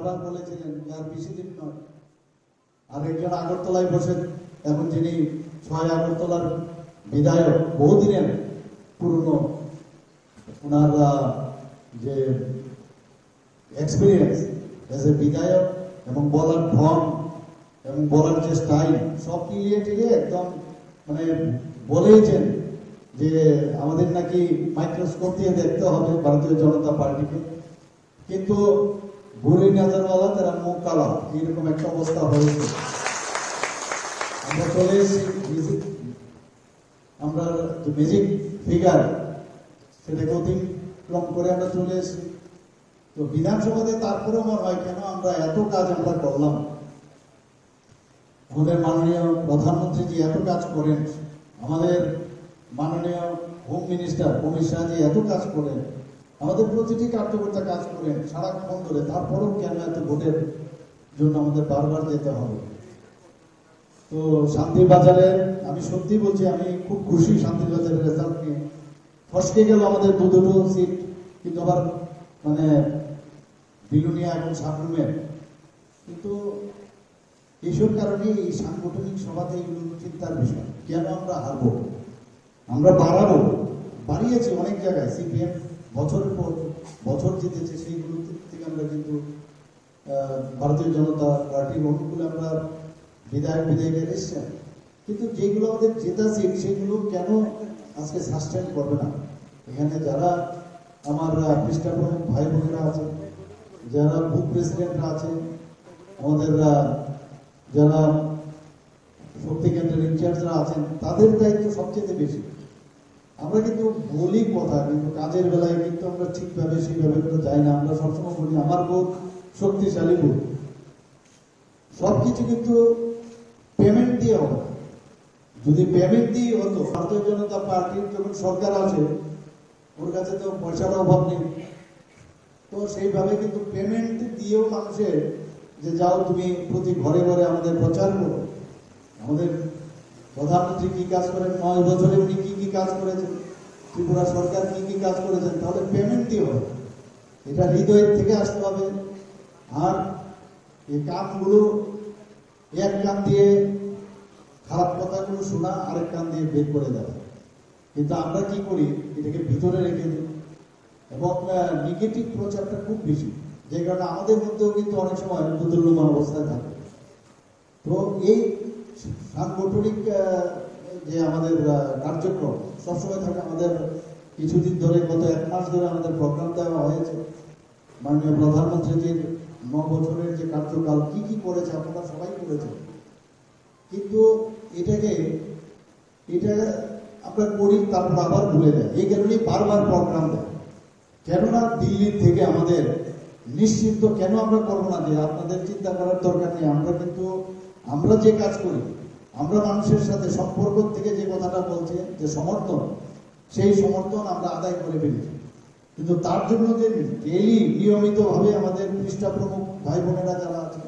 বারবার বলেছিলেন যে আর বেশি দিন নয়। আর একজন আগরতলায় বসে এখন যিনি 6 আগরতলার বিধায়ক, বহুদিনের পুরনো, ওনার যে এক্সপিরিয়েন্স এজ এ বিধায়ক এবং বলার ঢং এবং বলার যে স্টাইল সব মিলিয়ে টিলিয়ে একদম মানে বলেইছেন যে আমাদের নাকি মাইক্রোস্কোপ দিয়ে দেখতে হবে ভারতীয় জনতা পার্টিকে, কিন্তু বুড়ি নাজারওয়ালা তারা মুখ কালা, এইরকম একটা অবস্থা হয়েছে। আমরা চলে এসেছি, আমরা যে ম্যাজিক ফিগার সেটাকে অতিক্রম করে আমরা চলে এসেছি। তো বিধানসভাতে তারপরেও মনে হয় কেন আমরা এত কাজ আমরা করলাম, আমাদের মাননীয় প্রধানমন্ত্রী জি এত কাজ করেন, আমাদের মাননীয় হোম মিনিস্টার অমিত শাহ জি এত কাজ করেন, আমাদের প্রতিটি কার্যকর্তা কাজ করেন সারাক্ষণ ধরে, তারপরেও কেন এত ভোটের জন্য আমাদের বারবার যেতে হবে। তো শান্তিবাজারে আমি সত্যি বলছি, আমি খুব খুশি শান্তিবাজারের রেজাল্ট নিয়ে। ফসকে গেল আমাদের দুটো সিট, কিন্তু আবার মানে বিলুনিয়া এবং সাবরুমের, কিন্তু এইসব কারণে এই সাংগঠনিক সভাতে এগুলো চিন্তার বিষয়। কেন আমরা হারবো? আমরা বাড়িয়েছি অনেক জায়গায়। সিপিএম বছরের পর বছর জিতেছে, সেইগুলো থেকে আমরা কিন্তু ভারতীয় জনতা পার্টির অনুকূলে আমরা বিধায়কের এসছেন, কিন্তু যেগুলো আমাদের জেতা সিট সেগুলো কেন আজকে সাস্টেন করবে না? এখানে যারা আমার পৃষ্ঠাপ্রমুখ ভাই বোনেরা আছেন, যারা বুথ প্রেসিডেন্টরা আছেন, আমাদের যারা শক্তি কেন্দ্রের ইনচার্জরা আছেন, তাদের দায়িত্ব সবচেয়ে বেশি। আমরা কিন্তু বলি কথা, কিন্তু কাজের বেলায় কিন্তু আমরা ঠিকভাবে সেইভাবে যাই না। আমরা সবসময় বলি আমার বুথ শক্তিশালী বুথ, সবকিছু কিন্তু পেমেন্ট দিয়ে হবে। যদি পেমেন্ট দিয়ে হতো, ভারতীয় জনতা পার্টির যখন সরকার আছে ওর কাছে তো পয়সার অভাব নেই, তো সেইভাবে কিন্তু পেমেন্ট দিয়েও মানুষের যে যাও তুমি প্রতি ঘরে ঘরে আমাদের প্রচার করো, আমাদের প্রধানমন্ত্রী কি কাজ করেন, 9 বছরে উনি কি কি কাজ করেছেন, ত্রিপুরা সরকার কি কি কাজ করেছেন, তাহলে পেমেন্ট দিয়ে হবে। এটা হৃদয়ের থেকে আসতে হবে। আর এই কামগুলো এক কান দিয়ে খারাপ কথাগুলো শোনা, আরেক কান দিয়ে বের করে দেওয়া, কিন্তু আমরা কি করি এটাকে ভিতরে রেখে দিই এবং নেগেটিভ প্রচারটা খুব বেশি, যে কারণে আমাদের মধ্যেও কিন্তু অনেক সময় দুর্বলমান অবস্থায় থাকে। তো এই সাংগঠনিক যে আমাদের কার্যক্রম সবসময় থাকে। আমাদের কিছুদিন ধরে, গত 1 মাস ধরে আমাদের প্রোগ্রাম দেওয়া হয়েছে। মাননীয় প্রধানমন্ত্রীজির 9 বছরের যে কার্যকাল কি কি করেছে আপনারা সবাই করেছেন, কিন্তু এটা আমরা করি তারপর আবার ভুলে যাই। এই কারণেই বারবার প্রোগ্রাম দেয়। কেননা দিল্লির থেকে আমাদের নিশ্চিন্ত কেন আমরা করবো না, যে আপনাদের চিন্তা করার দরকার নেই। আমরা যে কাজ করি, আমরা মানুষের সাথে সম্পর্ক থেকে যে কথাটা বলছে যে সমর্থন, সেই সমর্থন আমরা আদায় করে ফেলেছি। কিন্তু তার জন্য যে ডেইলি নিয়মিতভাবে আমাদের পৃষ্ঠাপ্রমুখ ভাই বোনেরা যারা আছে,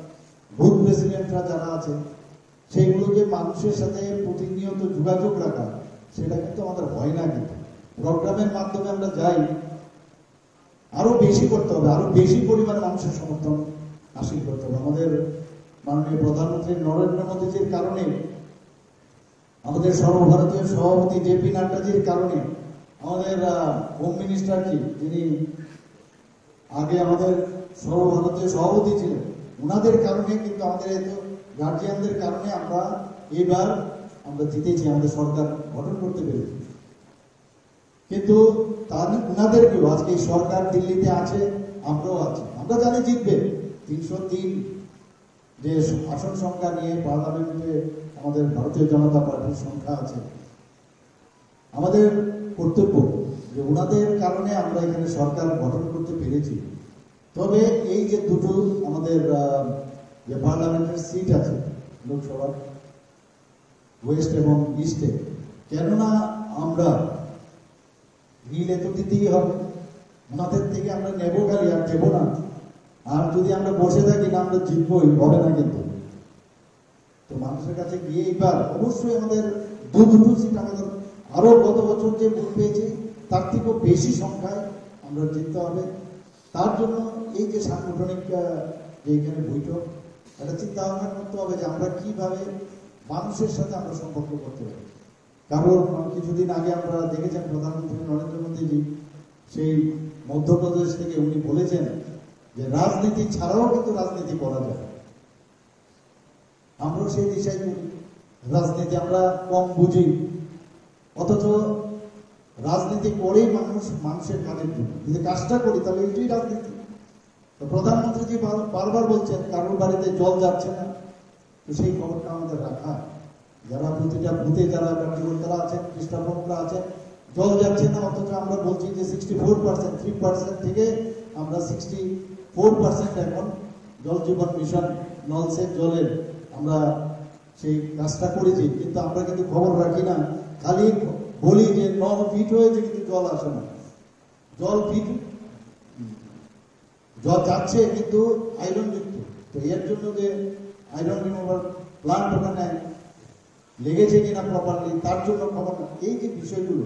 বুথ প্রেসিডেন্টরা যারা আছে, সেইগুলো যে মানুষের সাথে প্রতিনিয়ত যোগাযোগ রাখা, সেটা কিন্তু আমাদের হয় না। কিন্তু প্রোগ্রামের মাধ্যমে আমরা যাই, আরো বেশি করতে হবে, আরো বেশি পরিমাণ মানুষের সমর্থন হাসিল করতে হবে। আমাদের মাননীয় প্রধানমন্ত্রী নরেন্দ্র মোদীজির কারণে, আমাদের সর্বভারতীয় সভাপতি জেপি নাড্ডাজির কারণে, আমাদের হোম মিনিস্টারজি যিনি আগে আমাদের সর্বভারতীয় সভাপতি ছিলেন, ওনাদের কারণে কিন্তু আমাদের এত গার্জিয়ানদের কারণে আমরা জিতেছি, আমাদের সরকার গঠন করতে পেরেছি। কিন্তু ওনাদেরকেও আজকে এই সরকার দিল্লিতে আছে, আমরাও আছি, আমরা জানি জিতবে। 303 যে আসন সংখ্যা নিয়ে পার্লামেন্টে আমাদের ভারতীয় জনতা পার্টির সংখ্যা আছে। আমাদের কর্তব্য যে ওনাদের কারণে আমরা এখানে সরকার গঠন করতে পেরেছি। তবে এই যে দুটো আমাদের যে পার্লামেন্টের সিট আছে লোকসভা ওয়েস্ট এবং ইস্টে, কেননা আমরা নিলে তো দিতেই হবে, ওনাদের থেকে আমরা নেবো খালি, আর দেবো না। আর যদি আমরা বসে থাকি না, আমরা জিতবই, হবে না। কিন্তু তো মানুষের কাছে গিয়ে এবার অবশ্যই আমাদের দুটো সিট আমাদের আরো গত বছর যে ভোট পেয়েছি তার থেকেও বেশি সংখ্যায় আমরা জিততে হবে। তার জন্য এই যে সাংগঠনিক যে এখানে বৈঠক, একটা চিন্তা ভাবনা করতে হবে যে আমরা কিভাবে মানুষের সাথে আমরা সম্পর্ক করতে পারি। কারণ কিছুদিন আগে আমরা দেখেছেন প্রধানমন্ত্রী নরেন্দ্র মোদীজি সেই মধ্যপ্রদেশ থেকে উনি বলেছেন যে রাজনীতি ছাড়াও কিন্তু রাজনীতি করা যায়। আমরাও সেই দিশায় করি। রাজনীতি আমরা কম বুঝি, অথচ রাজনীতি করেই মানুষের কাজের জন্য যদি কাজটা করি তাহলে এটাই রাজনীতি। তো প্রধানমন্ত্রীজি বারবার বলছেন কারোর বাড়িতে জল যাচ্ছে না, তো সেই খবরটা আমাদের রাখা, যারা প্রতিটা বুথে যারা কার্যকর্তারা আছেন, খ্রিস্টানরা আছেন, জল যাচ্ছে না, অথচ আমরা বলছি যে 64%, 3% থেকে আমরা 64% এখন জল জীবন মিশন নল সে জলের আমরা সেই কাজটা করেছি। কিন্তু আমরা কিন্তু খবর রাখি না, খালি বলি যে নল ফিট হয়েছে কিন্তু জল আসে না। জল ফিট, জল যাচ্ছে কিন্তু আয়রন যুক্ত। তো এর জন্য যে আয়রন রিমুভার প্লান্ট ওখানে লেগেছে কিনা প্রপারলি তার জন্য খবর না। এই যে বিষয়গুলো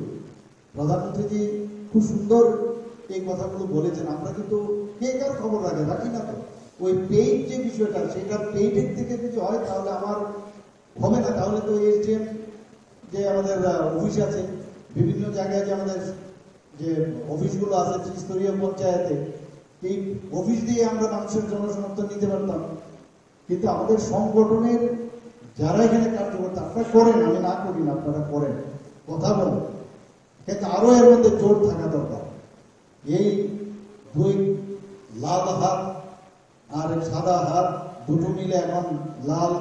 প্রধানমন্ত্রীজি খুব সুন্দর এই কথাগুলো বলেছেন, আমরা কিন্তু কে কার খবর রাখি না। তো ওই পেইড যে বিষয়টা, সেটা পেইডের থেকে যদি হয় তাহলে আমার হবে না। তাহলে তো এসডিএম যে আমাদের অফিস আছে, বিভিন্ন জায়গায় যে আমাদের যে অফিসগুলো আছে ত্রিস্তরীয় পঞ্চায়েতে, এই অফিস দিয়ে আমরা মানুষের জনসমর্থন নিতে পারতাম। কিন্তু আমাদের সংগঠনের যারা এখানে কার্যকর্তা, আপনারা করেন, আমি না করি না, আপনারা করেন, কথা বলেন, কিন্তু আরো এর মধ্যে জোর থাকা দরকার। এই দুই লাল হাত আর সাদা হাত দুটো মিলে এখন লাল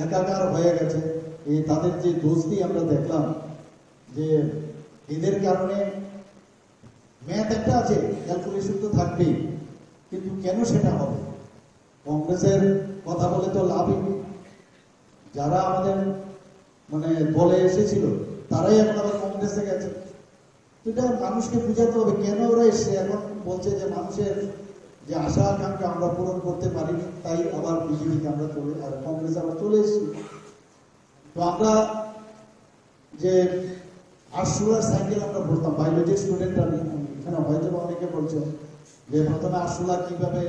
একাকার হয়ে গেছে। এই তাদের যে দোস্তি আমরা দেখলাম, যে এদের কারণে ম্যাথ একটা আছে, ক্যালকুলেশন তো থাকবেই, কিন্তু কেন সেটা হবে? কংগ্রেসের কথা বলে তো লাভই নেই। যারা আমাদের মানে দলে এসেছিল তারাই এখন আবার কংগ্রেসে গেছে। এটা মানুষকে বুঝাতে হবে কেন ওরা এসে এখন বলছে যে মানুষের যে আশা আকাঙ্ক্ষা আমরা পূরণ করতে পারিনি, তাই আবার বিজেপিতে আমরা চলে আর কংগ্রেসে আমরা চলে এসেছি। তো আমরা যে আরশোলার সাইকেল আমরা বলতাম, বায়োলজির স্টুডেন্ট আমি, এখানে হয়তো অনেকে বলছে যে প্রথমে আরশোলা কিভাবে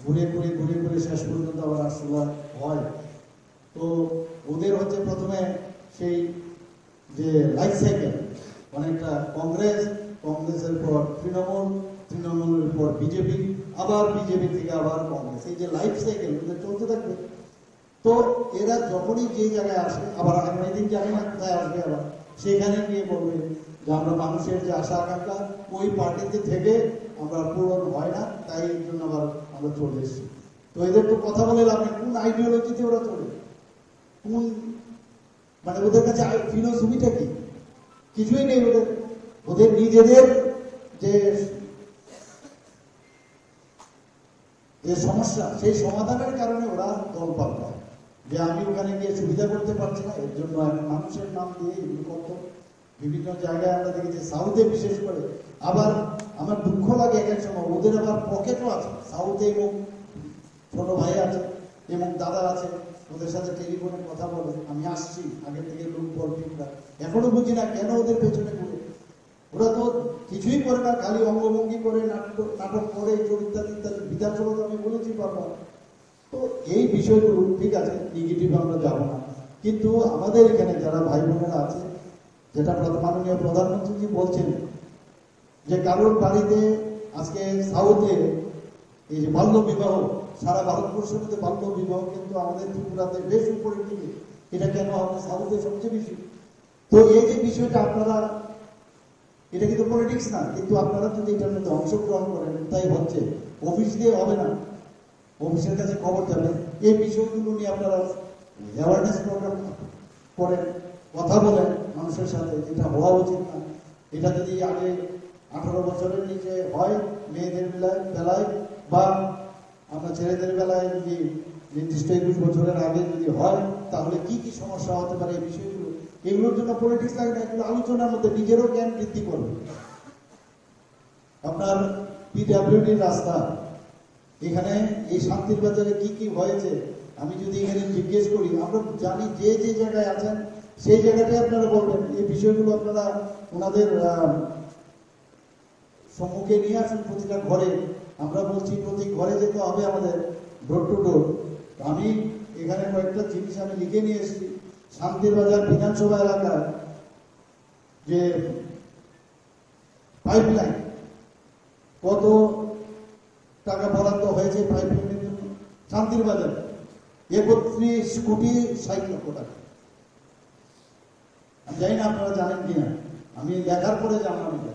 ঘুরে ঘুরে শেষ পর্যন্ত আবার আরশোলা হয়। তো ওদের হচ্ছে প্রথমে সেই যে লাইফ সাইকেল, অনেকটা কংগ্রেসের পর তৃণমূলের পর বিজেপি, আবার বিজেপি থেকে আবার কংগ্রেস, এই যে লাইফ সাইকেল ওদের চলতে থাকবে। তো এরা যখনই যে জায়গায় আসে, আবার আগামী দিন জানি না কোথায় আসবে, আবার সেখানে গিয়ে বলবে যে আমরা মানুষের যে আশা আকাঙ্ক্ষা ওই পার্টিতে থেকে আমরা পূরণ হয় না, তাই এই জন্য আবার আমরা চলে এসেছি। তো এদের তো কথা বলে লাভ নেই, কোন আইডিওলজিতে ওরা চলে, কোন মানে ওদের কাছে ফিলোসফিটা কি? কিছুই নেই ওদের নিজেদের যে সমস্যা, সেই সমাধানের কারণে ওরা দল পাল্টায়, যে আমি ওখানে গিয়ে সুবিধা করতে পারছি না, এর জন্য মানুষের নাম দিয়ে এগুলো করতো। বিভিন্ন জায়গায় আমরা দেখেছি, সাউথে বিশেষ করে। আবার আমার দুঃখ লাগে এক এক সময়, ওদের আবার পকেটও আছে সাউথে, এবং ছোট ভাই আছে এবং দাদা আছে, ওদের সাথে টেলিফোনে কথা বলে, আমি আসছি, আগে থেকে লোক পলিটিকরা এখনো বুঝি না কেন ওদের পেছনে ঘুরে। ওরা তো কিছুই করে না, খালি অঙ্গভঙ্গি করে, নাটক করে, ইত্যাদি ইত্যাদি। বিধানসভা তো আমি বলেছি পারবো। তো এই বিষয়গুলো ঠিক আছে, নেগেটিভ আমরা যাবো না, কিন্তু আমাদের এখানে যারা ভাই বোনেরা আছে, যেটা মাননীয় প্রধানমন্ত্রীজি বলছেন যে কারোর বাড়িতে আজকে সাউথে এই যে বাল্য বিবাহ, সারা ভারতবর্ষের মধ্যে বাল্য বিবাহ কিন্তু আমাদের ত্রিপুরাতে বেশ উপরের দিকে। এটা কেন হবে? সাউথে সবচেয়ে বেশি। তো এই যে বিষয়টা আপনারা, এটা কিন্তু পলিটিক্স না, কিন্তু আপনারা যদি এটার মধ্যে অংশগ্রহণ করেন, তাই হচ্ছে। অফিস দিয়ে হবে না, অফিসের কাছে খবর যাবে, এই বিষয়গুলো নিয়ে আপনারা অ্যাওয়ারনেস প্রোগ্রাম করেন, কথা বলেন মানুষের সাথে, যেটা হওয়া উচিত না। এটা যদি আগে 18 বছরের নিচে হয় মেয়েদের বেলায়, বা আমরা ছেলেদের বেলায় যদি নির্দিষ্ট 21 বছরের আগে যদি হয়, তাহলে কি কি সমস্যা হতে পারে, এই বিষয়গুলো, এগুলোর জন্য পলিটিক্স লাগে না, এগুলো আলোচনার মধ্যে নিজেরও জ্ঞান বৃদ্ধি করবে। আপনার পিডব্লিউডির রাস্তা, এখানে এই শান্তির বাজারে কি কি হয়েছে, আমি যদি এখানে জিজ্ঞেস করি, আমরা জানি যে যে জায়গায় আছেন সেই জায়গাটাই আপনারা বলবেন। এই বিষয়গুলো আপনারা ওনাদের সম্মুখে নিয়ে আসুন, প্রতিটা ঘরে। আমরা বলছি প্রতি ঘরে যেতে হবে আমাদের, ডোর টু ডোর। আমি এখানে কয়েকটা জিনিস আমি লিখে নিয়ে এসেছি। শান্তিরবাজার বিধানসভা এলাকায় যে পাইপলাইন, কত টাকা বরাদ্দ হয়েছে পাইপলাইনের জন্য শান্তিরবাজার 31 কোটি 60 লক্ষ টাকা। আমি জানি না আপনারা জানেন কিনা, আমি দেখার পরে জানলাম এটা।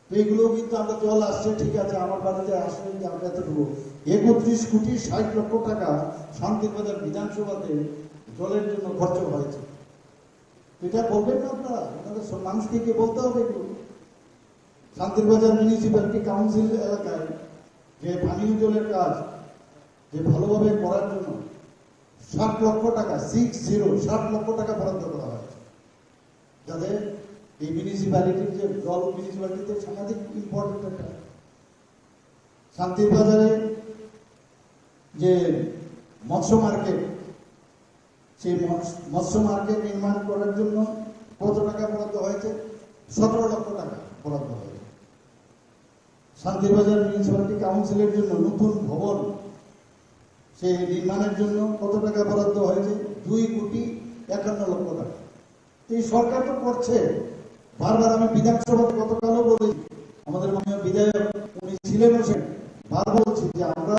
তো এগুলো কিন্তু আমরা জল আসছে ঠিক আছে, আমার বাড়িতে আসলে আমরা এতটুকু 31 কোটি 60 লক্ষ টাকা শান্তিরবাজার বিধানসভাতে জলের জন্য খরচ হয়েছে। এটা বলবেন না আপনারা, আপনাদের সব মানুষকে বলতে হবে এগুলো। শান্তিরবাজার মিউনিসিপ্যালিটি কাউন্সিল এলাকায় যে পানীয় জলের কাজ যে ভালোভাবে করার জন্য 60 লক্ষ টাকা 60 লক্ষ টাকা বরাদ্দ করা হয়েছে, যাতে এই মিউনিসিপ্যালিটির যে জল মিউনিসিপ্যালিটিতে সামাজিক ইম্পর্টেন্ট একটা। শান্তিরবাজারে যে মৎস্য মার্কেট, সেই মৎস্য মার্কেট নির্মাণ করার জন্য কত টাকা বরাদ্দ হয়েছে? 17 লক্ষ টাকা বরাদ্দ হয়েছে। শান্তিরবাজার মিউনিসিপ্যালিটি কাউন্সিলের জন্য নতুন ভবন সেই নির্মাণের জন্য কত টাকা বরাদ্দ হয়েছে? 2 কোটি 51 লক্ষ টাকা। এই সরকার তো করছে। বারবার আমি বিধানসভাতে গতকালও বলেছি, আমাদের মাননীয় বিধায়ক উনি ছিলেন, বারবার বলছি যে আমরা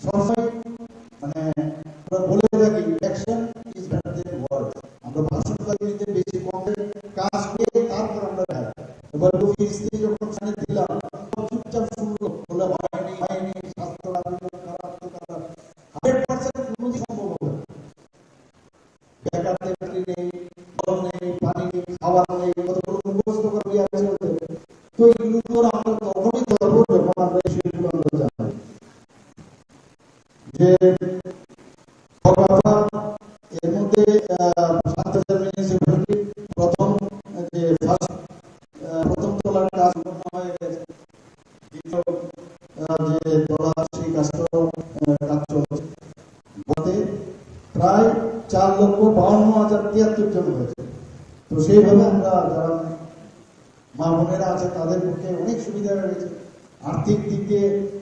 সবসময় মানে বলে থাকি action is better than word. আমরা ভাষণবাদীতে বেশি কমে কাজ করে তারপর আমরা খাই। এবার স্ত্রী যখন সামনে দিলাম চুপচাপ শুনলো, বলে হয়নি স্বাস্থ্য খারাপ 100% কোনোদিন সম্ভব হবে না। বেকার নেই, জল নেই, পানি নেই, খাবার নেই, কতগুলো মুখস্থ করে আছে। তো এগুলো আমরা তখনই ধরবো যখন আমরা সেগুলো আমরা জানি যে এর মধ্যে প্রথম তলার কাজ হয়ে গেছে, দ্বিতীয় যে তলা সেই কাজটাও কাজ চলছে। প্রায় 4,52,073 জন হয়েছে। তো সেইভাবে আমরা যারা মা বোনেরা আছে তাদের পক্ষে অনেক সুবিধা হয়েছে। আর্থিক দিকে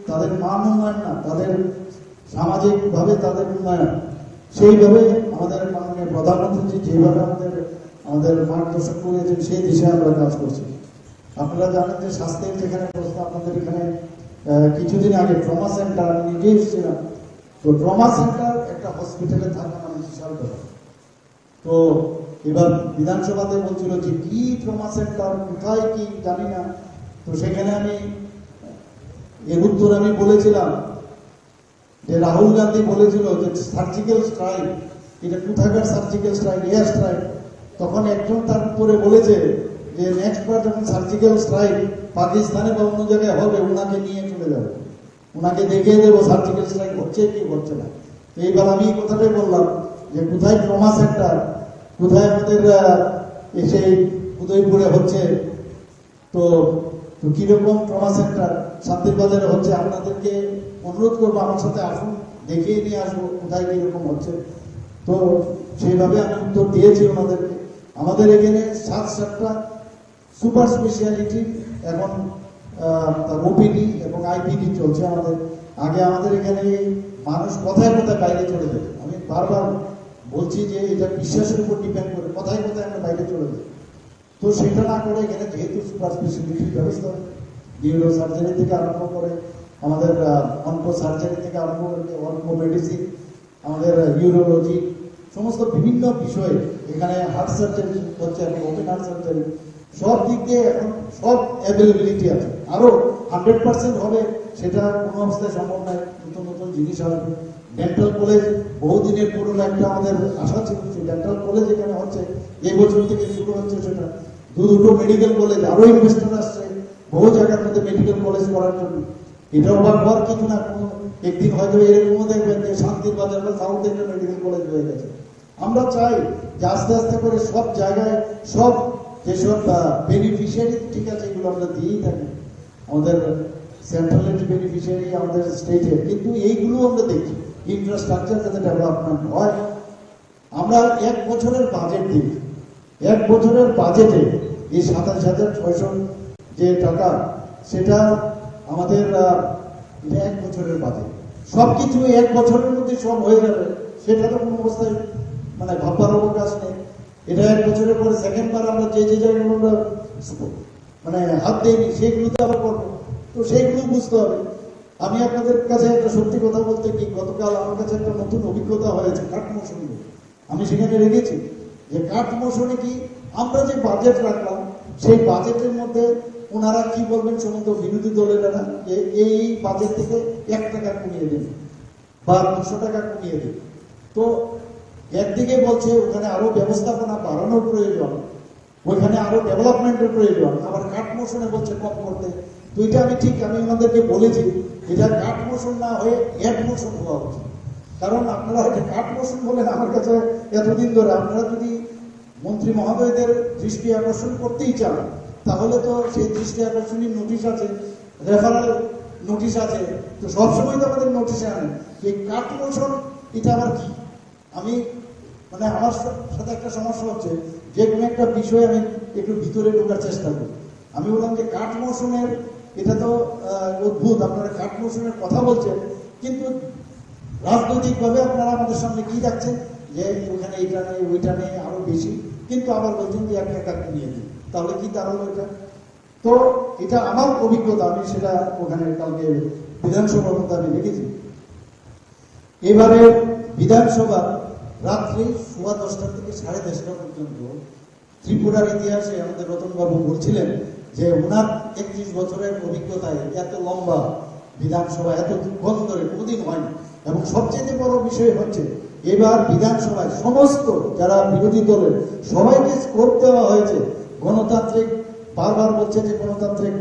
তাদের মান উন্নয়ন না, তাদের সামাজিকভাবে তাদের উন্নয়ন। সেইভাবে আমাদের মাননীয় প্রধানমন্ত্রী যেভাবে আমাদের মার্গদর্শন করেছেন সেই দিশায় আমরা কাজ করছি। আপনারা জানেন যে স্বাস্থ্যের যেখানে প্রশ্ন, আপনাদের এখানে কিছুদিন আগে ট্রমা সেন্টার, আমি নিজে এসেছিলাম। তো ট্রমা সেন্টার একটা হসপিটালে থাকা মানে বিশাল ব্যাপার। তো এবার বিধানসভাতে বলছিল যে কি ট্রমা সেন্টার কোথায় কি জানি না। তো সেখানে আমি এর উত্তর আমি বলেছিলাম যে রাহুল গান্ধী বলেছিল যে সার্জিক্যাল স্ট্রাইক, এটা কোথাকার সার্জিক্যাল স্ট্রাইক? Air strike. তখন একজন তার উপরে বলেছে যে নেক্সট বার যখন সার্জিক্যাল স্ট্রাইক পাকিস্তানে বা অন্য জায়গায় হবে, ওনাকে নিয়ে চলে যাবে, ওনাকে দেখিয়ে দেবো সার্জিক্যাল স্ট্রাইক হচ্ছে কি হচ্ছে না। তো এইবার আমি এই কথাটাই বললাম যে কোথায় ট্রমা সেন্টার, কোথায় আমাদের এসে উদয়পুরে হচ্ছে, তো কিরকম ট্রমা সেন্টার শান্তিরবাজারে হচ্ছে। আপনাদেরকে অনুরোধ করবো আমার সাথে আসুন, দেখিয়ে নিয়ে আসবো কোথায় কিরকম হচ্ছে। তো সেইভাবে আমি উত্তর দিয়েছি ওনাদেরকে। আমাদের এখানে 7-7টা সুপার স্পেশালিটি এখন ওপিডি এবং আইপিডি চলছে আমাদের। আগে আমাদের এখানে মানুষ কোথায় কোথায় বাইরে চলে যেত। আমি বারবার বলছি যে এটা বিশ্বাসের উপর ডিপেন্ড করে কোথায় কোথায় আমরা বাইরে চলে যাই। তো সেটা না করে এখানে যেহেতু সুপার স্পেশালিটির ব্যবস্থা, নিউরো সার্জারি থেকে আরম্ভ করে আমাদের অনকো সার্জারি থেকে আরম্ভ করে অনকো মেডিসিন, আমাদের ইউরোলজি, সমস্ত বিভিন্ন বিষয়ে এখানে হার্ট সার্জারি হচ্ছে, এখন ওপেন হার্ট সার্জারি, সব দিক দিয়ে এখন সব অ্যাভেলেবিলিটি আছে। আরও 100% হবে সেটা কোনো অবস্থায় সম্ভব নয়, নতুন নতুন জিনিস হবে। ডেন্টাল কলেজ বহুদিনের পুরনো একটা আমাদের আশা ছিল, সেই ডেন্টাল কলেজ এখানে হচ্ছে, এই বছর থেকে শুরু হচ্ছে সেটা। দুটো মেডিকেল কলেজ, আরও ইনভেস্টর আসছে বহু জায়গার মধ্যে মেডিকেল কলেজ করার জন্য। এটা অবাক হওয়ার কিছু না, কোনো একদিন হয়তো এরকমও দেখবেন যে শান্তিরবাজার বা সাউথ একটা মেডিকেল কলেজ হয়ে গেছে। আমরা চাই যে আস্তে আস্তে করে সব জায়গায় সব যেসব বেনিফিশিয়ারি ঠিক আছে এগুলো আমরা দিয়েই থাকি, আমাদের সেন্ট্রালের বেনিফিশিয়ারি আমাদের স্টেটের, কিন্তু এইগুলো আমরা দেখি ইনফ্রাস্ট্রাকচার যাতে ডেভেলপমেন্ট হয়। আমরা 1 বছরের বাজেট দিই, 1 বছরের বাজেটে এই 27,600 যে টাকা, সেটা আমাদের 1 বছরের বাজেট সবকিছু 1 বছরের মধ্যে সব হয়ে যাবে সেটা তো কোনো অবস্থায় মানে ভাববার অবকাশ নেই। এটা 1 বছরের পরে সেকেন্ডবার আমরা যে জায়গাগুলো আমরা মানে হাত দিইনি সেগুলোতে আবার করবো, তো সেইগুলো বুঝতে হবে। আমি আপনাদের কাছে একটা সত্যি কথা বলতে কি, গতকাল আমার কাছে একটা নতুন অভিজ্ঞতা হয়েছে কাঠ মৌসুমে। আমি সেখানে রেখেছি যে কাঠ মৌসুমে কি আমরা যে বাজেট রাখলাম সেই বাজেটের মধ্যে ওনারা কি বলবেন শুনুন তো, বিরোধী দলেরা যে এই বাজেট থেকে 1 টাকা কমিয়ে দেবে বা 200 টাকা কমিয়ে দেবে। তো একদিকে বলছে ওখানে আরো ব্যবস্থাপনা বাড়ানোর প্রয়োজন, ওইখানে আরো ডেভেলপমেন্টের প্রয়োজন, আবার কাঠ মৌসুমে বলছে কম করতে। তো এটা আমি ওনাদেরকে বলেছি এটা কাঠ মৌসুম না হয়ে অ্যাড মৌসুম হওয়া উচিত। কারণ আপনারা এটা কাঠ মৌসুম বলেন আমার কাছে এতদিন ধরে, আপনারা যদি মন্ত্রী মহোদয়দের দৃষ্টি আকর্ষণ করতেই চান তাহলে তো সেই দৃষ্টি আকর্ষণী নোটিশ আছে, রেফারেল নোটিশ আছে, তো সবসময় তো আমাদের নোটিশে আনেন। এই কাঠ মৌসুম এটা আবার কি? আমি মানে আমার সাথে একটা সমস্যা হচ্ছে, যে কোনো একটা বিষয়ে আমি একটু ভিতরে ঢোকার চেষ্টা করি। আমি বললাম যে কাঠ মৌসুমের এটা তো অদ্ভুত, আপনারা কাঠ মৌসুমের কথা বলছেন কিন্তু রাজনৈতিকভাবে আপনারা আমাদের সামনে কি রাখছেন যে ওখানে এইটা নেই ওইটা নেই আরো বেশি, কিন্তু আবার বলছেন যে 1 টাকা কমিয়ে দিন, তাহলে কি দাঁড়ালো এটা? তো এটা আমার অভিজ্ঞতা, আমি সেটা ওখানে কালকে বিধানসভার মধ্যে আমি দেখেছি। এবারে বিধানসভা রাত্রি 10:15 থেকে 10:30 পর্যন্ত ত্রিপুরার ইতিহাসে আমাদের রতনবাবু বলছিলেন যে ওনার 31 বছরের অভিজ্ঞতায় এত লম্বা বিধানসভা এত দীর্ঘদিন ধরে কোনোদিন হয়নি। এবং সবচেয়ে বড় বিষয় হচ্ছে এবার বিধানসভায় সমস্ত যারা বিরোধী দলের সবাইকে স্কোপ দেওয়া হয়েছে। গণতান্ত্রিক বারবার বলছে যে গণতান্ত্রিক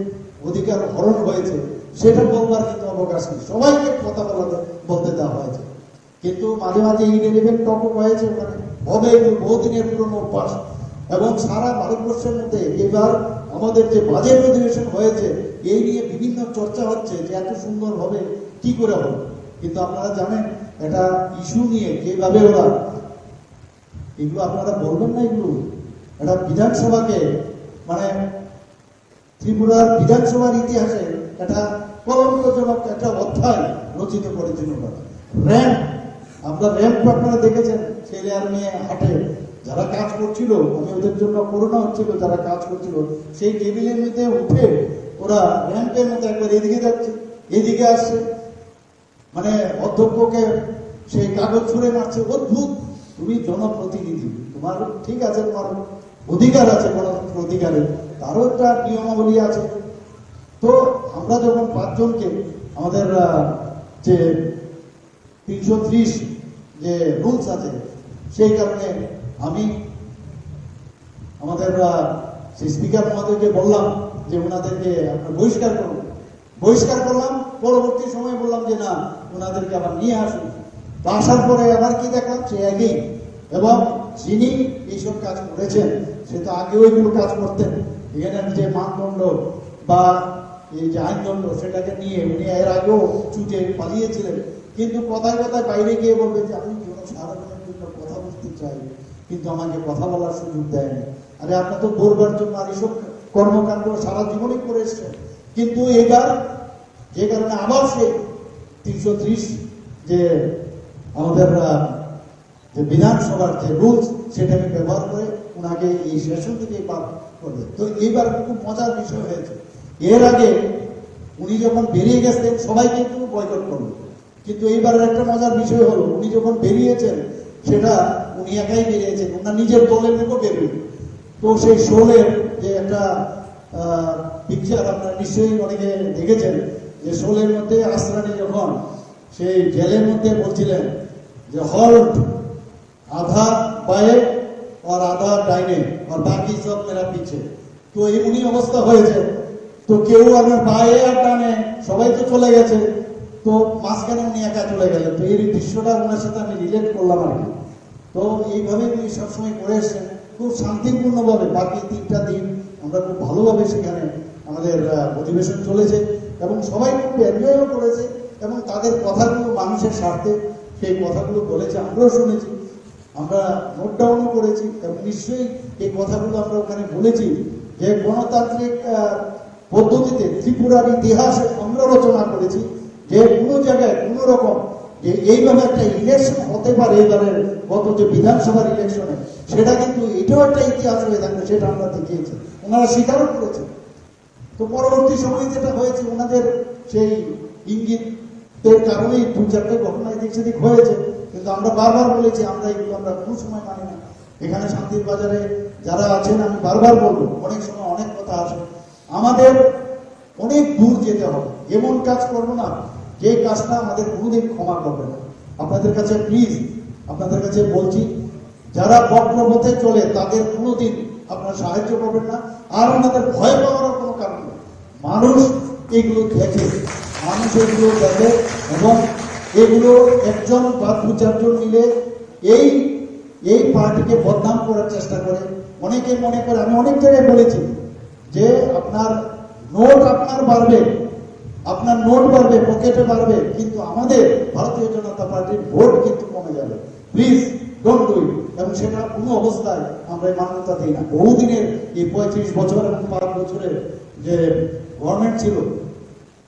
অধিকার হরণ হয়েছে, সেটা বলবার কিন্তু অবকাশ নেই, সবাইকে কথা বলতে দেওয়া হয়েছে। কিন্তু মাঝে মাঝে ইরেলেভেন্ট টপিক হয়েছে, ওখানে হবে বহুদিনের পুরনো অভ্যাস। এবং সারা ভারতবর্ষের মধ্যে এবার আমাদের যে বাজেট অধিবেশন হয়েছে এই নিয়ে বিভিন্ন চর্চা হচ্ছে যে এত সুন্দরভাবে কি করে হবে। কিন্তু আপনারা জানেন এটা ইস্যু নিয়ে কিভাবে ওরা এগুলো আপনারা বলবেন না, এগুলো এটা বিধানসভাকে মানে ত্রিপুরার বিধানসভার ইতিহাসে এটা কলঙ্কজনক একটা অধ্যায় রচিত করেছিল। র্যাম্প, আমরা র্যাম্প আপনারা দেখেছেন, ছেলে আর মেয়ে হাটে যারা কাজ করছিল, আমি ওদের জন্য করোনা হচ্ছিল, যারা কাজ করছিল সেই টেবিলের মধ্যে উঠে ওরা র্যাম্পের মধ্যে একবার এদিকে যাচ্ছে এদিকে আসছে, মানে অধ্যক্ষকে সেই কাগজ ছুঁড়ে মারছে। অদ্ভুত, তুমি জনপ্রতিনিধি, তোমার ঠিক আছে, তোমার অধিকার আছে, গণতন্ত্র অধিকারে, তারও একটা নিয়মাবলী আছে। তো আমরা যখন 5 জনকে আমাদের যে 330 যে রুলস আছে সেই কারণে আমি আমাদের সেই স্পিকার মহোদয়কে বললাম যে ওনাদেরকে আপনার বহিষ্কার করলাম। পরবর্তী সময় বললাম যে না, ওনাদেরকে আবার নিয়ে আসুন। তো আসার পরে আবার কি দেখলাম, সে একই, এবং যিনি এইসব কাজ করেছেন সে তো আগেও এগুলো কাজ করতেন। এখানে যে মানদণ্ড বা এই যে আইনদণ্ড সেটাকে নিয়ে উনি এর আগেও ছুটে পালিয়েছিলেন, কিন্তু কথায় কথায় বাইরে গিয়ে বলবে যে আমি জনসাধারণের জন্য কথা বলতে চাই, কিন্তু আমাকে কথা বলার সুযোগ দেয়নি। আরে আপনার তো বলবার জন্য আর এইসব কর্মকাণ্ড সারা জীবনই করে এসছেন, কিন্তু এবার যে কারণে আবার সেই 330 যে আমাদের যে বিধানসভার যে রুলস সেটাকে ব্যবহার করে ওনাকে এই সেশন থেকে পার করবে। তো এইবার খুব মজার বিষয় হয়েছে, এর আগে উনি যখন বেরিয়ে গেছেন সবাই কিন্তু বয়কট করলো, কিন্তু এইবারের একটা মজার বিষয় হলো উনি যখন বেরিয়েছেন সেটা উনি একাই বেরিয়েছেন, ওনার নিজের দলের লোকও বেরোয়। তো সেই শোলের যে একটা পিকচার আপনারা নিশ্চয়ই অনেকে দেখেছেন, যে শোলের মধ্যে আসরানি যখন সেই জেলের মধ্যে বলছিলেন যে হল্ট, আধা বায়ে আর আধা ডাইনে আর বাকি সব মেরা পিছে, তো এমনই অবস্থা হয়েছে। তো কেউ আপনার বায়ে আর ডানে সবাই তো চলে গেছে, তো মাঝখানে উনি একা চলে গেলেন। তো এই দৃশ্যটা ওনার সাথে আমি রিলেট করলাম আর কি। তো এইভাবে উনি সবসময় করে এসছেন খুব শান্তিপূর্ণভাবে। বাকি 3টা দিন আমরা খুব ভালোভাবে সেখানে আমাদের অধিবেশন চলেছে এবং সবাই খুব এনজয়ও করেছে এবং তাদের কথাগুলো মানুষের স্বার্থে সেই কথাগুলো বলেছে, আমরাও শুনেছি, আমরা নোট ডাউনও করেছি এবং নিশ্চয়ই এই কথাগুলো আমরা ওখানে বলেছি যে গণতান্ত্রিক পদ্ধতিতে ত্রিপুরার ইতিহাসে আমরা রচনা করেছি যে কোনো জায়গায় কোনো রকম যে এইভাবে একটা ইলেকশন হতে পারে এবারের গত যে বিধানসভার ইলেকশনে, সেটা কিন্তু এটাও একটা ইতিহাস হয়ে থাকবে, সেটা আমরা দেখিয়েছি, ওনারা স্বীকারও করেছেন। তো পরবর্তী সময়ে যেটা হয়েছে, ওনাদের সেই ইঙ্গিতের কারণেই দু চারটে ঘটনা এদিক সেদিক হয়েছে, কিন্তু আমরা বারবার বলেছি আমরা এগুলো আমরা কোনো সময় মানি না। এখানে শান্তির বাজারে যারা আছেন, আমি বারবার বলবো, অনেক সময় অনেক কথা আসে, আমাদের অনেক দূর যেতে হবে, এমন কাজ করবো না যে কাজটা আমাদের কোনোদিন ক্ষমা করবে না। আপনাদের কাছে প্লিজ, আপনাদের কাছে বলছি, যারা বক্রপথে চলে তাদের কোনোদিন আপনারা সাহায্য করবেন না, আর ওনাদের ভয় পাওয়ার কোনো কারণ নেই। মানুষ এগুলো দেখে, মানুষ এগুলো দেখে, এবং এগুলো একজন বা দু চারজন মিলে এই এই পার্টিকে বদনাম করার চেষ্টা করে। অনেকে মনে করে, আমি অনেক জায়গায় বলেছি যে আপনার নোট আপনার বাড়বে, আপনার নোট বাড়বে, পকেটে বাড়বে, কিন্তু আমাদের ভারতীয় জনতা পার্টির ভোট কিন্তু কমে যাবে। Please don't do it. এবং সেটা কোনো অবস্থায় আমরা মান্যতা দিই না। বহুদিনের এই 35 বছর এবং 5 বছরের যে গভর্নমেন্ট ছিল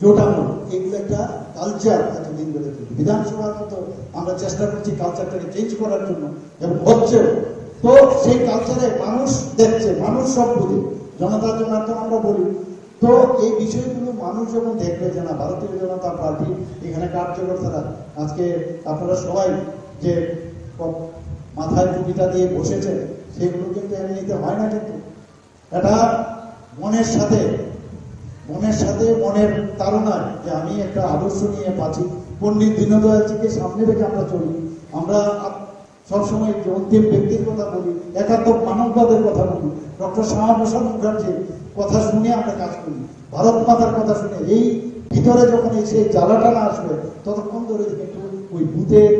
জোটানো, এগুলো একটা কালচার এতদিন ধরে বিধানসভার মতো আমরা চেষ্টা করছি কালচারটাকে চেঞ্জ করার জন্য, এবং হচ্ছে। তো সেই কালচারে মানুষ দেখছে, মানুষ সব বুঝে, জনতার জনার্দন আমরা বলি। তো এই বিষয়গুলো মানুষ যখন দেখবে যে না, ভারতীয় জনতা পার্টি এখানে কার্যকর্তারা, আজকে আপনারা সবাই যে মাথায় টুপিটা দিয়ে বসেছেন, সেগুলো কিন্তু এমনিতে হয় না, কিন্তু এটা মনের সাথে মনের তাড়নায় যে আমি একটা আদর্শ নিয়ে বাঁচি, পণ্ডিত দীনদয়ালজিকে সামনে রেখে আমরা চলি। আমরা সবসময় যে অন্তিম ব্যক্তির কথা বলি, একাত্মক মানববাদের কথা বলি, ডক্টর শ্যামাপ্রসাদ মুখার্জির কথা শুনে আমরা কাজ করি, ভারত মাতার কথা শুনে। এই ভিতরে যখন সেই জ্বালাটা না আসবে, ততক্ষণ ধরে কিন্তু ওই ভূতের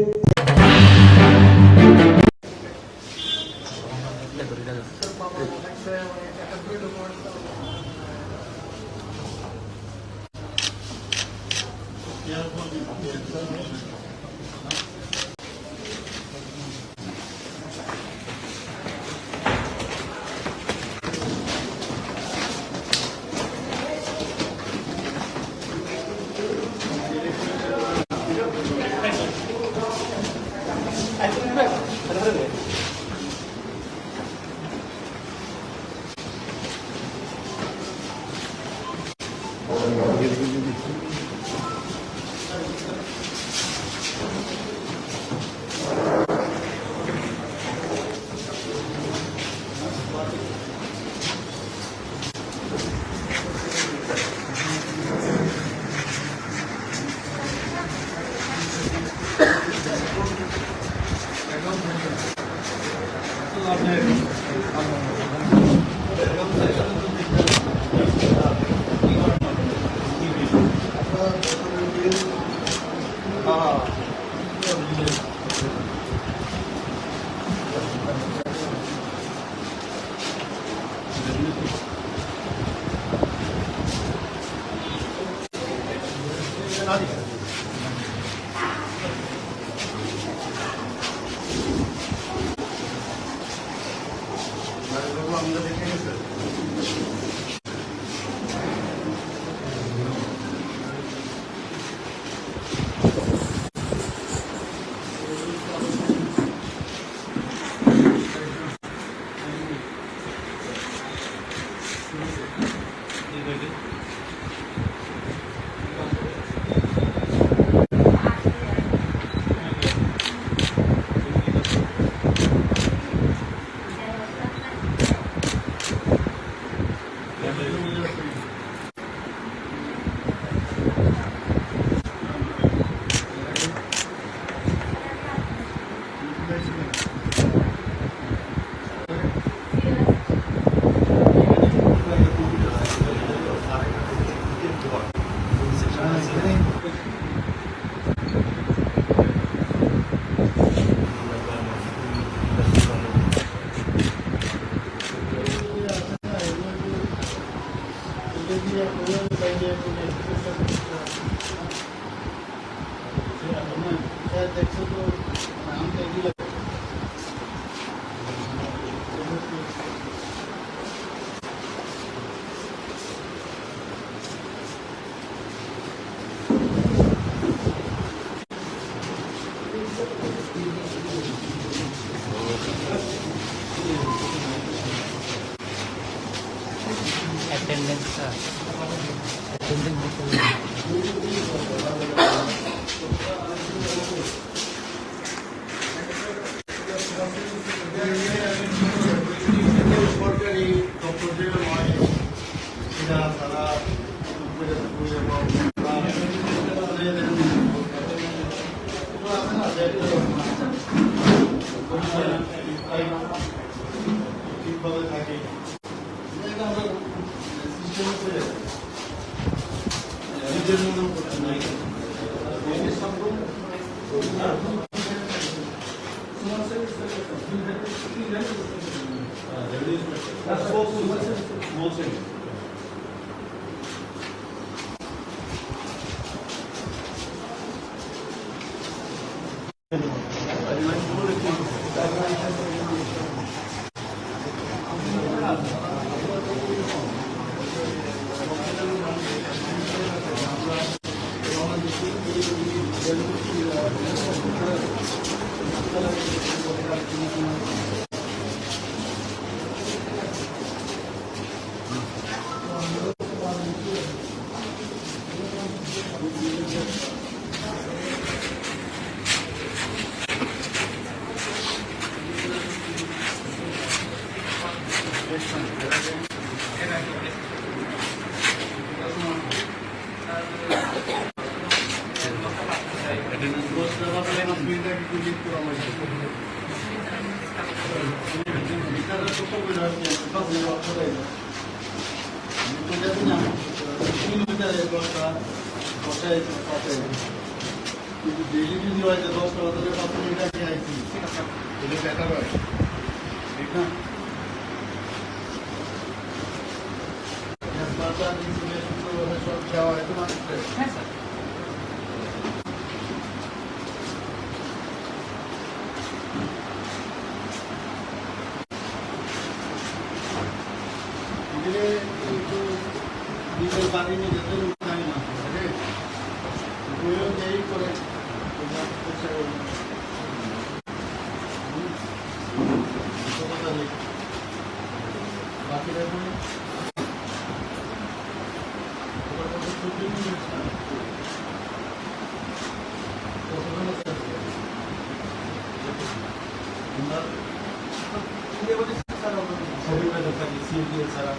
ঠিকভাবে থাকে নিজের মনে করতে নাই কিন্তু ডেইলি যদি হয় যে 10টা বাজারে 5 মিনিট আগে আইছি এটা বেটার হয় ঠিক না সব খাওয়া হয় তো মানুষের হ্যাঁ স্যার নিজের বাড়ি নিজেদের জানি না এই করে বাকিরা সারা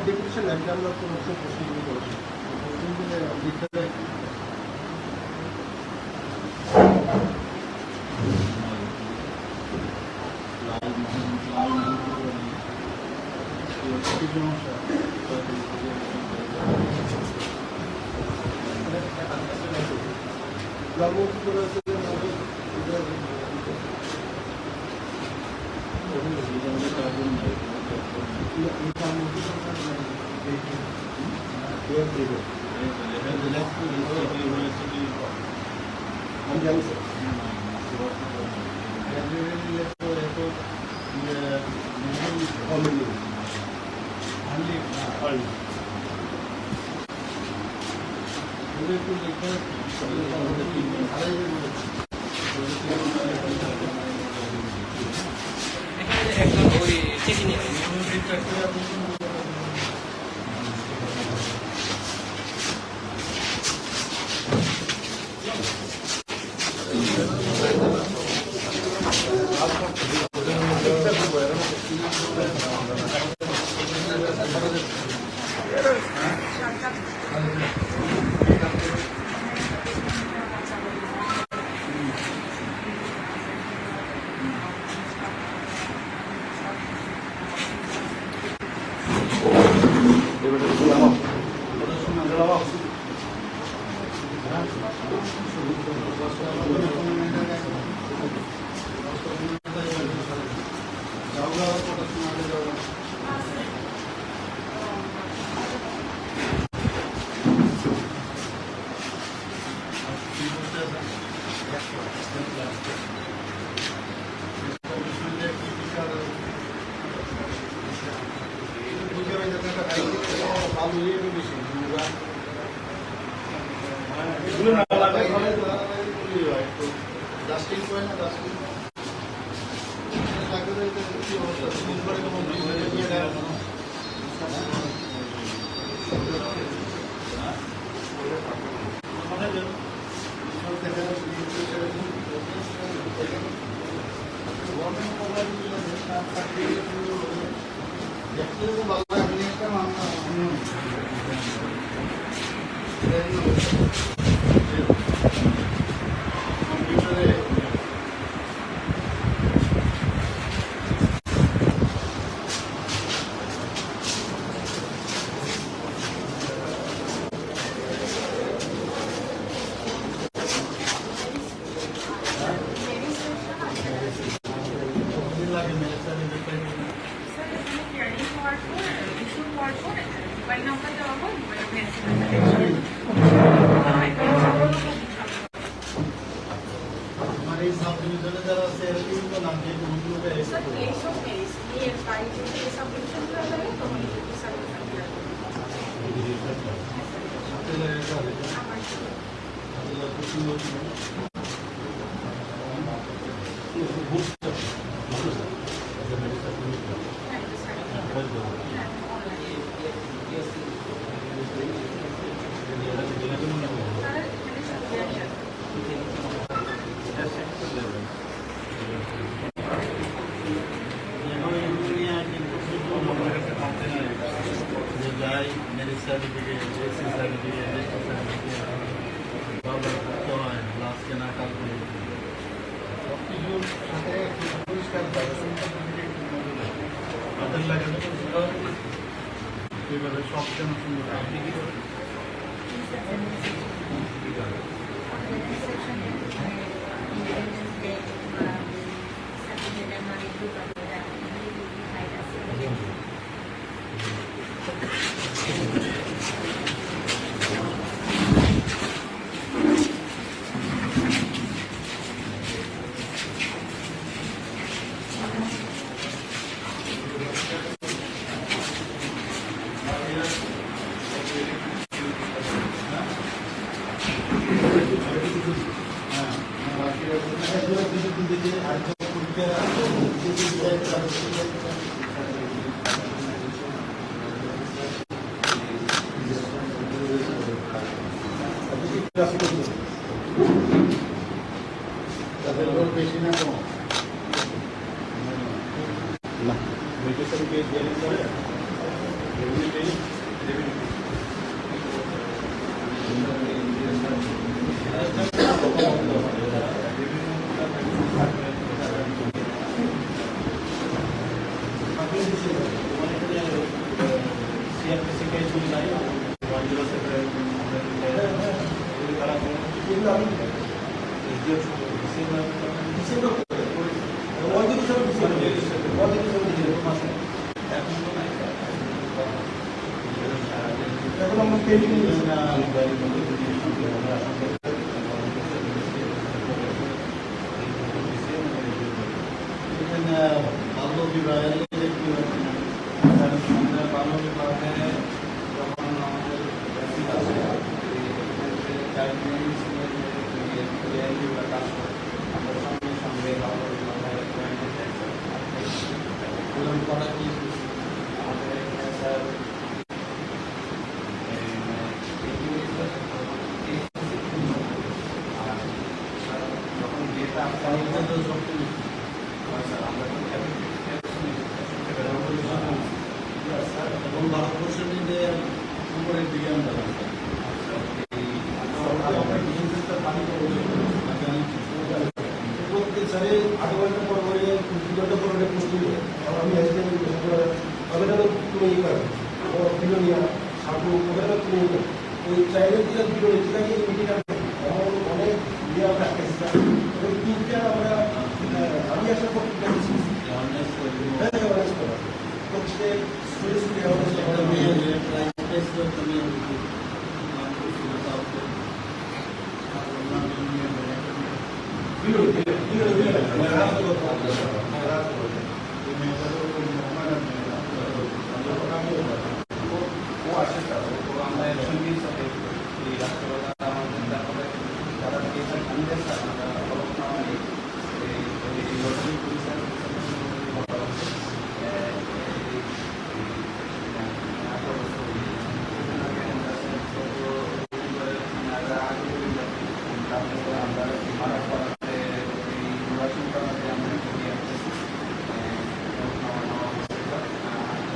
ডেপুটেশন লাগবে আমরা কোনো প্রশ্নগুলো করছি প্রশ্নগুলো এগুলো না লাগে ঘরে ডাস্টিং করে না ডাস্টিং কি অবস্থা ফোন করে কেমন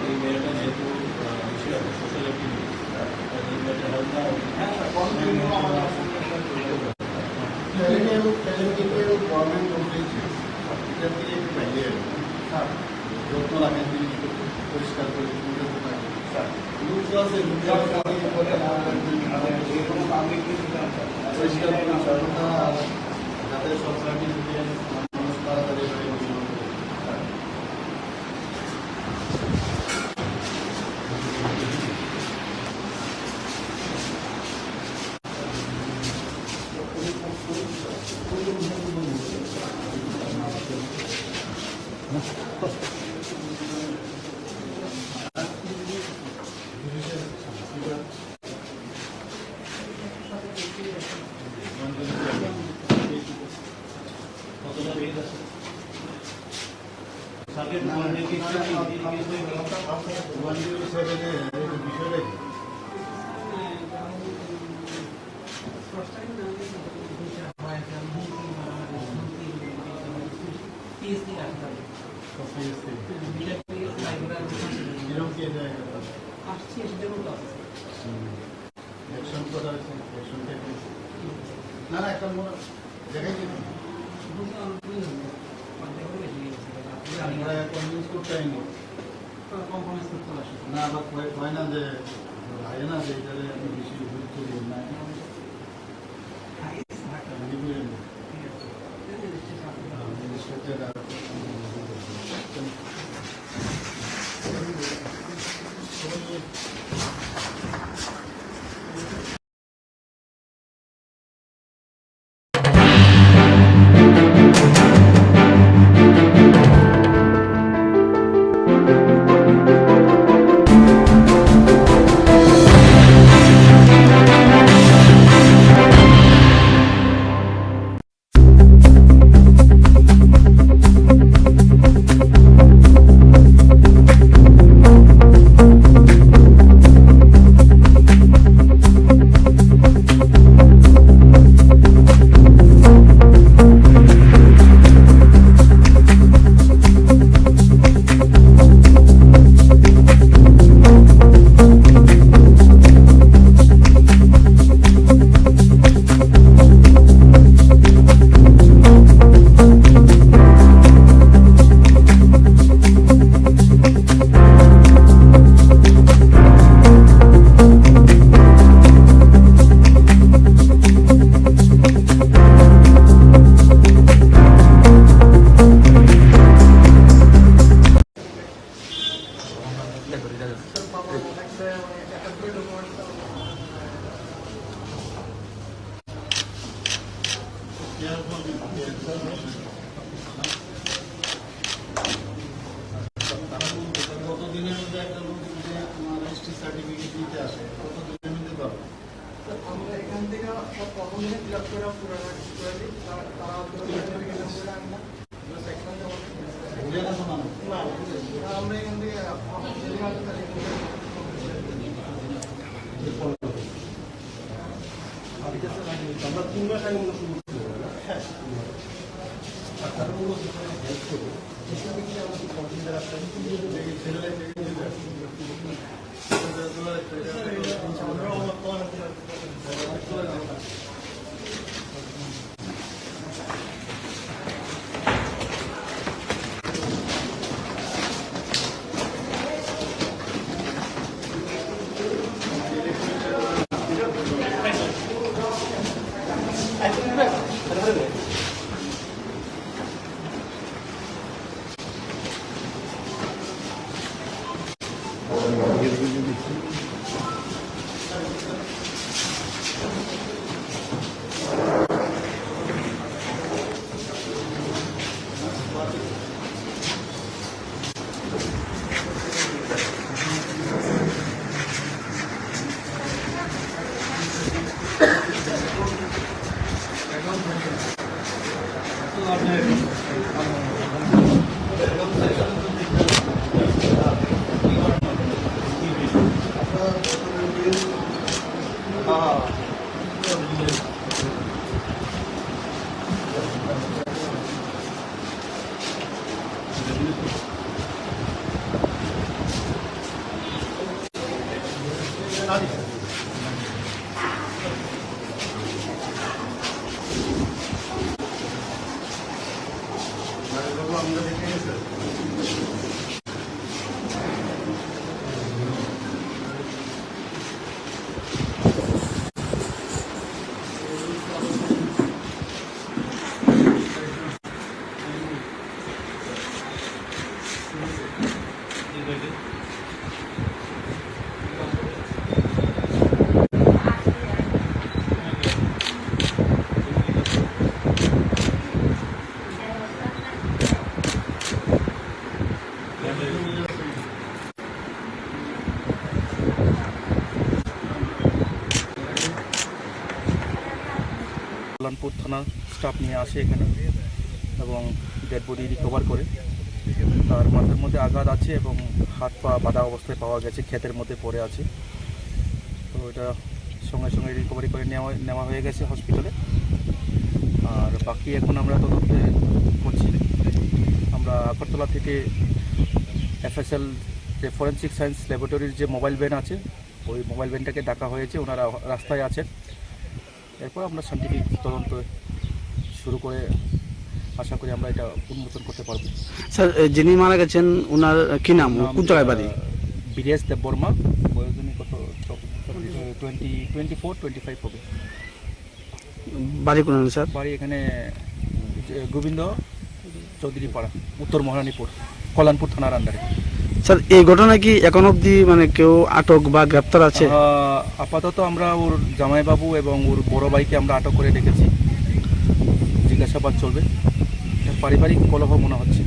এই মেয়েটা যেহেতু সোশ্যাল অ্যাক্টিভিটি এই মেয়েটা হেল্প না গভর্নমেন্ট উঠেছে এটা থেকে একটু বাইরে যত্ন রাখেন তিনি পরিষ্কার করে লোক আছে পরিষ্কার পরিচ্ছন্নতা যাতে সরকারি মানুষ তাড়াতাড়ি বিষয়টা না না একটা মনে দেখাই আমরা কনভিন্স করতে চাইনি না আবার হয় না যে হয় না যে এটারে আপনি বেশি গুরুত্ব দিন না কতদিনের মধ্যে একটা লোক আমার রেজিস্ট্রি সার্টিফিকেট নিতে আসে কতদিনের মধ্যে পাবো আমরা এখান থেকে প্রথম দিনে ফিল আপ করে পুরোনো করে দিই তারা সার্টিফিকেট আনি না সেকশন ভুলে না শোনানো না আমরা এখান থেকে আমরা 3 মাস আগে মনে শুরু করতে হবে হ্যাঁ হেল্প করবো কম্পিউটার আসতে আমরা দেখে গেছে কল্যাণপুর থানা স্টাফ নিয়ে আসে এখানে এবং ডেড বডি রিকভার করে। তার মাথার মধ্যে আঘাত আছে এবং হাত পা বাঁধা অবস্থায় পাওয়া গেছে, ক্ষেতের মধ্যে পড়ে আছে। তো এটা সঙ্গে সঙ্গে রিকভারি করে নেওয়া হয়ে গেছে হসপিটালে। আর বাকি এখন আমরা তদন্তে করছি। আমরা আগরতলা থেকে FSL যে ফরেন্সিক সায়েন্স ল্যাবরেটরির যে মোবাইল ভ্যান আছে, ওই মোবাইল ভ্যানটাকে ডাকা হয়েছে, ওনারা রাস্তায় আছেন। এরপর আমরা সায়েন্টিফিক তদন্ত শুরু করে আশা করি আমরা এটা উন্মোচন করতে পারবো। স্যার, যিনি মারা গেছেন ওনার কি নাম, কোন জায়গায় বাড়ি? বিরেশ দেববর্মা, বয়স উনি কত 24-25 হবে। বাড়ি কোন স্যার? বাড়ি এখানে গোবিন্দ চৌধুরী পাড়া, উত্তর মহারানীপুর, কল্যাণপুর থানার আন্ডারে। স্যার, এই ঘটনায় কি এখন অবধি কেউ আটক বা গ্রেপ্তার আছে? আপাতত আমরা ওর জামাইবাবু এবং ওর বড় ভাইকে আমরা আটক করে রেখেছি, জিজ্ঞাসাবাদ চলবে। পারিবারিক কলহ মনে হচ্ছে।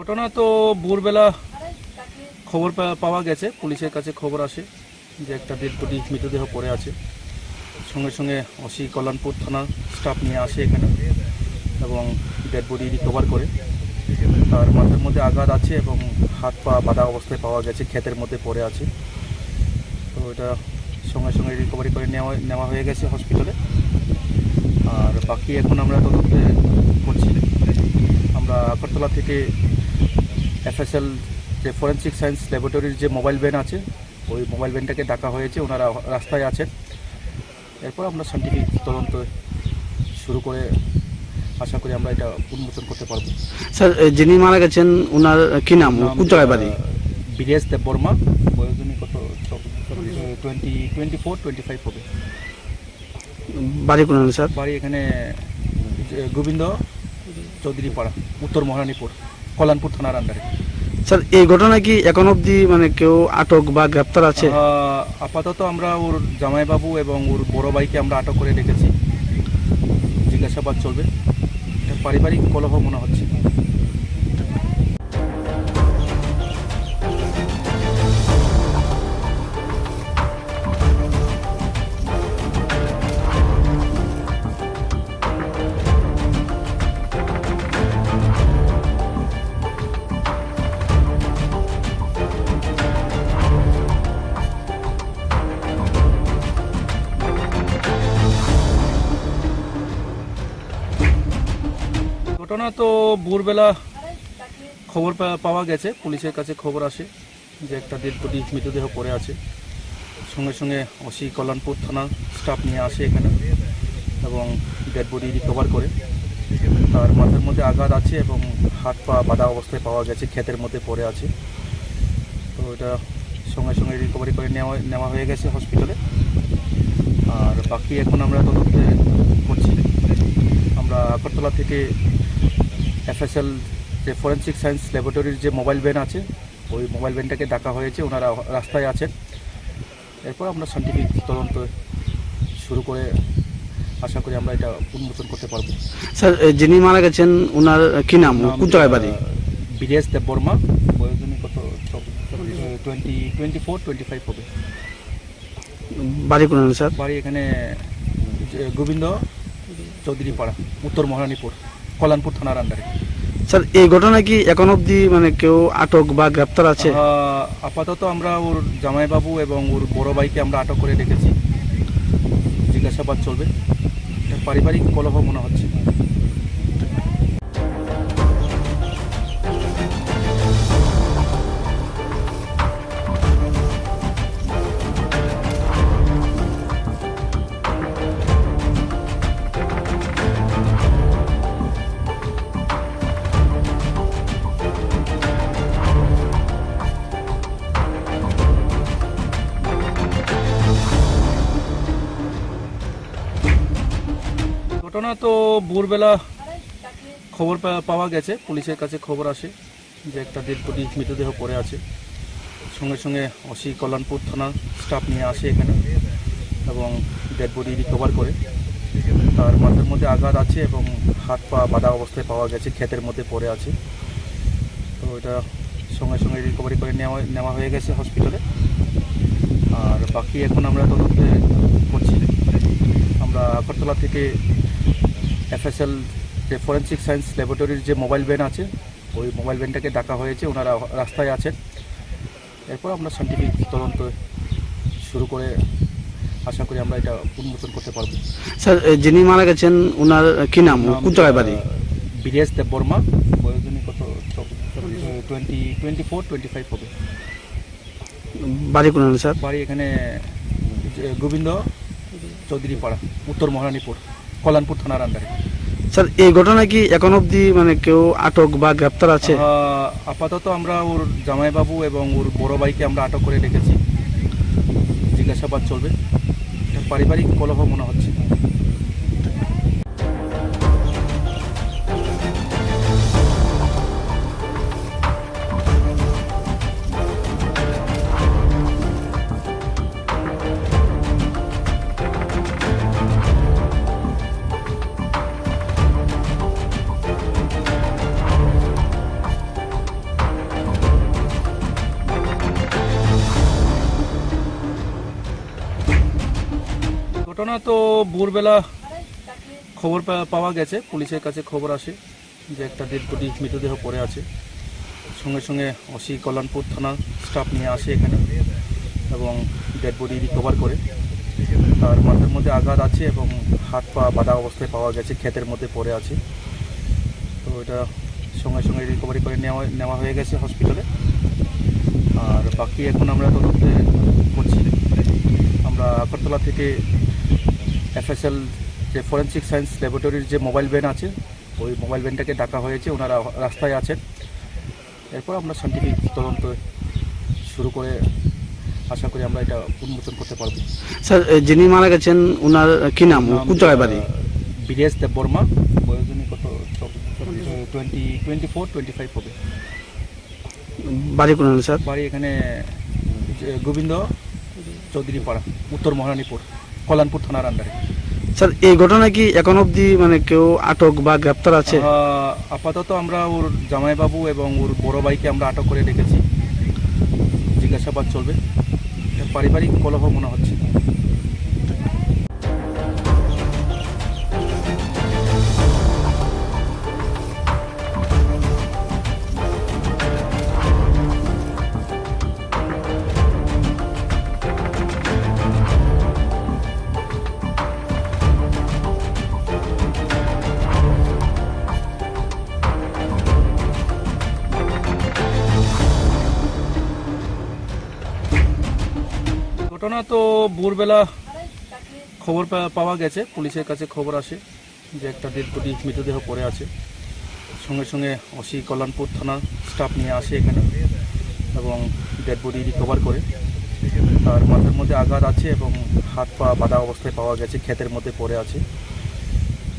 ঘটনা তো ভোরবেলা খবর পাওয়া গেছে, পুলিশের কাছে খবর আসে যে একটা ডেড বডি মৃতদেহ পড়ে আছে। সঙ্গে সঙ্গে ওসি কল্যাণপুর থানার স্টাফ নিয়ে আসে এখানে এবং ডেড বডি রিকভার করে। তার মাথার মধ্যে আঘাত আছে এবং হাত পা বাঁধা অবস্থায় পাওয়া গেছে, ক্ষেতের মধ্যে পড়ে আছে। তো এটা সঙ্গে সঙ্গে রিকভারি করে নেওয়া হয়ে গেছে হসপিটালে। আর বাকি এখন আমরা তদন্তে করছি। আমরা আগরতলা থেকে FSL যে ফরেন্সিক সায়েন্স ল্যাবরেটরির যে মোবাইল ভ্যান আছে, ওই মোবাইল ভ্যানটাকে ডাকা হয়েছে, ওনারা রাস্তায় আছেন। এরপর আমরা সায়েন্টিফিক তদন্ত শুরু করে আশা করি আমরা এটা উন্মোচন করতে পারবো। স্যার, যিনি মারা গেছেন ওনার কি নাম, কোন জায়গায় বাড়ি? বিরেশ দেববর্মা, বয়স উনি কত 24-25 হবে। বাড়ি কোন স্যার? বাড়ি এখানে গোবিন্দ চৌধুরী পাড়া, উত্তর মহারানীপুর, কল্যাণপুর থানার আন্ডারে। স্যার, এই ঘটনায় কি এখন অবধি কেউ আটক বা গ্রেপ্তার আছে? আপাতত আমরা ওর জামাইবাবু এবং ওর বড় ভাইকে আমরা আটক করে রেখেছি, জিজ্ঞাসাবাদ চলবে। পারিবারিক কলহ মনে হচ্ছে। ঘটনা তো ভোরবেলা খবর পাওয়া গেছে, পুলিশের কাছে খবর আসে যে একটা ডেড বডি মৃতদেহ পড়ে আছে। সঙ্গে সঙ্গে ওসি কল্যাণপুর থানার স্টাফ নিয়ে আসে এখানে এবং ডেড বডি রিকভার করে। তার মাথার মধ্যে আঘাত আছে এবং হাত পা বাঁধা অবস্থায় পাওয়া গেছে, ক্ষেতের মধ্যে পড়ে আছে। তো এটা সঙ্গে সঙ্গে রিকভারি করে নেওয়া হয়ে গেছে হসপিটালে। আর বাকি এখন আমরা তদন্তে করছি। আমরা আগরতলা থেকে FSL যে ফরেন্সিক সায়েন্স ল্যাবরেটরির যে মোবাইল ভ্যান আছে, ওই মোবাইল ভ্যানটাকে ডাকা হয়েছে, ওনারা রাস্তায় আছেন। এরপর আমরা সায়েন্টিফিক তদন্ত শুরু করে আশা করি আমরা এটা উন্মোচন করতে পারবো। স্যার, যিনি মারা গেছেন ওনার কি নাম, কোন জায়গায় বাড়ি? বিরেশ দেববর্মা, বয়স উনি কত 24-25 হবে। বাড়ি কোন স্যার? বাড়ি এখানে গোবিন্দ চৌধুরী পাড়া, উত্তর মহারানীপুর, কল্যাণপুর থানার আন্ডারে। স্যার এই ঘটনায় কি এখন অবধি মানে কেউ আটক বা গ্রেপ্তার আছে? আপাতত আমরা ওর জামাইবাবু এবং ওর বড় ভাইকে আমরা আটক করে রেখেছি, জিজ্ঞাসাবাদ চলবে। এটা পারিবারিক কলহ মনে হচ্ছে। ঘটনা তো ভোরবেলা খবর পাওয়া গেছে, পুলিশের কাছে খবর আসে যে একটা ডেড বডি মৃতদেহ পড়ে আছে। সঙ্গে সঙ্গে অসি কল্যাণপুর থানার স্টাফ নিয়ে আসে এখানে এবং ডেড বডি রিকভার করে। তার মাথার মধ্যে আঘাত আছে এবং হাত পা বাঁধা অবস্থায় পাওয়া গেছে, ক্ষেতের মধ্যে পড়ে আছে। তো এটা সঙ্গে সঙ্গে রিকভারি করে নেওয়া হয়ে গেছে হসপিটালে। আর বাকি এখন আমরা তদন্তে করছি। আমরা আগরতলা থেকে FSL যে ফরেন্সিক সায়েন্স ল্যাবরেটরির যে মোবাইল ভ্যান আছে, ওই মোবাইল ভ্যানটাকে ডাকা হয়েছে, ওনারা রাস্তায় আছেন। এরপর আমরা সায়েন্টিফিক তদন্ত শুরু করে আশা করি আমরা এটা উন্মোচন করতে পারবো। স্যার যিনি মারা গেছেন ওনার কি নাম, কোন জায়গায় বাড়ি? বিরেশ দেব বর্মা, বয়সজনী কত 24-25 হবে। বাড়ি কোন স্যার? বাড়ি এখানে গোবিন্দ চৌধুরী পাড়া, উত্তর মহারানীপুর, কল্যাণপুর থানার আন্ডারে। স্যার এই ঘটনায় কি এখন অবধি মানে কেউ আটক বা গ্রেপ্তার আছে? আপাতত আমরা ওর জামাইবাবু এবং ওর বড় ভাইকে আমরা আটক করে রেখেছি, জিজ্ঞাসাবাদ চলবে। এটা পারিবারিক কলহ মনে হচ্ছে। ঘটনা তো ভোরবেলা খবর পাওয়া গেছে, পুলিশের কাছে খবর আসে যে একটা ডেড বডি মৃতদেহ পড়ে আছে। সঙ্গে সঙ্গে অসি কল্যাণপুর থানার স্টাফ নিয়ে আসে এখানে এবং ডেড বডি রিকভার করে। তার মাথার মধ্যে আঘাত আছে এবং হাত পা বাঁধা অবস্থায় পাওয়া গেছে, ক্ষেতের মধ্যে পড়ে আছে। তো এটা সঙ্গে সঙ্গে রিকভারি করে নেওয়া হয়ে গেছে হসপিটালে। আর বাকি এখন আমরা তদন্তে করছি। আমরা আগরতলা থেকে FSL যে ফরেন্সিক সায়েন্স ল্যাবরেটরির যে মোবাইল ভ্যান আছে, ওই মোবাইল ভ্যানটাকে ডাকা হয়েছে, ওনারা রাস্তায় আছেন। এরপর আমরা সায়েন্টিফিক তদন্ত শুরু করে আশা করি আমরা এটা উন্মোচন করতে পারবো। স্যার যিনি মারা গেছেন ওনার কি নাম, কোন জায়গায় বাড়ি? বিরেশ দেব বর্মা, বয়সজনী কত 24-25 হবে। বাড়ি কোন স্যার? বাড়ি এখানে গোবিন্দ চৌধুরী পাড়া, উত্তর মহারানীপুর, কল্যাণপুর থানার আন্ডারে। স্যার এই ঘটনায় কি এখন অবধি মানে কেউ আটক বা গ্রেপ্তার আছে? আপাতত আমরা ওর জামাইবাবু এবং ওর বড় ভাইকে আমরা আটক করে রেখেছি, জিজ্ঞাসাবাদ চলবে। এটা পারিবারিক কলহ মনে হচ্ছে। ঘটনা তো ভোরবেলা খবর পাওয়া গেছে, পুলিশের কাছে খবর আসে যে একটা ডেড বডি মৃতদেহ পড়ে আছে। সঙ্গে সঙ্গে অসি কল্যাণপুর থানার স্টাফ নিয়ে আসে এখানে এবং ডেড বডি রিকভার করে। তার মাথার মধ্যে আঘাত আছে এবং হাত পা বাঁধা অবস্থায় পাওয়া গেছে, ক্ষেতের মধ্যে পড়ে আছে।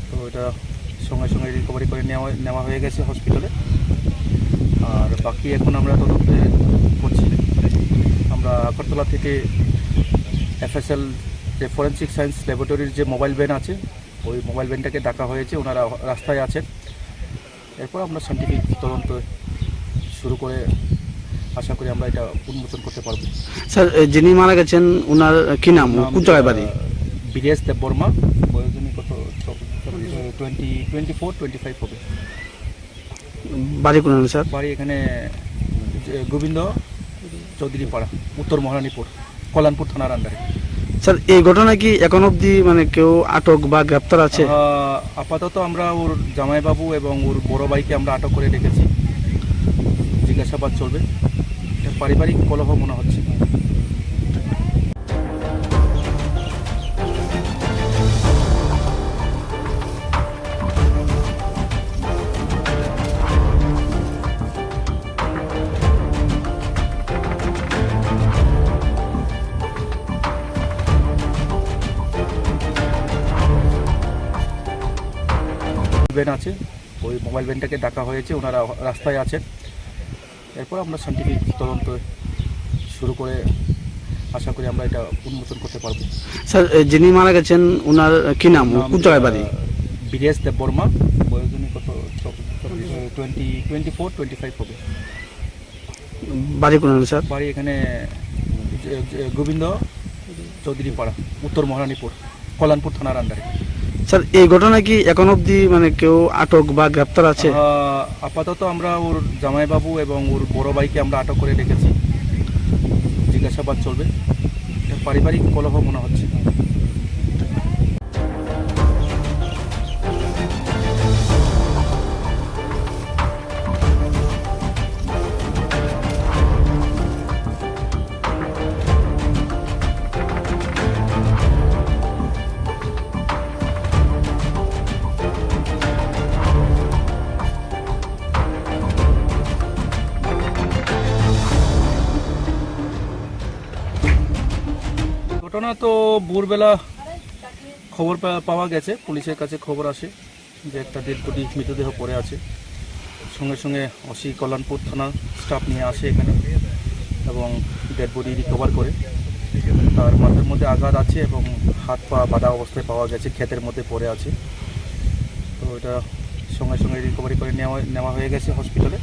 তো এটা সঙ্গে সঙ্গে রিকভারি করে নেওয়া হয়ে গেছে হসপিটালে। আর বাকি এখন আমরা তদন্তে করছি। আমরা আগরতলা থেকে FSL যে ফরেন্সিক সায়েন্স ল্যাবরেটরির যে মোবাইল ভ্যান আছে, ওই মোবাইল ভ্যানটাকে ডাকা হয়েছে, ওনারা রাস্তায় আছেন। এরপর আমরা সায়েন্টিফিক তদন্ত শুরু করে আশা করি আমরা এটা উন্মোচন করতে পারবো। স্যার যিনি মারা গেছেন ওনার কি নাম, কোন জায়গায় বাড়ি? বিদেশ দেববর্মা, বয়স উনি কত 24-25 হবে। বাড়ি কোন স্যার? বাড়ি এখানে গোবিন্দ চৌধুরী পাড়া, উত্তর মহারানীপুর, কল্যাণপুর থানার আন্ডারে। স্যার এই ঘটনায় কি এখন অবধি মানে কেউ আটক বা গ্রেপ্তার আছে? আপাতত আমরা ওর জামাইবাবু এবং ওর বড় ভাইকে আমরা আটক করে রেখেছি, জিজ্ঞাসাবাদ চলবে। এটা পারিবারিক কলহ মনে হচ্ছে। ভ্যান আছে, ওই মোবাইল ভ্যানটাকে ডাকা হয়েছে, ওনারা রাস্তায় আছেন। এরপর আমরা সায়েন্টিফিক তদন্ত শুরু করে আশা করি আমরা এটা উন্মোচন করতে পারবো। স্যার যিনি মারা গেছেন ওনার কি নাম, কোন জায়গায় বাড়ি? বিদেশ দেববর্মা, বয়স উনি কত 24-25 হবে। বাড়ি কোন স্যার? বাড়ি এখানে গোবিন্দ চৌধুরী পাড়া, উত্তর মহারানীপুর, কল্যাণপুর থানার আন্ডারে। স্যার এই ঘটনায় কি এখন অবধি মানে কেউ আটক বা গ্রেপ্তার আছে? আপাতত আমরা ওর জামাইবাবু এবং ওর বড় ভাইকে আমরা আটক করে রেখেছি, জিজ্ঞাসাবাদ চলবে। এটা পারিবারিক কলহ মনে হচ্ছে। ঘটনা তো ভোরবেলা খবর পাওয়া গেছে, পুলিশের কাছে খবর আসে যে একটা ডেড বডি মৃতদেহ পড়ে আছে। সঙ্গে সঙ্গে অসি কল্যাণপুর থানা স্টাফ নিয়ে আসে এখানে এবং ডেড বডি রিকভার করে। তার মাথার মধ্যে আঘাত আছে এবং হাত পা বাঁধা অবস্থায় পাওয়া গেছে, ক্ষেতের মধ্যে পড়ে আছে। তো এটা সঙ্গে সঙ্গে রিকভারি করে নেওয়া হয়ে গেছে হসপিটালে।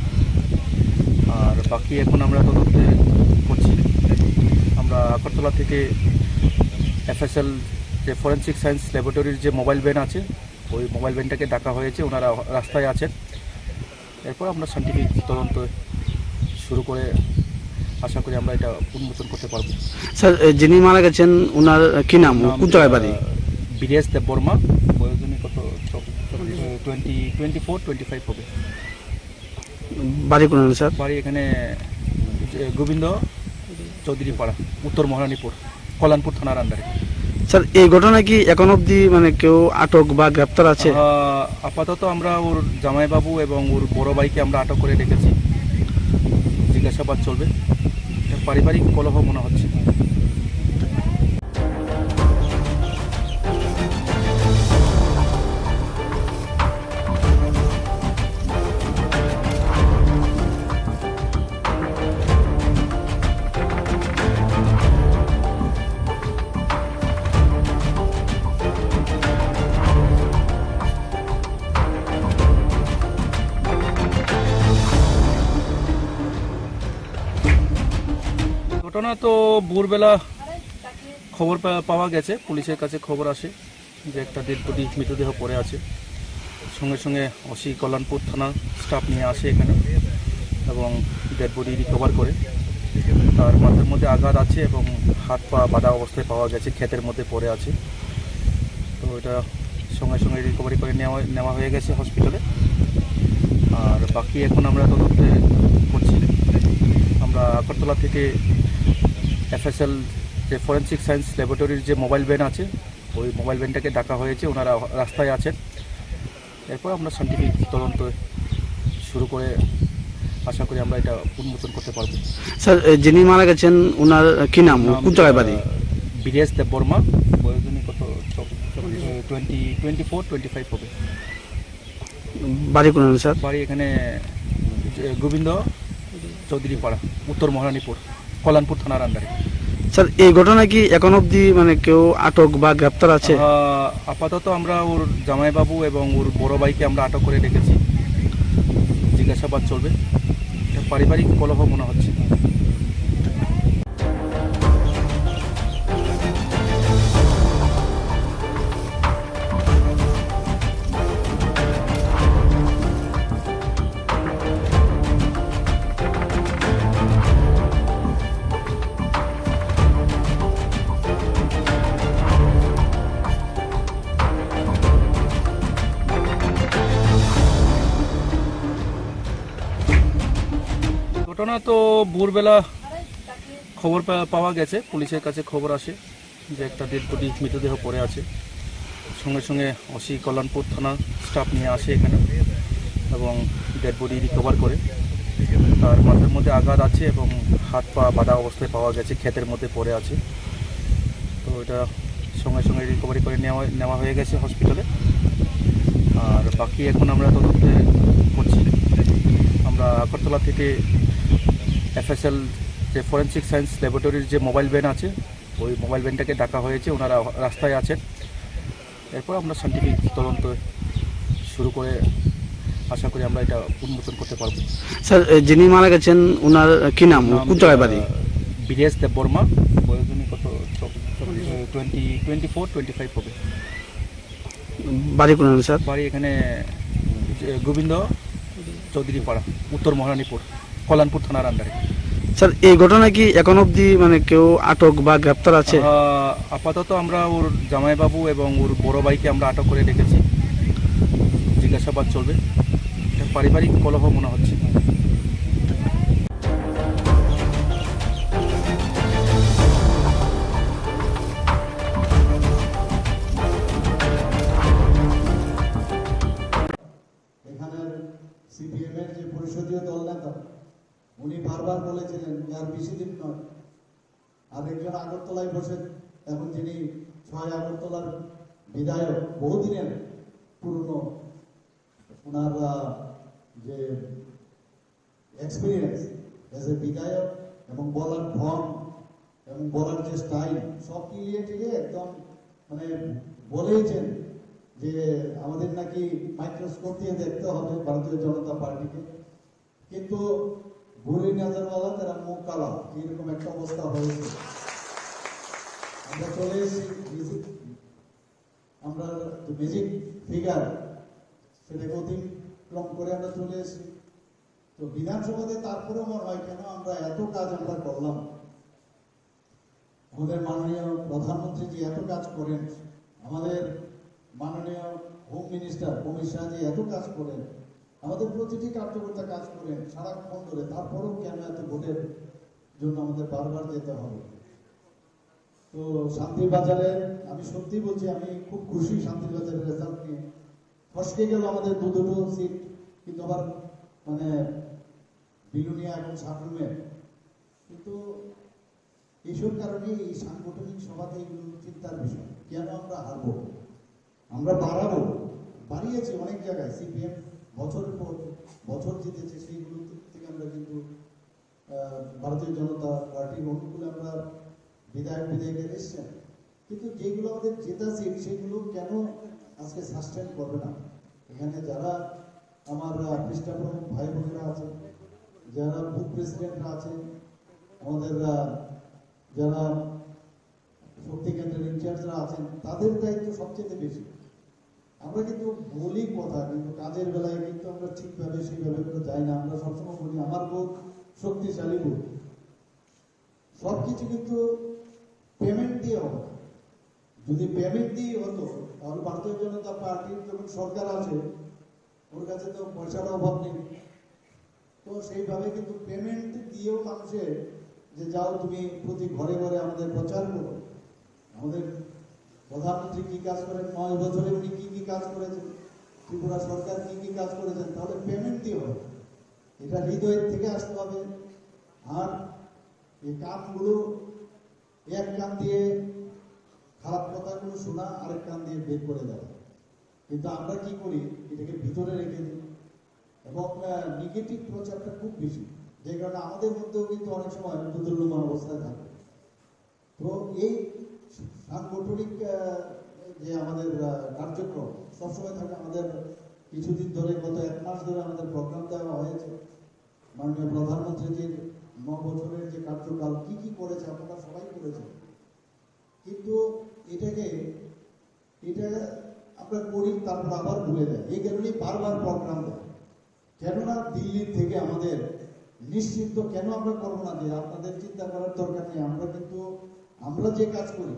আর বাকি এখন আমরা তদন্ত করছি। আমরা আগরতলা থেকে FSL যে ফরেন্সিক সায়েন্স ল্যাবরেটরির যে মোবাইল ভ্যান আছে, ওই মোবাইল ভ্যানটাকে ডাকা হয়েছে, ওনারা রাস্তায় আছেন। এরপর আমরা সায়েন্টিফিক তদন্ত শুরু করে আশা করি আমরা এটা উন্মোচন করতে পারবো। স্যার যিনি মারা গেছেন ওনার কি নাম, কোন জায়গায় বাড়ি? বিদেশ দেববর্মা, বয়স উনি কত 24-25 হবে। বাড়ি কোন স্যার? বাড়ি এখানে গোবিন্দ চৌধুরী পাড়া, উত্তর মহারানীপুর, কল্যাণপুর থানার আন্ডারে। স্যার এই ঘটনায় কি এখন অবধি মানে কেউ আটক বা গ্রেপ্তার আছে? আপাতত আমরা ওর জামাইবাবু এবং ওর বড় ভাইকে আমরা আটক করে রেখেছি, জিজ্ঞাসাবাদ চলবে। এটা পারিবারিক কলহ মনে হচ্ছে। ঘটনা তো ভোরবেলা খবর পাওয়া গেছে, পুলিশের কাছে খবর আসে যে একটা ডেড বডি মৃতদেহ পড়ে আছে। সঙ্গে সঙ্গে অসি কল্যাণপুর থানা স্টাফ নিয়ে আসে এখানে এবং ডেড বডি রিকভার করে। তার মাথার মধ্যে আঘাত আছে এবং হাত পা বাঁধা অবস্থায় পাওয়া গেছে, ক্ষেতের মধ্যে পড়ে আছে। তো এটা সঙ্গে সঙ্গে রিকভারি করে নেওয়া হয়ে গেছে হসপিটালে। আর বাকি এখন আমরা তদন্ত করছি। আমরা আগরতলা থেকে FSL যে ফরেন্সিক সায়েন্স ল্যাবরেটরির যে মোবাইল ভ্যান আছে, ওই মোবাইল ভ্যানটাকে ডাকা হয়েছে, ওনারা রাস্তায় আছেন। এরপর আমরা সায়েন্টিফিক তদন্ত শুরু করে আশা করি আমরা এটা উন্মোচন করতে পারবো। স্যার যিনি মারা গেছেন ওনার কি নাম, কোন জায়গায় বাড়ি? বিদেশ দেববর্মা, বয়স উনি কত 24-25 হবে। বাড়ি কোন স্যার? বাড়ি এখানে গোবিন্দ চৌধুরী পাড়া, উত্তর মহারানীপুর, কল্যাণপুর থানার আন্ডারে। স্যার এই ঘটনায় কি এখন অবধি মানে কেউ আটক বা গ্রেপ্তার আছে? আপাতত আমরা ওর জামাইবাবু এবং ওর বড় ভাইকে আমরা আটক করে রেখেছি, জিজ্ঞাসাবাদ চলবে। এটা পারিবারিক কলহ মনে হচ্ছে। ঘটনা তো ভোরবেলা খবর পাওয়া গেছে, পুলিশের কাছে খবর আসে যে একটা ডেড বডি মৃতদেহ পড়ে আছে। সঙ্গে সঙ্গে অসি কল্যাণপুর থানার স্টাফ নিয়ে আসে এখানে এবং ডেড বডি রিকভার করে। তার মাথার মধ্যে আঘাত আছে এবং হাত পা বাঁধা অবস্থায় পাওয়া গেছে, ক্ষেতের মধ্যে পড়ে আছে। তো এটা সঙ্গে সঙ্গে রিকভারি করে নেওয়া হয়ে গেছে হসপিটালে। আর বাকি এখন আমরা তদন্তে করছি। আমরা আগরতলা থেকে FSL যে ফরেন্সিক সায়েন্স ল্যাবরেটরির যে মোবাইল ভ্যান আছে, ওই মোবাইল ভ্যানটাকে ডাকা হয়েছে, ওনারা রাস্তায় আছেন। এরপর আমরা সায়েন্টিফিক তদন্ত শুরু করে আশা করি আমরা এটা উন্মোচন করতে পারবো। স্যার, যিনি মারা গেছেন ওনার কি নাম, কোন জায়গায় বাড়ি? বিদেশ দেববর্মা, বয়স কত 24-25 হবে। বাড়ি কোন স্যার? বাড়ি এখানে গোবিন্দ চৌধুরী পাড়া, উত্তর মহারানীপুর, কল্যাণপুর থানার আন্ডারে। স্যার, এই ঘটনায় কি এখন অবধি মানে কেউ আটক বা গ্রেপ্তার আছে? আপাতত আমরা ওর জামাইবাবু এবং ওর বড় ভাইকে আমরা আটক করে রেখেছি, জিজ্ঞাসাবাদ চলবে। এটা পারিবারিক কলহ মনে হচ্ছে। এখানের CPM এর যে পরিষদীয় দল নেতা, উনি বারবার বলেছিলেন যে আর বেশি দিন নয়। আর একজন আগরতলায় বসে এখন যিনি 6 আগরতলার বিধায়ক, বহুদিনের পুরনো, ওনার যে এক্সপিরিয়েন্স এজ এ বিধায়ক এবং বলার ঢং এবং বলার যে স্টাইল, সব মিলিয়ে টিলিয়ে একদম মানে বলেইছেন যে আমাদের নাকি মাইক্রোস্কোপ দিয়ে দেখতে হবে ভারতীয় জনতা পার্টিকে, কিন্তু বুড়ি নাজারওয়ালা তারা মুখ কালা, এরকম একটা অবস্থা হয়েছে। আমরা চলে এসেছি, আমরা ম্যাজিক ফিগার সেটাকে অতিক্রম করে আমরা চলে এসেছি। তো বিধানসভাতে তারপরেও মনে হয় কেন আমরা এত কাজ আমরা করলাম। আমাদের মাননীয় প্রধানমন্ত্রী যে এত কাজ করেন, আমাদের মাননীয় হোম মিনিস্টার অমিত শাহ যে এত কাজ করেন, আমাদের প্রতিটি কার্যকর্তা কাজ করেন সারাক্ষণ ধরে, তারপরেও কেন এত ভোটের জন্য আমাদের বারবার যেতে হবে। তো শান্তিবাজারে আমি সত্যি বলছি, আমি খুব খুশি শান্তিবাজারের রেজাল্ট নিয়ে। ফসকে গেল আমাদের দুটো সিট, কিন্তু আবার মানে বিলুনিয়া এখন সাবরুমে। কিন্তু এইসব কারণে এই সাংগঠনিক সভাতে এগুলো চিন্তার বিষয়, কেন আমরা হারবো, আমরা বাড়িয়েছি অনেক জায়গায়। CPM বছরের পর বছর জিতেছে, সেইগুলো থেকে আমরা কিন্তু ভারতীয় জনতা পার্টির অনুকূলে আমরা বিধায়কের এসছেন, কিন্তু যেগুলো আমাদের জেতা সিট সেগুলো কেন আজকে সাস্টেন করবে না। এখানে যারা আমার খ্রিস্টান ভাই বোনেরা আছেন, যারা বুথ প্রেসিডেন্টরা আছেন, আমাদের যারা শক্তি কেন্দ্রের ইনচার্জরা আছেন, তাদের দায়িত্ব সবচেয়ে বেশি। আমরা কিন্তু বলি কথা, কিন্তু কাজের বেলায় কিন্তু আমরা ঠিকভাবে সেইভাবে করে যাই না। আমরা সবসময় বলি আমার বুথ শক্তিশালী বুথ, সবকিছু কিন্তু পেমেন্ট দিয়ে হবে। যদি পেমেন্ট দিয়ে হতো তাহলে ভারতীয় জনতা পার্টির যখন সরকার আছে, ওর কাছে তো পয়সার অভাব নেই। তো সেইভাবে কিন্তু পেমেন্ট দিয়েও মানুষের যে যাও তুমি প্রতি ঘরে ঘরে আমাদের প্রচার করো, আমাদের প্রধানমন্ত্রী কি কাজ করেন, 9 বছরে উনি কি কি কাজ করেছেন, ত্রিপুরা সরকার কি কি কাজ করেছেন, তাহলে পেমেন্ট দিয়ে হবে। এটা হৃদয়ের থেকে আসতে হবে। আর এই কামগুলো এক কান দিয়ে খারাপ কথাগুলো শোনা, আরেক কান দিয়ে বের করে দেওয়া। কিন্তু আমরা কি করি, এটাকে ভিতরে রেখে দিই এবং নেগেটিভ প্রচারটা খুব বেশি, যে কারণে আমাদের মধ্যেও কিন্তু অনেক সময় দুর্দুল্যমান অবস্থায় থাকে। তো এই সাংগঠনিক যে আমাদের কার্যক্রম সবসময় থাকে। আমাদের কিছুদিন ধরে, গত 1 মাস ধরে আমাদের প্রোগ্রাম দেওয়া হয়েছে। মাননীয় প্রধানমন্ত্রীজির 9 বছরের যে কার্যকাল কি কি করেছে আপনারা সবাই করেছেন, কিন্তু এটা আমরা করি তারপর আবার ভুলে যাই। এই কারণেই বারবার প্রোগ্রাম দেয়। কেননা দিল্লি থেকে আমাদের নিশ্চিন্ত কেন আমরা করবো না, যে আপনাদের চিন্তা করার দরকার নেই। আমরা যে কাজ করি,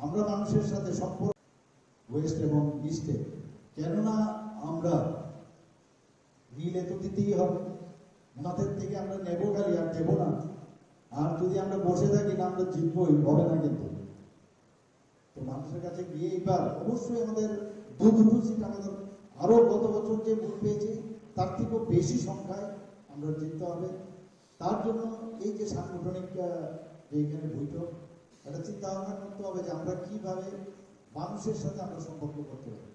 আমরা মানুষের সাথে সম্পর্ক ওয়েস্ট এবং ইস্টে, কেননা আমরা রিলে তো দিতেই হবে। ওনাদের থেকে আমরা নেবো খালি আর দেবো না। আর যদি আমরা বসে থাকি না আমরা জিতবই, হবে না কিন্তু। তো মানুষের কাছে গিয়ে এবার অবশ্যই আমাদের দুটো সিট আমাদের আরো গত বছর যে ভোট পেয়েছি তার থেকেও বেশি সংখ্যায় আমরা জিততে হবে। তার জন্য এই যে সাংগঠনিক যে এখানে বৈঠক, একটা চিন্তা ভাবনা করতে হবে যে আমরা কিভাবে মানুষের সাথে আমরা সম্পর্ক করতে পারি।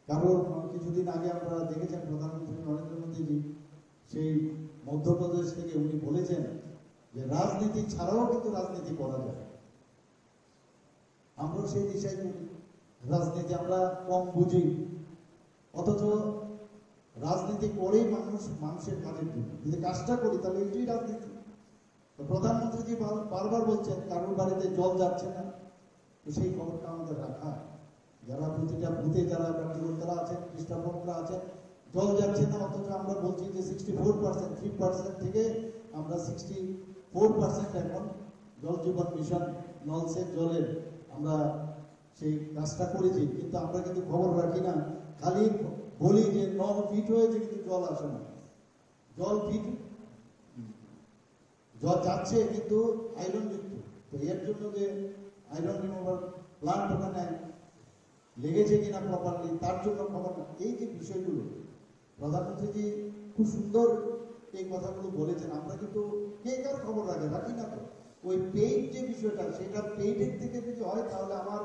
কারণ কিছুদিন আগে আমরা দেখেছেন প্রধানমন্ত্রী নরেন্দ্র মোদীজি সেই মধ্যপ্রদেশ থেকে উনি বলেছেন যে রাজনীতি ছাড়াও কিন্তু রাজনীতি করা যায়। আমরা সেই দিশায় করি রাজনীতি, আমরা কম বুঝি, অথচ রাজনীতি করেই মানুষের কাজের জন্য যদি কাজটা করি তাহলে এটাই রাজনীতি। তো প্রধানমন্ত্রীজি বারবার বলছেন কারোর বাড়িতে জল যাচ্ছে না, তো সেই খবরটা আমাদের রাখা, যারা প্রতিটা বুথে যারা কার্যকর্তারা আছেন, খ্রিস্টানরা আছেন, জল যাচ্ছে না, অথচ আমরা বলছি যে 64%, 3% থেকে আমরা 64% এখন জল জীবন মিশন নলসের জলের আমরা সেই কাজটা করেছি। কিন্তু আমরা কিন্তু খবর রাখি না, খালি বলি যে নল ফিট হয়েছে কিন্তু জল আসে না। জল ফিট, জল যাচ্ছে কিন্তু আয়রন যুক্ত। তো এর জন্য যে আয়রন রিমুভার প্লান্ট ওখানে লেগেছে কিনা প্রপারলি তার জন্য খবর না। এই যে বিষয়গুলো প্রধানমন্ত্রীজি খুব সুন্দর এই কথাগুলো বলেছেন, আমরা কিন্তু কে কার খবর রাখি না। তো ওই পেইড যে বিষয়টা, সেটা পেইডের থেকে যদি হয় তাহলে আমার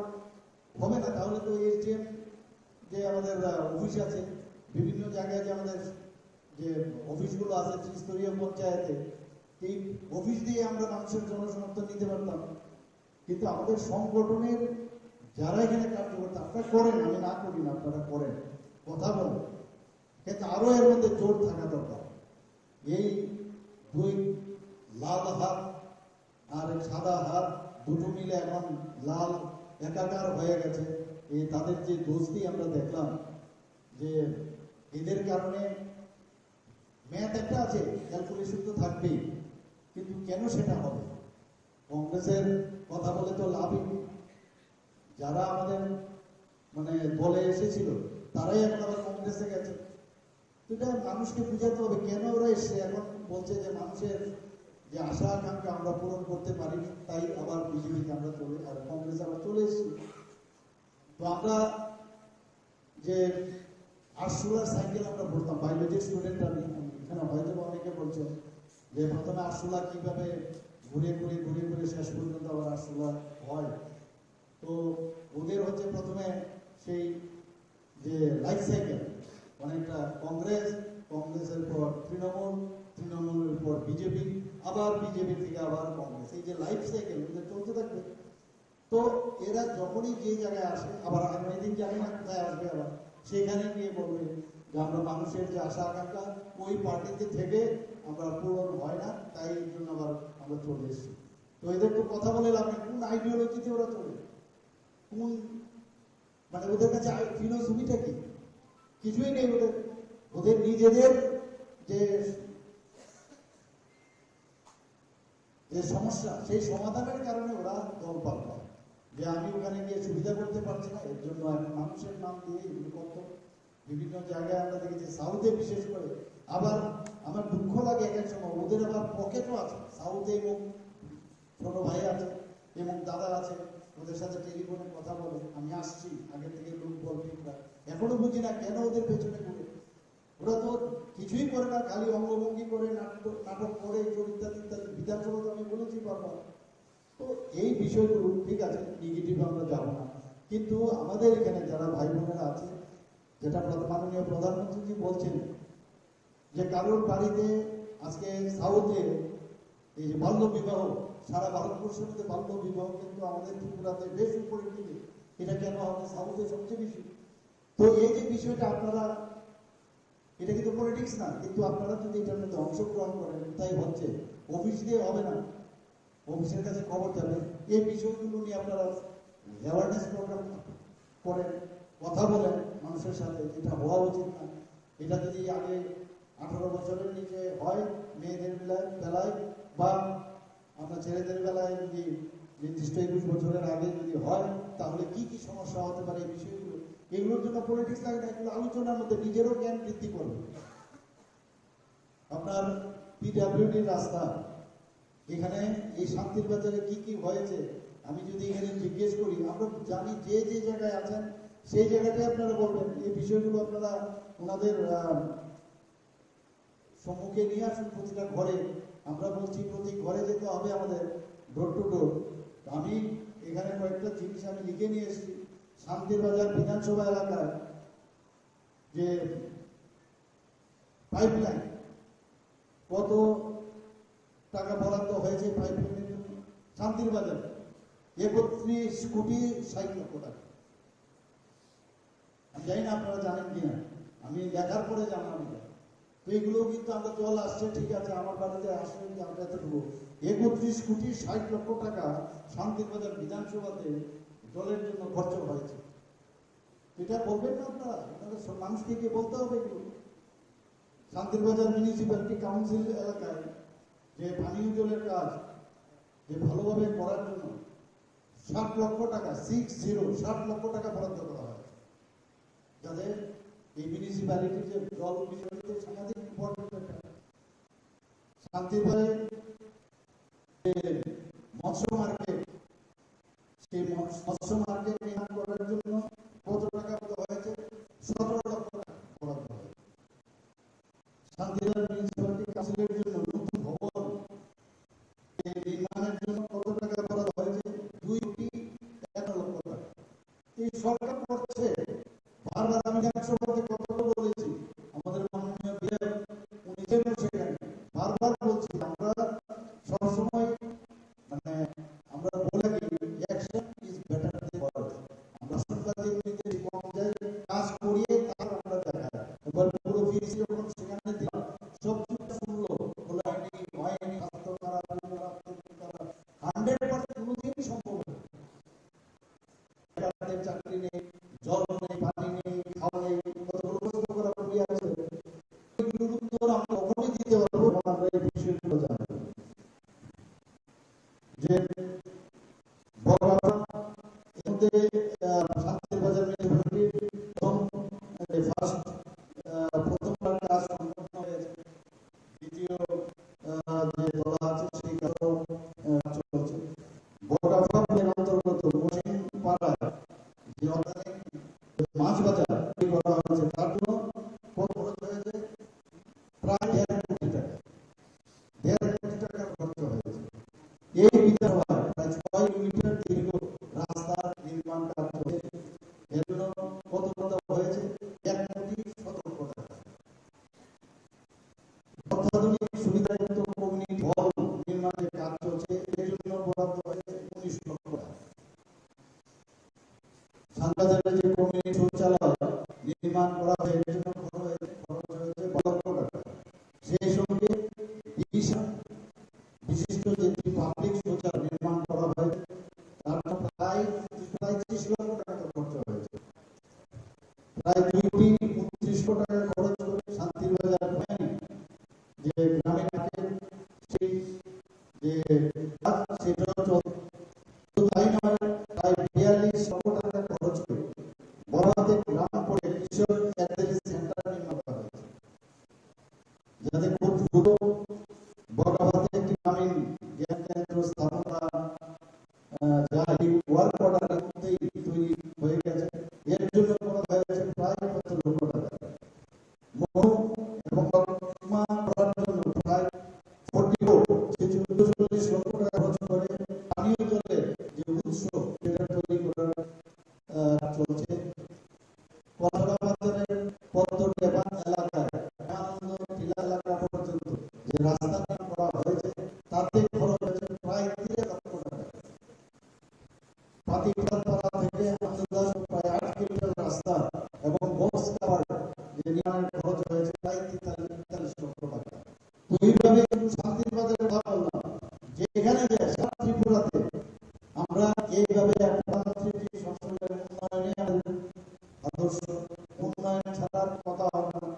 হবে না। তাহলে তো এসডিএম যে আমাদের অফিস আছে বিভিন্ন জায়গায়, যে আমাদের যে অফিসগুলো আছে ত্রিস্তরীয় পঞ্চায়েতে, এই অফিস দিয়ে আমরা মানুষের জনসমর্থন নিতে পারতাম। কিন্তু আমাদের সংগঠনের যারা এখানে কার্যকর্তা, আপনারা করেন, আমি না করি না, আপনারা করেন, কথা বলেন, কিন্তু আরো এর মধ্যে জোর থাকা দরকার। এই দুই লাল হাত আর সাদা হাত দুটো মিলে এখন লাল একাকার হয়ে গেছে। এই তাদের যে দোস্তি আমরা দেখলাম, যে এদের কারণে ম্যাথ একটা আছে, ক্যালকুলেশন তো থাকবেই, কিন্তু কেন সেটা হবে? কংগ্রেসের কথা বলে তো লাভই নেই। যারা আমাদের মানে দলে এসেছিল তারাই এখন আবার কংগ্রেসে গেছে। এটা মানুষকে বুঝাতে হবে কেন ওরা এসছে। এখন বলছে যে মানুষের যে আশা আকাঙ্ক্ষা আমরা পূরণ করতে পারিনি, তাই আবার বিজেপিতে আমরা চলে আর কংগ্রেস আবার চলে এসেছি। তো আমরা যে আরশোলার সাইকেল আমরা পড়তাম, বায়োলজির স্টুডেন্ট আমি, এখানে হয়তো অনেকে বলছেন যে প্রথমে আরশোলা কিভাবে ঘুরে ঘুরে ঘুরে ঘুরে শেষ পর্যন্ত আবার আরশোলা হয়। তো ওদের হচ্ছে প্রথমে সেই যে লাইফ সাইকেল, অনেকটা কংগ্রেসের পর তৃণমূলের পর বিজেপি, আবার বিজেপি থেকে আবার কংগ্রেস, এই যে লাইফ সাইকেল ওদের চলতে থাকবে। তো এরা যখনই যে জায়গায় আসে, আবার আগামী দিন জানি না কোথায় আসবে, আবার সেখানে গিয়ে বলবে যে আমরা মানুষের যে আশা আকাঙ্ক্ষা ওই পার্টিতে থেকে আমরা পূরণ হয় না, তাই এই জন্য আবার আমরা চলে এসেছি। তো এদের তো কথা বলে লাভ নেই, কোন আইডিওলজিতে ওরা চলে, কোন মানে ওদের কাছে ফিলোসফিটা কি? কিছুই নেই ওদের নিজেদের যে সমস্যা, সেই সমাধানের কারণে ওরা দল পাল্টায়, যে আমি ওখানে গিয়ে সুবিধা করতে পারছি না, এর জন্য আমি মানুষের নাম দিয়ে এগুলো করতো। বিভিন্ন জায়গায় আমরা দেখেছি, সাউথে বিশেষ করে। আবার আমার দুঃখ লাগে এক এক সময় ওদের আবার পকেটও আছে সাউথে, এবং ছোট ভাই আছে এবং দাদা আছে, ওদের সাথে টেলিফোনে কথা বলে, আমি আসছি আগে থেকে লোক বলরা, এখনো বুঝি না কেন ওদের পেছনে ঘুরে। ওরা তো কিছুই করে না, খালি অঙ্গভঙ্গি করে, নাটক করে, ইত্যাদি ইত্যাদি। বিধানসভা তো আমি বলেছি বারবার। তো এই বিষয়গুলো ঠিক আছে, নেগেটিভ আমরা যাবো না, কিন্তু আমাদের এখানে যারা ভাই বোনেরা আছে, যেটা মাননীয় প্রধানমন্ত্রীজি বলছেন যে কারোর বাড়িতে আজকে সাউথে এই যে বাল্য বিবাহ, সারা ভারতবর্ষের মধ্যে বাল্য বিবাহ কিন্তু আমাদের ত্রিপুরাতে বেশ উপরের দিকে, এটা কেন হবে? সাউথে সবচেয়ে বেশি। তো এই যে বিষয়টা আপনারা, এটা কিন্তু পলিটিক্স না, কিন্তু আপনারা যদি এটার মধ্যে অংশগ্রহণ করেন, তাই হচ্ছে অফিস দিয়ে হবে না, অফিসের কাছে খবর যাবে, এই বিষয়গুলো নিয়ে আপনারা অ্যাওয়ারনেস প্রোগ্রাম করেন, কথা বলেন মানুষের সাথে, এটা হওয়া উচিত না। এটা যদি আগে 18 বছরের নিচে হয় মেয়েদের বেলায়, বা আমরা ছেলেদের বেলায় যদি নির্দিষ্ট 21 বছরের আগে যদি হয়, তাহলে কি কি সমস্যা হতে পারে এই বিষয়গুলো, এগুলোর জন্য পলিটিক্স লাগে না, এগুলো আলোচনার মধ্যে নিজেরও জ্ঞান বৃদ্ধি করবে। আপনার পিডব্লিউডি রাস্তা, এখানে এই শান্তির বাজারে কি কি হয়েছে আমি যদি এখানে জিজ্ঞেস করি, আমরা জানি যে যে জায়গায় আছেন সেই জায়গাটাই আপনারা বলবেন। এই বিষয়গুলো আপনারা ওনাদের সম্মুখে নিয়ে আসুন প্রতিটা ঘরে। আমরা বলছি প্রতি ঘরে যেতে হবে আমাদের, ডোর টু ডোর। আমি এখানে কয়েকটা জিনিস আমি লিখে নিয়ে এসেছি। শান্তির বাজার বিধানসভা এলাকায় যে পাইপলাইন, কত টাকা বরাদ্দ হয়েছে পাইপলাইনের জন্য শান্তির বাজারে? 31 কোটি 60 লক্ষ টাকা। আমি জানি না আপনারা জানেন কিনা, আমি দেখার পরে জানলাম। তো এগুলো কিন্তু আমরা জল আসছে ঠিক আছে, আমার বাড়িতে আসলে আমরা এতটুকু 31 কোটি 60 লক্ষ টাকা শান্তির বাজার বিধানসভাতে জলের জন্য খরচ হয়েছে। এটা বলবেন না আপনারা? আপনাদের সব মানুষকে গিয়ে বলতে হবে এগুলো। শান্তির বাজার মিউনিসিপ্যালিটি কাউন্সিল এলাকায় যে পানীয় জলের কাজ যে ভালোভাবে করার জন্য 60 লক্ষ টাকা 60 লক্ষ টাকা বরাদ্দ করা হয়, যাতে এই মিউনিসিপ্যালিটির যে জল বিষয়টি সাংঘাতিক ইম্পর্টেন্ট একটা। শান্তির বাজারে যে মৎস্য মার্কেট, সেই মৎস্য মার্কেট নির্মাণ করার জন্য কত টাকা হয়েছে? 17 লক্ষ টাকা বরাদ্দ হয়েছে। শান্তিবাজার মিউনিসিপ্যালিটি কাউন্সিলের জন্য নতুন ভবন নির্মাণের জন্য কত টাকা বরাদ্দ হয়েছে? 2 কোটি 11 লক্ষ টাকা। এই সরকার করছে। বারবার আমি একসঙ্গে কথা বলেছি, আমাদের মাননীয় বিধায়ক উনি ছিলেন সেখানে, বারবার বলছি আমরা সবসময় মানে আমরা বলে action is better than word. আমরা সরকারি নীতিতে কম যায় কাজ করিয়ে তারপর আমরা দেখাই। এবার পুরো ফিরিয়ে যখন সেখানে দিলাম, সব কিছু শুনলো, বলে হয়নি স্বাস্থ্য খারাপ 100% কোনোদিনই সম্ভব না। চাকরি নেই, জল নেই, পানি নেই, খাওয়া নেই, কতগুলো প্রশ্ন করা পড়ে আছে। এগুলোর উত্তর আমরা কখনোই দিতে পারবো না। আমরা এই বিষয়গুলো জানি যে শান্তির বাজার প্রথমবার কাজ সম্পন্ন হয়েছে, দ্বিতীয় যে বলা আছে সেই কাজও চলছে। বড়গাঁওয়ের অন্তর্গত মহিন পাড়ায় যে অর্গানিক মাছ বাজার করা হয়েছে, তার জন্য কত খরচ হয়েছে? প্রায় 1.5 কোটি টাকা। 1.5 কোটি টাকা খরচ হয়েছে। এই বিধানসভায় প্রায় 6 কিলোমিটার দীর্ঘ রাস্তা নির্মাণ কাজ চলছে। এর জন্য কত খরচ হয়েছে? 1 কোটি 17 লক্ষ টাকা। অত্যাধুনিক সুবিধাযুক্ত কমিউনিটি হল নির্মাণের কাজ চলছে, এর জন্য বরাদ্দ হয়েছে 19 লক্ষ টাকা। শান্তিবাজারে যে কমিউনিটি শৌচালয় নির্মাণ করা হয়েছে, এর জন্য খরচ হয়েছে 12 লক্ষ টাকা। সেই সঙ্গে বিশিষ্ট যে পাবলিক শৌচালয় নির্মাণ করা হয়েছে, তার প্রায় 30 লক্ষ টাকা খরচ হয়েছে। প্রায় 2 কোটি 29 লক্ষ টাকা খরচ করে শান্তির বাজার যে গ্রামীণ মার্কেট সেই যে কাজ সেটাও চলছে। তো তাই নয়, প্রায় 42 লক্ষ টাকা খরচ করে বড়হাতে গ্রাম পড়ে কৃষক অ্যাডভাইস সেন্টার নির্মাণ করা হয়েছে, যাতে খুব দ্রুত বড়হাতে একটি গ্রামীণ জ্ঞান কেন্দ্র স্থাপনা যা ওয়ার্ক অর্ডারের মধ্যেই তৈরি হয়ে গেছে। এর জন্য করা হয়েছে প্রায় 75 লক্ষ টাকা। মনু এবং করার জন্য প্রায় 44 লক্ষ টাকা খরচ করে পানীয় জলের যে উৎস সেটা তৈরি করার চলছে। কসবা বাজারের পদ্মডেবা এলাকায় আনন্দ টিলা এলাকা পর্যন্ত যে রাস্তা করা হয়েছে, তাতে খরচ হয়েছে প্রায় 30 লক্ষ টাকা। পাতিখালপাড়া থেকে আন্দোলন প্রায় 8 কিলোমিটার রাস্তা এবং বক্স টাওয়ার যে নির্মাণের খরচ হয়েছে প্রায় 43 লক্ষ টাকা। তো এইভাবে কিন্তু শান্তির বাজারে বললাম যে এখানে যে ত্রিপুরাতে আমরা এইভাবে প্রধানমন্ত্রী সংসদের উন্নয়নে আমাদের আদর্শ, উন্নয়ন ছাড়ার কথা হবে না।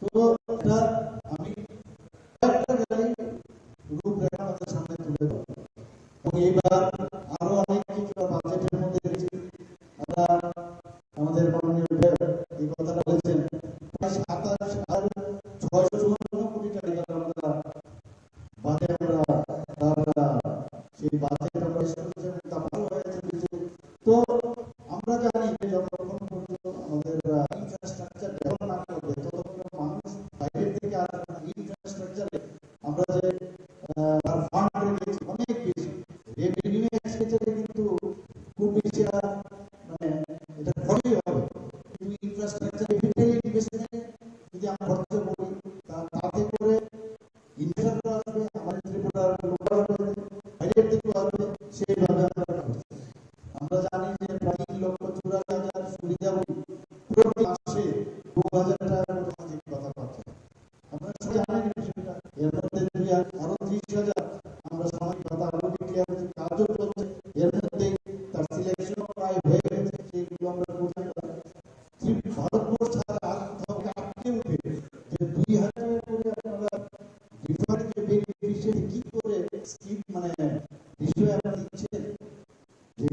তো এটা আমি রূপরেখা আমাদের সামনে তুলে দেবো এবং এইবার আরো অনেক কিছু বাজেটের মধ্যে রেখেছি। আমাদের মাননীয় বিধায়ক এই কথাটা বলেছেন, প্রায় 27,654 কোটি টাকা আমরা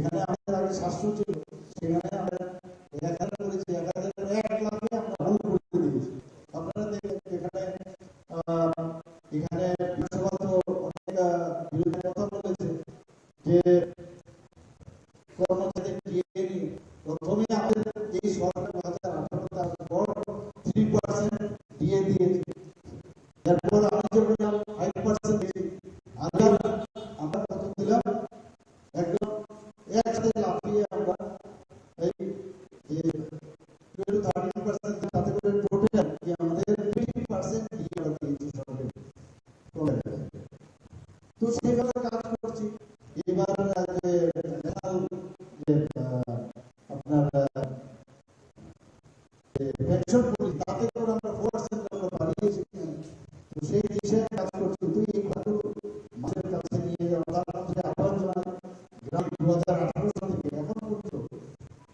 যেখানে আমাদের আগে 700 ছিল সেখানে আমরা 1000 করেছি, 1 লাখে আমরা হোল্ড করে দিয়েছি। আপনারা দেখলেন এখানে এখানে বিশ্বসভা তো অনেক বিরোধী কথা বলেছে যে কর্মচারীদের দিয়ে নিয়ে প্রথমে আমাদের এই সরকার 2018 পর 3% দিয়ে দিয়েছে। এরপর আমি যখন 5% দিয়েছি, আমরা কত দিলাম, একদম একসাথে লাফিয়ে আমরা এই 13% তাতে করে টোটাল কি আমাদের 50% দিয়ে আমরা দিয়েছি সরকার। তো সেইভাবে কাজ করছি। এবার যে ন্যাশনাল যে আপনার পেনশন পলিসি তাতে করে আমরা 4% আমরা বাড়িয়েছি। তো সেই বিষয়ে কাজ করছি। তুই এই কত মাসের কাছে নিয়ে যাওয়া, তার মধ্যে আবার গ্রাম 2018 সাল থেকে এখন পর্যন্ত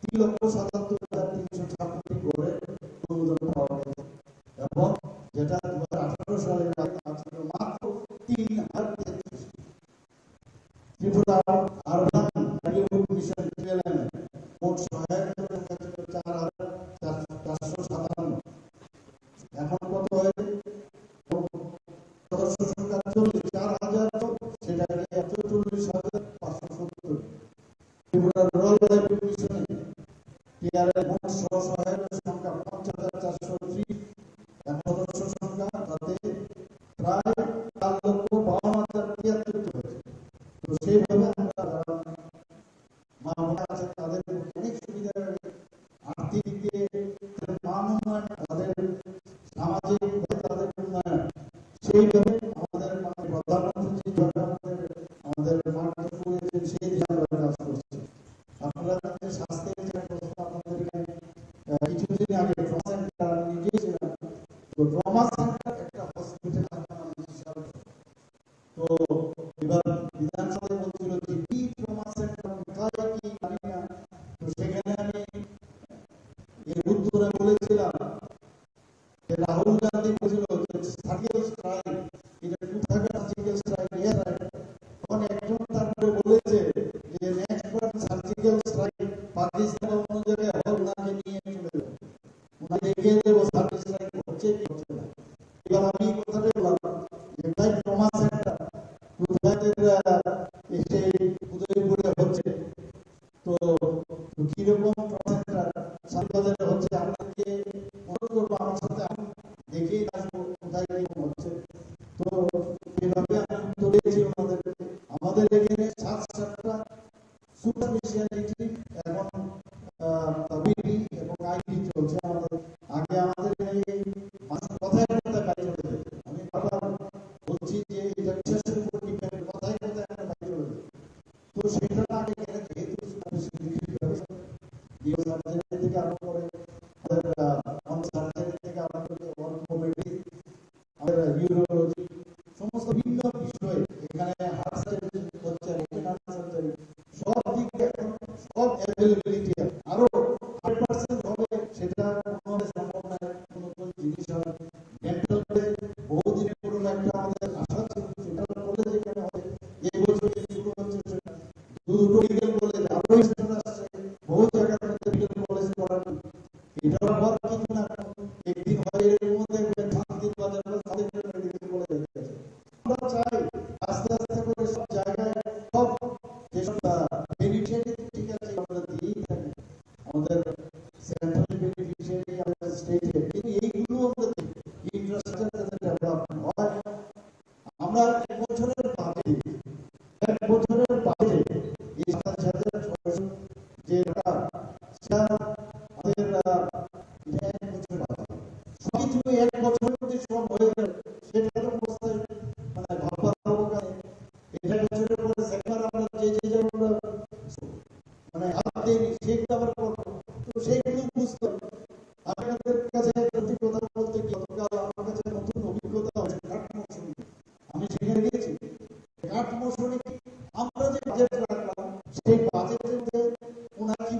3,77,356 করে অনুমোদন পাওয়া গেছে, এবং যেটা 2018 সালের কাজ ছিল মাত্র 3,033। ত্রিপুরা আরবান ডেভেলপমেন্ট মিশন মোট সহায়তা 4,457। এখন কত হয়েছে? সদস্য সংখ্যা 4,000, সেটাকে 44,570। ত্রিপুরা রুরাল ডেভেলপমেন্ট মিশনে টিআরএ মোট সহায়তা সংখ্যা 5,430। এখন সদস্য সংখ্যা তাতে প্রায় 4,52,073 হয়েছে। তো সেইভাবে আমরা মা বোনা আছে তাদের অনেক সুবিধা, আর্থিক দিক দিয়ে মান উন্নয়ন, তাদের সামাজিক তাদের উন্নয়ন, সেইভাবে আমাদের প্রধানমন্ত্রী আমাদের মাননীয় সেই দিকে আমরা কাজ করছি। আপনারা জানেন স্বাস্থ্যের যে অবস্থা, আপনাদেরকে কিছুদিন আগে ট্রমা সেন্টার আমি নিজেই ছিলাম। তো ট্রমা সেন্টার একটা হসপিটাল তো এবার বিধানসভায় বলছিল যে কি ট্রমা সেন্টার কোথায় কি জানি না। তো সেখানে আমি এর উত্তরে বলেছিলাম যে রাহুল গান্ধী বলেছিল যে সার্জিক্যাল স্ট্রাইক, এটা কোথায় সার্জিক্যাল স্ট্রাইক নিয়ে যায়। তখন একজন তারপরে বলেছে যে নেক্সট বার সার্জিক্যাল স্ট্রাইক পাকিস্তান অন্য জায়গায় হোক, ওনাকে নিয়ে চলে যাবে, ওনাকে দেখিয়ে দেবো সার্জিক্যাল স্ট্রাইক হচ্ছে কি হচ্ছে না। এবার আমি এই কথাটাই বললাম যে তাই ট্রমা সেন্টার কোথায় এসে উদয়পুরে হচ্ছে, তো কিরকম ট্রমা সেন্টার সার্জিক্যাল হচ্ছে, আপনাকে অনুরোধ করবো আমার সাথে দেখেই আসবো কোথায় কি হচ্ছে। তো এভাবে আমি উত্তর দিয়েছি ওনাদের। আমাদের এখানে 7-7টা সুপার স্পেশালিটি এখন বিডি এবং আইটি চলছে আমাদের। আগে আমাদের এই কথায় কথায় বাইরে চলে যেত, আমি বারবার বলছি যে এটা বিশ্বাসের উপর ডিপেন্ড, কথায় কথায় আমরা বাইরে চলে যেত। তো সেটা আগে এখানে যেহেতু সুপার স্পেশালিটির ব্যবস্থা থেকে আরম্ভ করে আমাদের সার্জারি থেকে আরম্ভ করে অর্থোপেডিক, আমাদের ইউরোলজি, সমস্ত বিভিন্ন বিষয়ে এখানে হার্ট সার্জারি হচ্ছে, রেটিনাল সার্জারি, সব দিকে এখন সব অ্যাভেলেবিলিটি আরো 100% হবে, সেটা কোনো সম্ভব নয়। কোনো কোনো জিনিস হবে ডেন্টাল কলেজ বহুদিনের পুরনো একটা আমাদের আশা ছিল, সেটা কলেজ এখানে হবে, এই বছর শুরু হচ্ছে। সেটা দুটো মেডিকেল কলেজ আরো স্টুডেন্ট আসছে, বহু জায়গায় মেডিকেল কলেজ করার, এটা হওয়ার কিছু না। একদিন হয় এর মধ্যে শান্তির বাজার মেডিকেল কলেজ হয়ে গেছে। আমরা চাই আস্তে আস্তে করে সব জায়গায় সব যেসব বেনিফিশিয়ারি ঠিক আছে আমরা দিয়েই থাকি, আমাদের সেন্ট্রাল বেনিফিশিয়ারি আমাদের স্টেটে, কিন্তু এইগুলো আমাদের ইনফ্রাস্ট্রাকচার ডেভেলপমেন্ট হয়। আমরা এক বছরের বাজেটে এই 27,600 যেটা সেটা আমাদের সবকিছু এক বছরের মধ্যে সব হয়ে গেল, সেটা তো অবস্থায় মানে ভাববার দরকার। এটা বছরের পরে সেখানে আমরা যে মানে হাত দিই সেগুলো আবার করবো, তো সেইগুলো বুঝতে হবে। আপনাদের কাছে সত্যি কথা বলতে কি, গতকাল আমার কাছে নতুন অভিজ্ঞতা হয়েছে কাঠ মৌসুমী। আমি সেখানে গিয়েছি, কাঠ মৌসুমী আমরা যে বাজেট রাখলাম সেই বাজেটের মধ্যে ওনারা কি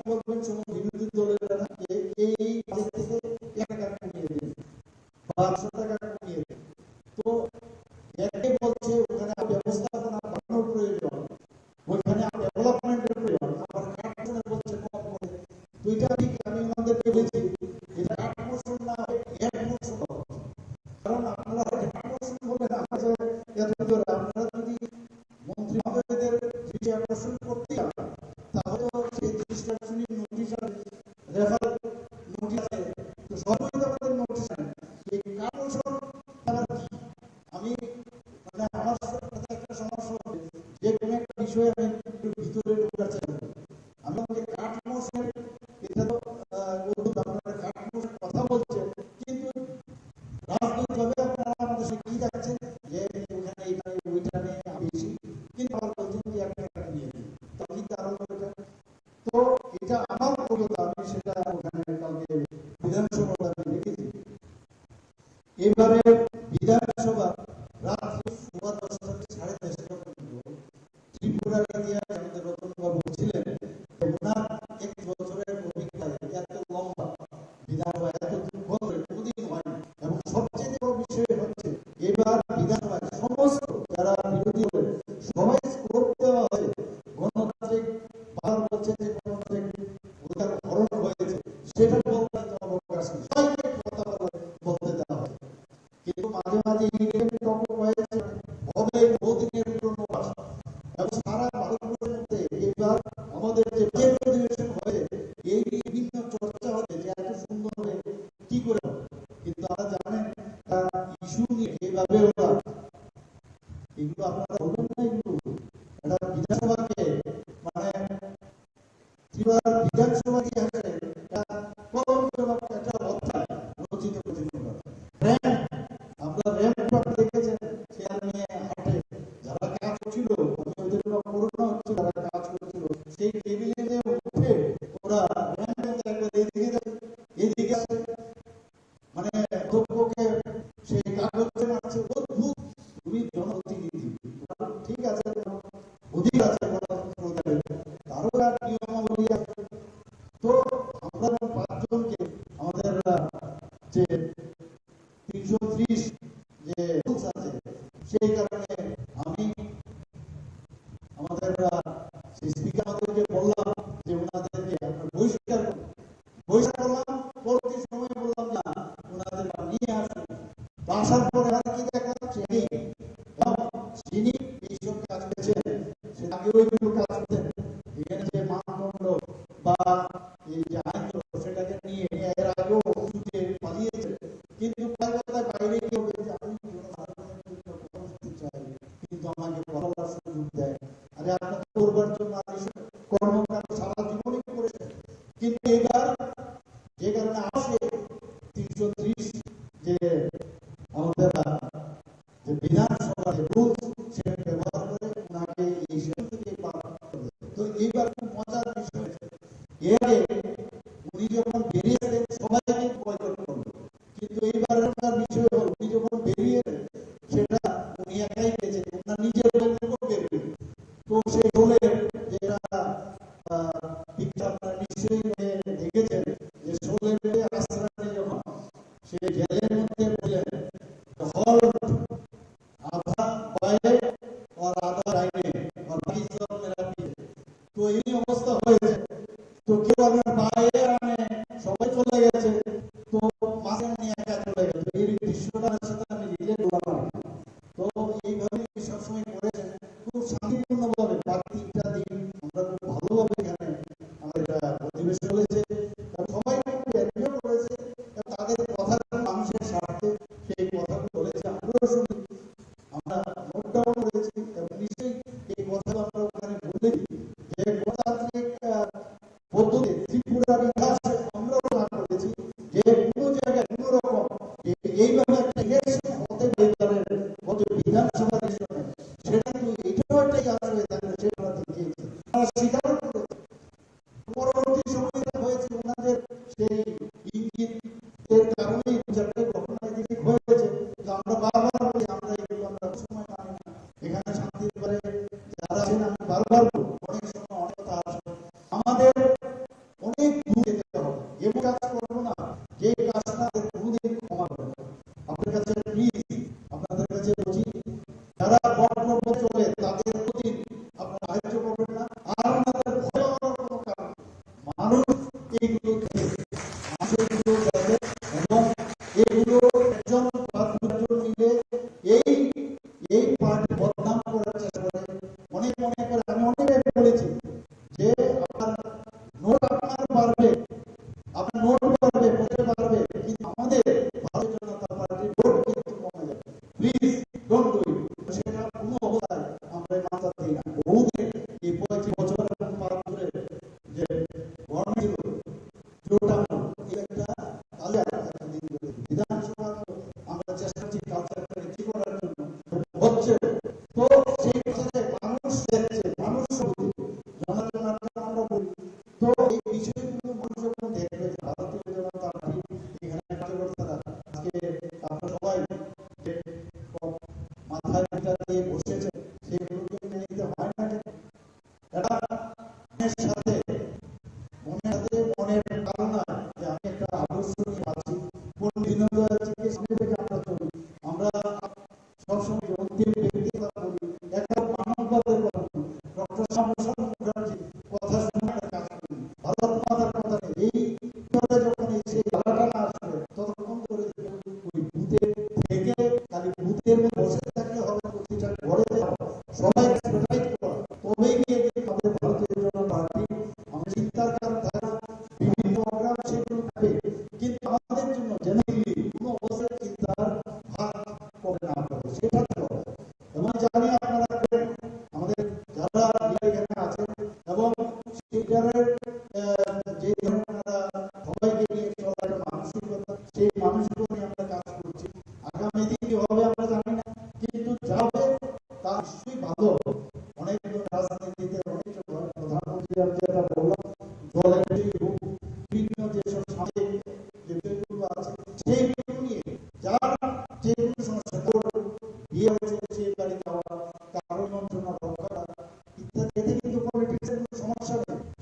আমাদের যে বাজেট অধিবেশন হয়েছে এই বিভিন্ন চর্চা হচ্ছে যে এত সুন্দর হবে কি করে হবে। কিন্তু আমরা জানেন ইস্যু নিয়ে এইভাবে ওরা এগুলো আপনারা বলবেন না, এগুলো এটা বিধানসভাকে মানে ত্রিপুরা বিধানসভা কি আছে এটা একটা অধ্যায় রচিত করেছিল। আমরা র্যাম্প দেখেছেন চেয়ার নিয়ে হাঁটে যারা কাজ করছিল, ওদের করোনা হচ্ছে যারা কাজ করছিল সেই টেবিলে যে উঠে ওরা র্যাম্পের একবার এইদিকে আসে মানে অধ্যক্ষকে সেই কাগজে মারছে। অদ্ভুত, খুবই জনপ্রতিনিধি, ঠিক আছে, অধিক আছে, তারও নিয়মাবলী আছে। তো আমরা 5 জনকে আমাদের যে 330 যে রুলস আছে সেই কারণে আমি আমাদের স্পিকার আমাদেরকে বললাম যে ওনাদেরকে বহিষ্কার করলাম। পরবর্তী সময় বললাম না ওনাদের নিয়ে আসুন। আসার পরে কি দেখলাম যিনি এইসব কাজ করেছেন সে আগে ওইগুলো কাজ করতেন। এখানে যে মানদণ্ড বা এই যে আইন সেটাকে নিয়ে এর আগেও ছুটে পালিয়েছে, কিন্তু বাইরে কেউ আমি চাই কিন্তু আমাকে বলার সুযোগ দেয়। আরে আপনাকে করবার জন্য কর্মকাণ্ড সারা জীবনই করেছে, কিন্তু এবার যে কারণে আসে 330 যে আমাদের যে বিধানসভার রুলস সেটা ব্যবহার করে ওনাকে এই থেকে পার করে। তো এইবার খুব মজার বিষয়, এর আগে উনি যখন বেরিয়েছেন সবাইকে বয়কট করলো, কিন্তু এইবারের বিষয় হল উনি যখন বেরিয়েছেন সেটা উনি একাই পেয়েছেন, ওনার নিজের বেরিয়ে। তো সে বলে যেটা আপনারা নিশ্চয়ই দেখেছেন যে 16 আশ্রমে যখন সে জেলের মধ্যে বললেন হল आधा बाएं और आधा राइट और बाकी सब मेरा पीछे। तो এই অবস্থা হয়েছে। তো কেউ আপনার বাইরে আনে সবাই চলে গেছে, তো মাঝে নিয়ে একা চলে গেছে। এই দৃশ্যটার সাথে আমি রিলেট করলাম। তো এইভাবে সবসময় করেছেন খুব শান্তিপূর্ণভাবে। বাকি 3টা দিন আমরা খুব ভালোভাবে এখানে আমাদের অধিবেশন চলেছে, সবাই খুব এনজয় করেছে, তাদের কথা মানুষের স্বার্থে সেই কথাগুলো বলেছে, আমরাও শুনি, আমরা নোট ডাউন করেছি এবং নিশ্চয়ই এই কথাটা আমরা ওখানে বলে দিই যে গণতান্ত্রিক পদ্ধতি ত্রিপুরার ইতিহাসে আমরাও না করেছি যে কোনো জায়গায় কোনো রকম এইভাবে একটা ইলেকশন হতে পারে বিধানসভা ইলেকশনে, সেটা কিন্তু এটাও একটা ইতিহাস হয়ে থাকবে, সেটা দেখিয়েছে, তারা স্বীকার করেছে। পরবর্তী সময় হয়েছে ওনাদের সেই ইঙ্গিতের কারণেই বিচারটা ঘটনা এদিকে হয়েছে। আমরা বারবার বলি আমরা এগুলো আমরা সময় পাই না এখানে শান্তির পরে যারা আছেন, আমি বারবার অনেক সময় অনেক কথা আসে, আমাদের অনেক দূর যেতে হবে এবং কাজ করবো না যে কাজটা কোনোদিন ক্ষমা করবে। আপনার কাছে প্লিজ, আপনাদের কাছে বলছি যারা বক্তব্য চলে তাদের প্রতি আপনারা সাহায্য করবেন না। আর আমাদের ভয় হওয়ার কোনো কারণ মানুষ এইগুলো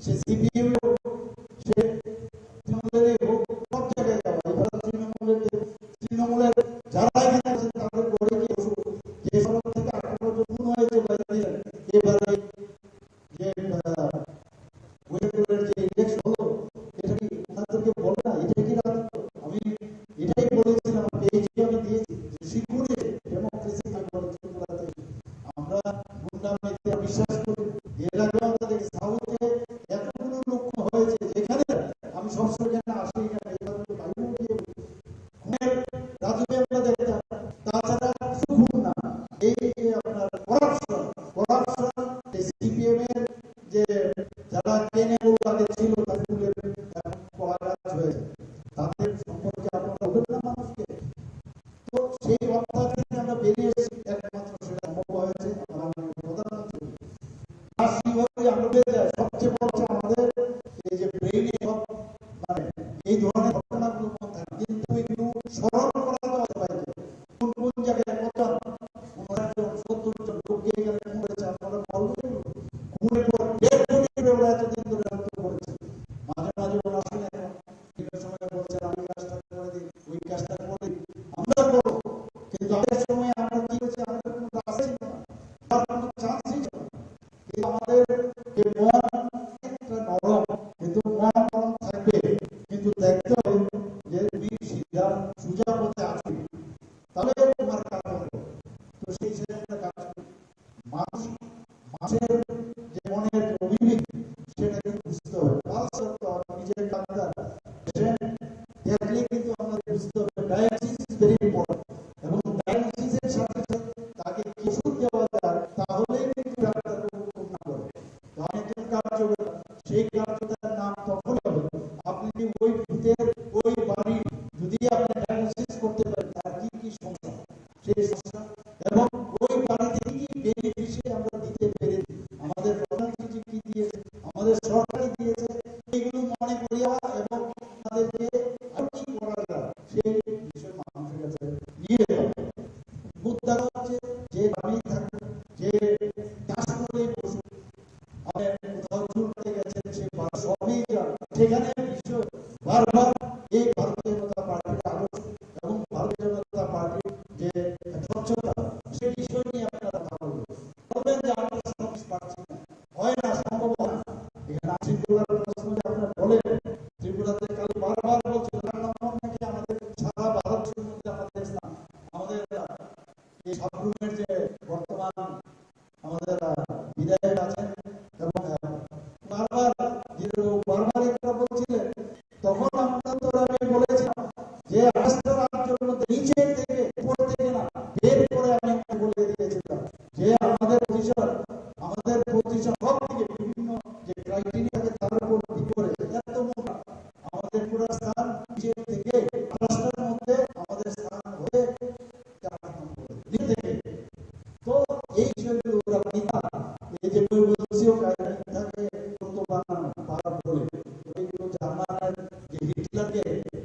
সে সিপিএম সে তৃণমূলেরই হোক, সব জায়গায় যাওয়া। এবার তৃণমূলের যারা এখানে আছে তাদের ঘরে কি ওষুধ যে সড়ক থেকে 18 জন খুন হয়েছে এবারে যে ওয়েস্টবেঙ্গলের যে ইলেকশন হলো, এটা কি ওনাদেরকে বলে না? এটা কি রাজত্ব? আমি এটাই বলেছিলাম, পেয়েছি, আমি দিয়েছি যে শিখুরে ডেমোক্রেসিকে বলে ত্রিপুরাতে আমরা গুন্ডামিতে বিশ্বাস করি। এর আগে আমরা দেখি সাউথে এতগুলো লোক হয়েছে, যেখানে আমি সবসময় যেখানে আসি এখানে এভাবে বাইরে গিয়ে খুনের রাজুকে আমরা দেখতাম। তাছাড়া শুধু না, এই যে আপনার করাপশন সিপিএম এর যে যারা কেনেবল আগে ছিল তাদের কলাগাছ হয়েছে, তাদের সম্পর্কে আপনারা বলবেন না মানুষকে। তো সেই অবস্থা থেকে আমরা বেরিয়ে এসেছি, একমাত্র সেটা সম্ভব হয়েছে আমাদের প্রধানমন্ত্রী। আর সেইভাবে আমরা বেরিয়ে যাই। সবচেয়ে বড় হচ্ছে আমাদের এই যে ব্রেইনে মানে এই ধরনের ঘটনাগুলো কম থাকে, কিন্তু একটু স্মরণ করা দেওয়া সবাইকে কোন কোন জায়গায় কত 59 জন 70 জন লোককে এখানে মরেছে। আপনারা বলবেন খুনের পর ডেড বডি ওরা এতদিন ধরে রাখতে করেছে। মাঝে মাঝে ওরা আসলে বিভিন্ন সময় বলছে আমি কাজটা করে দিই, ওই কাজটা করে দিই, আমরা করবো। কিন্তু আগের সময় আমরা কি হয়েছে, আমাদের কোনো রাস্তাই ছিল না, তার কোনো চান্সই ছিল না। কিন্তু আমাদের যে মন একটা নরম, কিন্তু মন নরম থাকবে, কিন্তু দেখতে হবে যে তুমি সুজা পথে আছো, তাহলে তোমার কাজ হবে। তো সেই হিসেবে আমরা কাজ করি। মানুষের যে মনের অভিযোগ সেটা কিন্তু বুঝতে হবে, নিজের ডাক্তার দেখলে কিন্তু আমাদের বুঝতে হবে ডায়াগনোসিস ইজ ভেরি ইম্পর্টেন্ট, এবং ডায়াগনোসিসের সাথে সাথে তাকে কি ওষুধ দেওয়া যায় তাহলেই কিন্তু ডাক্তার না করে। তো অনেকজন কার্য সেই কার্যটার নাম তখনই হবে আপনি যদি ওই ভূতের ওই বাড়ি যদি আপনি ডায়াগনোসিস করতে পারেন তার কি কি সমস্যা, সেই সমস্যা এবং ওই বাড়িতে কি বেনিফিশিয়ারি আমরা দিতে পেরেছি, আমাদের প্রধানমন্ত্রী কি দিয়েছে, আমাদের সরকারি দিয়েছে, এগুলো মনে করিয়া এবং তাদেরকে আর কি করা যায় সেই বিষয় মানুষের কাছে নিয়ে যাবে। মুদ্রা হচ্ছে যে বাড়ি থাকে, যে চাষ করে পশু কোথাও চুলতে গেছেন, সে সবই সেখানে বিষয় বারবার এই ভারতীয় জনতা পার্টির আলোচনা এবং ভারতীয় জনতা পার্টির যে স্বচ্ছতা সেই বিষয় নিয়ে আপনারা কথা বলবেন যে আমরা সব পারছি না, হয় না, সম্ভব হয় না। এখানে ত্রিপুরার প্রশ্ন যে আপনারা বলেন, ত্রিপুরাতে কাল বারবার বলছে নাকি আমাদের সারা ভারতের মধ্যে আমাদের স্থান, আমাদের এই সাবরুমের যে বর্তমান আমাদের বিধায়ক আছেন এবং বারবার এটা বলছিলেন, তখন আমরা তো আমি বলেছিলাম যে রাস্তার জন্য নিচে থেকে উপর থেকে না বের করে আমি বলে দিয়েছিলাম যে আমাদের পজিশন সব থেকে বিভিন্ন যে ক্রাইটেরিয়াকে তার উপর ভিত্তি করে এত মোটা আমাদের পুরো স্থান নিচে থেকে রাস্তার মধ্যে আমাদের স্থান হয়ে 4 নম্বর দিকে। তো এই বিষয়গুলো ওরা পিতা এই যে বৈবদীয় কাহিনী থাকে কত বানানো পারা বলে ওইগুলো জার্মানের যে হিটলারকে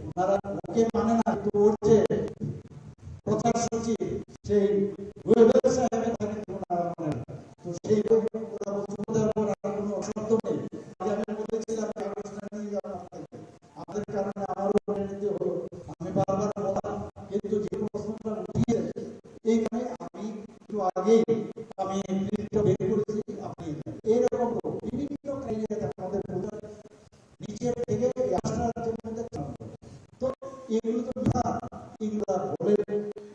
ওনারা ওকে মানে না, কিন্তু ওর যে প্রচার সূচি সেই ওয়েবেল সাহেবের থাকে ওনারা মানে না। তো সেই ওরা বলতে কোনো শর্ত নেই। আমি বলেছিলাম কাগজটা নিয়ে যাওয়া আমাদের কারণে আমারও মনে নিতে হলো, আমি বারবার বললাম, কিন্তু যে প্রশ্নটা উঠিয়েছে এইখানে আমি একটু আগেই আমি প্রিন্টটা বের করেছি, আপনি এইরকম বিভিন্ন ক্রাইটেরিয়াতে আমাদের নিচের থেকে রাষ্ট্রের মধ্যে তো এগুলো তো না, এগুলা বলে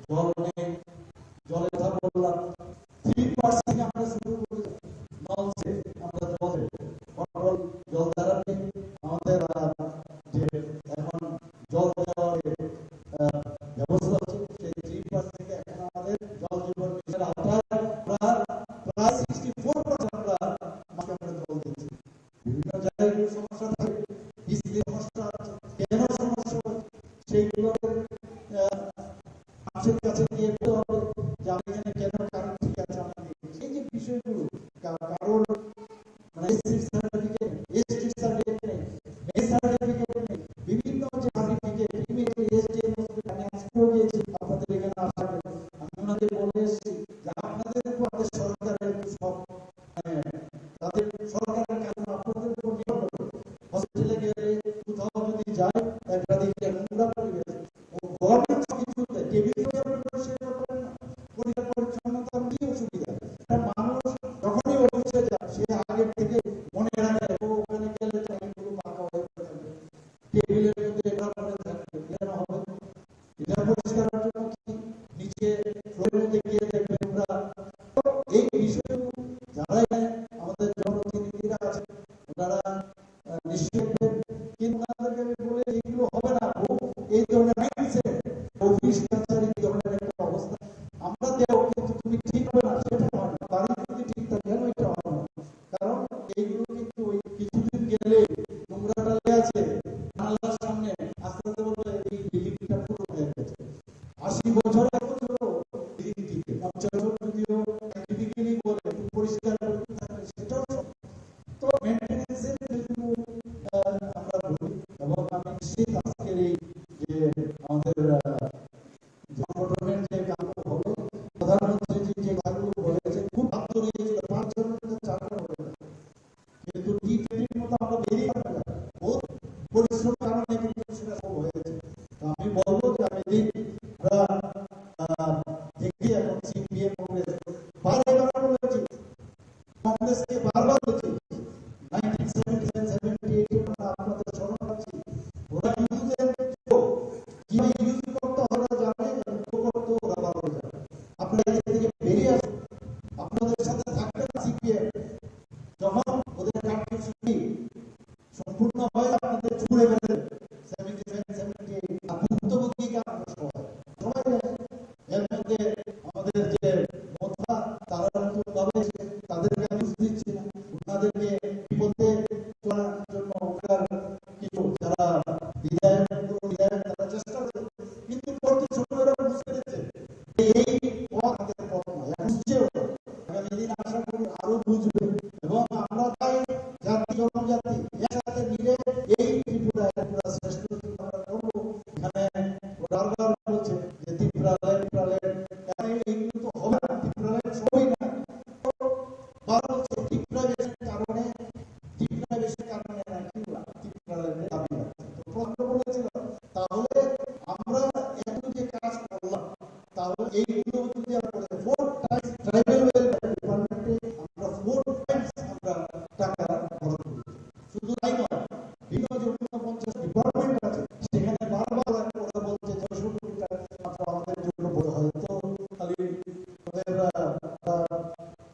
জল নেই, জলের কথা বললাম 3% আমরা শুরু করেছি নলসে, আমরা জল দ্বারা আমাদের যে এখন জল দেওয়ার ব্যবস্থা হচ্ছে সেই 3% থেকে এখন আমাদের জল জীবন মিশনের আওতায় প্রায় 64% আমরা জল দিচ্ছি। বিভিন্ন জায়গায় সমস্যা থাকে, বৃষ্টির সমস্যা আছে, কেন সমস্যা সেইগুলো মানুষের কাছে গিয়ে বলতে হবে যে আমি এখানে কেন কারণ ঠিক আছে আমি এই যে বিষয়গুলো কারোর মানে সার্টিফিকেট বিভিন্ন যে সার্টিফিকেট আমি আজকেও গিয়েছি আপনাদের এখানে আসার আমি ওনাদের বলে এসেছি যে আপনাদের উপর আমাদের সরকারের সব তাদের সরকারের কাজ আপনাদের উপর নিশ্চয়ই দেখবেন। কিন্তু ওনাদেরকে আমি বলে এগুলো হবে না, এই ধরনের মাইন্ডসেট, অফিস কালচার, এই ধরনের একটা অবস্থা আমরা দেও, কিন্তু তুমি ঠিক হবে না, সেটা হয় না। বাড়ি যদি ঠিক থাকে কেন এটা হয় না? কারণ এইগুলো কিন্তু ওই কিছুদিন গেলে নোংরাটা লেগে আছে আল্লাহর সামনে, আস্তে আস্তে বলবে এই বিল্ডিংটা পুরো হয়ে গেছে। 80 বছর এখন হলো বিল্ডিং টিকে, 50 বছর যদিও একদিকে বলে পরিষ্কার করতে থাকে, সেটাও তো মেইনটেনেন্সের যেগুলো আমরা বলি। এবং আমি নিশ্চিত আজকের এই যে আমাদের সংগঠনের যে কাজগুলো হলো, প্রধানমন্ত্রী যে কাজগুলো বলেছে, খুব ভালো হয়েছিল। 5 জনের 4 জন হলো, কিন্তু টি20 মতো আমরা বেরিয়ে আসলাম, বহুত পরিশ্রম কারণে কিন্তু সেটা সব হয়েছে। তো আমি বলবো যে আমি দিন আমরা দেখি এখন সিপিএম কংগ্রেস বারবার বলেছি, কংগ্রেসকে বারবার বলেছি 1977-78 আপনাদের স্মরণ আছে, ওরা ইউজের কিভাবে ইউজ করতে হয় ওরা জানে, করতে ওরা ভালো জানে। আপনারা এর থেকে বেরিয়ে আসুন, আপনাদের সাথে থাকবে না সিপিএম। যখন ওদের কার্যসূচি সম্পূর্ণ হয় আপনাদের ছুড়ে ফেলে 77-78 ভুক্তভোগী কারণ সবাই জানে। এর মধ্যে আমাদের যে মোথা, তারা নতুন ভাবে তাদেরকে আমি দিচ্ছি না, ওনাদেরকে বিপদে তোলার জন্য ওনার কিছু যারা বিধায়ক তারা চেষ্টা করে, কিন্তু করতে সময় ওরা বুঝতে পেরেছে এই পথ আমাদের পথ নয়, এখন বুঝছে ওরা। আগামী দিন আশা করি আরো বুঝবে। এবং আমরা তাই জাতি জনজাতি একসাথে মিলে এই ত্রিপুরা শ্রেষ্ঠ আমরা করবো। এখানে বারবার বলছে যে ত্রিপুরালয় এইগুলো তো হবে না, ত্রিপুরালয় সবই না। বার বলছে ত্রিপুরাবেশের কারণে নাকি ত্রিপুরালয়ের দাবি আছে। তো প্রশ্ন বলেছিল, তাহলে আমরা এত যে কাজ করলাম, তাহলে এইগুলো যদি আমরা 4 টাইমস ট্রাইবাল ওয়েলফেয়ার ডিপার্টমেন্টে আমরা 4 টাইমস আমরা টাকা খরচ করি। শুধু তাই নয়, বিভিন্ন যে 49 ডিপার্টমেন্ট আছে সেখানে বারবার ওরা বলছে 600 কোটি টাকা মাত্র আমাদের জন্য বড়, হয়তো খালি ওদের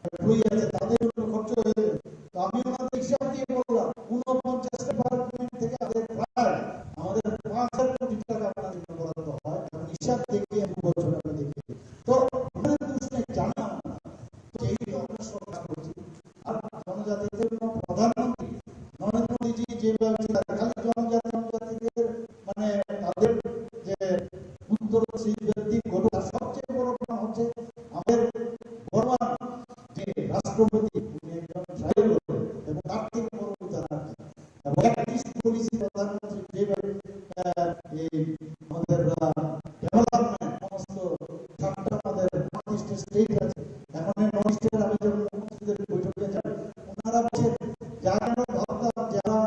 এমপ্লয়ি আছে তাদের জন্য খরচ হয়ে যাবে। তো আমি ওনাদের হিসাব দিয়ে বললাম 49 ডিপার্টমেন্ট থেকে আমাদের 5,000 কোটি টাকা আপনাদের জন্য বরাদ্দ হয়। এখন হিসাব দেখে 2 বছর আমরা দেখি, তো আমাদের দোষ নেই, জানা এই আমরা সরকার করছি। আর জনজাতিদের জন্য প্রধানমন্ত্রী নরেন্দ্র মোদীজি যেভাবে খালি জনজাতিদের মানে তাদের যে উত্তর দিক ঘটনা, সবচেয়ে বড় কারণ হচ্ছে আমাদের বর্তমান যে রাষ্ট্রপতি উনি একজন ট্রাইবাল এবং তার থেকে বড় উদাহরণ এবং একটি পলিসি প্রধানমন্ত্রী যেভাবে এই আমাদের ডেভেলপমেন্ট সমস্ত 7টা আমাদের 35টা স্টেট আছে, এখন এই 9 স্টেটের আমি যখন মুখ্যমন্ত্রীদের বৈঠকে যাই, ওনারা বলছেন যারা ভাবতাম যারা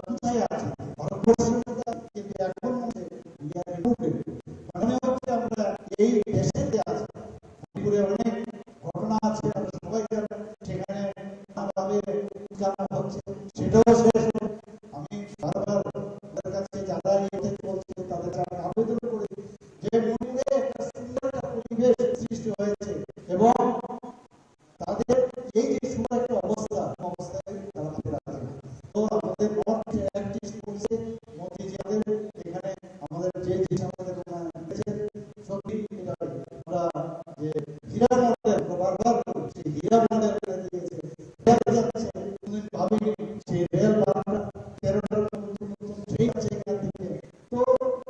কোথায় আছে ভারতবর্ষের মধ্যে, কিন্তু এখন মনে হচ্ছে আমরা এই দেশেতে আছি। মণিপুরে অনেক ঘটনা আছে, আমরা সবাই জানেন, সেখানে নানাভাবে উৎকান্ন হচ্ছে, সেটাও শেষ হবে। আমি বারবার ওদের কাছে যারা এই বলছে তাদের কাছে আবেদন করি যে মণিপুরে একটা সুন্দর একটা পরিবেশ সৃষ্টি হয়েছে এবং তাদের এই যে সুন্দর একটা অবস্থায় তারা হাতে রাখে না। তো আমাদের নর্থ অ্যাক্টিভ করছে মোদীজি এখানে আমাদের যে আমাদের সবই আমরা যে হীরা মন্দির বারবার বলছি, হীরা মন্দির দিয়েছে ভাবি সেই রেল বাংলা 13টা নতুন ট্রেন আছে এখান থেকে। তো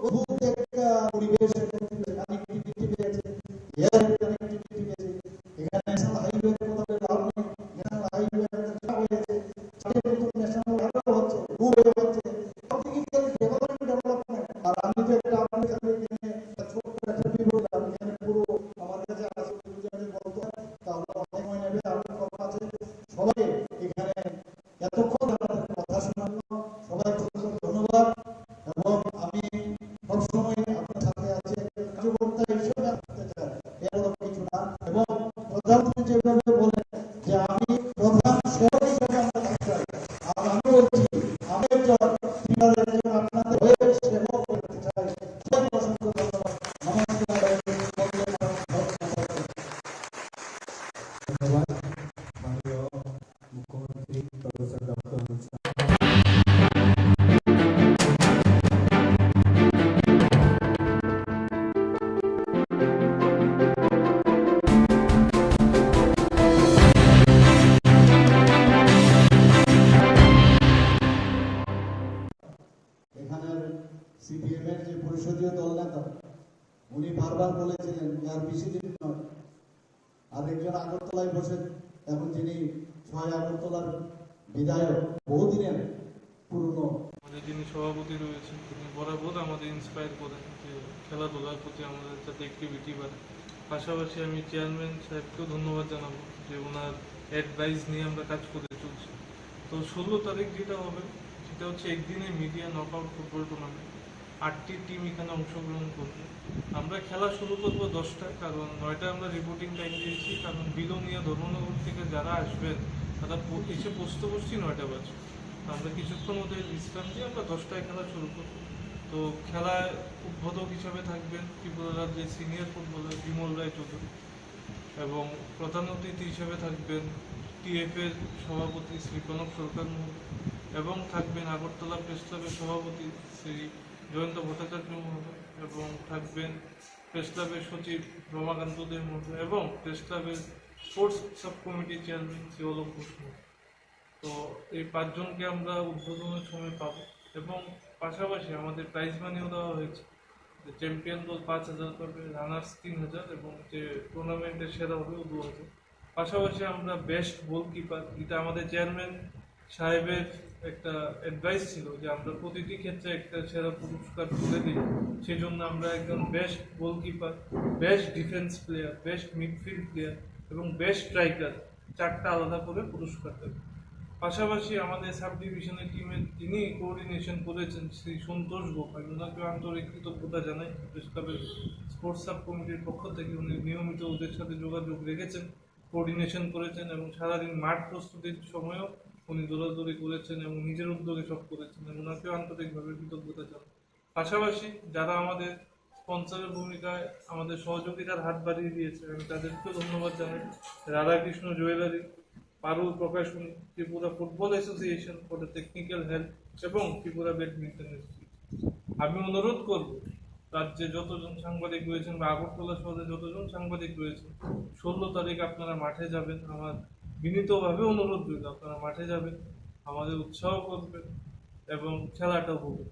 অদ্ভুত একটা পরিবেশ, কানেক্টিভিটি পেয়েছে, এয়ার কানেক্টিভিটি পেয়েছে। এখানে ন্যাশনাল হাইওয়ে কথা বলে লাভ নেই, ন্যাশনাল হাইওয়ে হয়েছে, ন্যাশনাল হাইওয়ে হচ্ছে, সব দিকে সিপিএম এর যে পরিষদীয় দল নেতা, উনি বারবার বলেছিলেন যে আর বেশি দিন নয়। আর একজন আগরতলায় বসে এখন যিনি 6 আগরতলার বিধায়ক, বহুদিনের পুরনো, আমাদের যিনি সভাপতি রয়েছেন তিনি বরাবর আমাদের ইন্সপায়ার করেন যে খেলাধুলার প্রতি আমাদের যাতে অ্যাক্টিভিটি বাড়ে। পাশাপাশি আমি চেয়ারম্যান সাহেবকেও ধন্যবাদ জানাবো যে ওনার অ্যাডভাইস নিয়ে আমরা কাজ করে চলছি। তো 16 তারিখ যেটা হবে সেটা হচ্ছে একদিনে মিডিয়া নকআউট ফুটবল টুর্নামেন্ট। 8টি টিম এখানে অংশগ্রহণ করবে। আমরা খেলা শুরু করবো 10টায়, কারণ 9টায় আমরা রিপোর্টিং টাইম দিয়েছি, কারণ বিলোনিয়া ধর্মনগর থেকে যারা আসবেন তারা এসে বসতে 9টা বাজে। আমরা কিছুক্ষণ ওদের বিশ্রাম দিয়ে আমরা 10টায় খেলা শুরু করব। তো খেলায় উদ্বোধক হিসাবে থাকবেন ত্রিপুরা রাজ্যের সিনিয়র ফুটবলার বিমল রায় চৌধুরী, এবং প্রধান অতিথি হিসাবে থাকবেন টিএফের সভাপতি শ্রী কনক সরকার মহোদয়, এবং থাকবেন আগরতলা প্রেস ক্লাবের সভাপতি শ্রী জয়ন্ত ভট্টাচার্য মহোদয়, এবং থাকবেন প্রেস ক্লাবের সচিব রমাকান্ত দে মহোদয়, এবং প্রেস ক্লাবের স্পোর্টস সাব কমিটির চেয়ারম্যান শ্রী অলোক ঘোষ মহোদয়। তো এই 5 জনকে আমরা উদ্বোধনের সময় পাবো, এবং পাশাপাশি আমাদের প্রাইজ মানিও দেওয়া হয়েছে। যে চ্যাম্পিয়ন দল 5,000 পাবে, রানার্স 3,000, এবং যে টুর্নামেন্টের সেরা হবে 2,000। পাশাপাশি আমরা বেস্ট গোলকিপার, এটা আমাদের চেয়ারম্যান সাহেবের একটা অ্যাডভাইস ছিল যে আমরা প্রতিটি ক্ষেত্রে একটা সেরা পুরস্কার তুলে দিই। সেই জন্য আমরা একজন best goalkeeper, best defence player, best midfield player এবং বেস্ট স্ট্রাইকার 4টা আলাদা করে পুরস্কার দেবে। পাশাপাশি আমাদের সাব ডিভিশনের টিমের যিনি কোঅর্ডিনেশন করেছেন শ্রী সন্তোষ গোপ, আমি ওনাকে আন্তরিক কৃতজ্ঞতা জানাই। প্রেস ক্লাবের স্পোর্টস সাব কমিটির পক্ষ থেকে উনি নিয়মিত ওদের সাথে যোগাযোগ রেখেছেন, কোঅর্ডিনেশন করেছেন, এবং সারাদিন মাঠ প্রস্তুতির সময়ও উনি দৌড়াদৌড়ি করেছেন এবং নিজের উদ্যোগে সব করেছেন, এবং ওনাকেও আন্তরিকভাবে কৃতজ্ঞতা জানাই। পাশাপাশি যারা আমাদের স্পন্সরের ভূমিকায় আমাদের সহযোগিতার হাত বাড়িয়ে দিয়েছে, আমি তাদেরকেও ধন্যবাদ জানাই। Radhakrishna jewellery, Parul Prakashani, Tripura football association for the technical help, এবং ত্রিপুরা ব্যাডমিন্টন ইনস্টিটিউট। আমি অনুরোধ করব রাজ্যে যতজন সাংবাদিক রয়েছেন বা আগরতলা শহরে যতজন সাংবাদিক রয়েছেন, 16 তারিখ আপনারা মাঠে যাবেন। আমার বিনীতভাবে অনুরোধ রইল আপনারা মাঠে যাবেন, আমাদের উৎসাহ করবেন এবং খেলাটা হবে।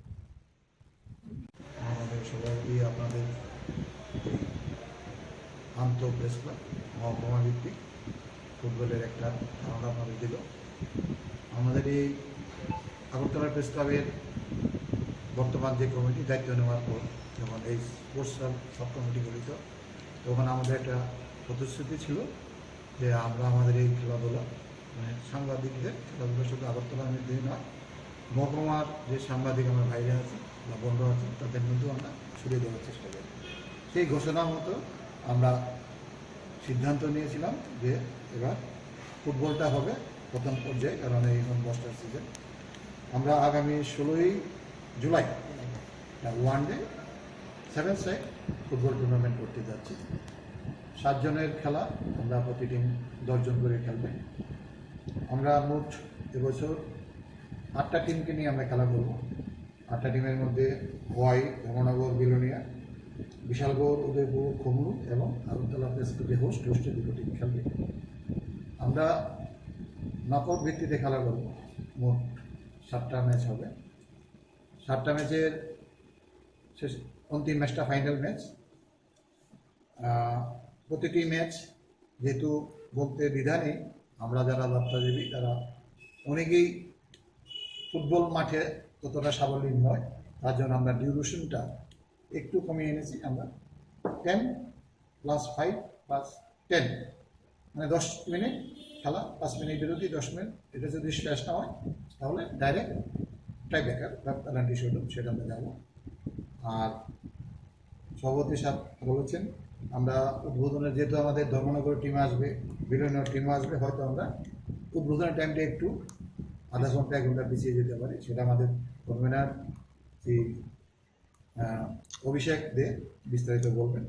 আমাদের সবাইকে আপনাদের আন্ত প্রেস ক্লাব মহকুমা ভিত্তিক ফুটবলের একটা ধারণা আপনাদের দিল। আমাদের এই আগরতলা প্রেস ক্লাবের বর্তমান যে কমিটি দায়িত্ব নেওয়ার পর যখন এই স্পোর্টস সাব কমিটি গঠিত, তখন আমাদের একটা প্রতিশ্রুতি ছিল যে আমরা আমাদের এই খেলাধুলা মানে সাংবাদিকদের খেলাধুলা শুধু আগরতলার মধ্যে নয়, মহকুমার যে সাংবাদিক আমার ভাইরা আছে বা বন্ধু আছে তাদের মধ্যেও আমরা ছড়িয়ে দেওয়ার চেষ্টা করি। সেই ঘোষণা মতো আমরা সিদ্ধান্ত নিয়েছিলাম যে এবার ফুটবলটা হবে প্রথম পর্যায়ে, কারণ এই বস্টার সিজন। আমরা আগামী 16ই July one day 7 side football tournament করতে যাচ্ছি। 7 জনের খেলা, আমরা প্রতি টিম 10 জন করে খেলবে। আমরা মোট এবছর 8টা টিমকে নিয়ে আমরা খেলা করব। 8টা টিমের মধ্যে ওয়াই, ধর্মনগর, বিলোনিয়া, বিশালগড়, উদয়পুর, খুমলু এবং আগরতলা প্রেস ক্লাবে হোস্টে 2 টিম খেলবে। আমরা নকআউট ভিত্তিতে খেলা করব। মোট 7টা ম্যাচ হবে। 7টা ম্যাচের শেষ অন্তিম ম্যাচটা ফাইনাল ম্যাচ। প্রতিটি ম্যাচ যেহেতু বলতে দ্বিধা নেই, আমরা যারা যাত্রাজীবী তারা অনেকেই ফুটবল মাঠে ততটা সাবলীল নয়, তার জন্য আমরা ডিউরেশনটা একটু কমিয়ে এনেছি। আমরা 10 + 5 + 10 মানে 10 মিনিট খেলা, 5 মিনিট বিরতি, 10 মিনিট। এটা যদি শেষ না হয় তাহলে ডাইরেক্ট টাই ব্রেকার বা পেনাল্টি শুট সেটা আমরা যাবো। আর সভাপতি সাহেব বলেছেন আমরা উদ্বোধনের, যেহেতু আমাদের ধর্মনগর টিম আসবে, বিলোনিয়ার টিম আসবে, হয়তো আমরা উদ্বোধনের টাইমটা একটু আধা ঘন্টা 1 ঘন্টা পিছিয়ে যেতে পারি। সেটা আমাদের কনভেনার শ্রী অভিষেক দে বিস্তারিত বলবেন।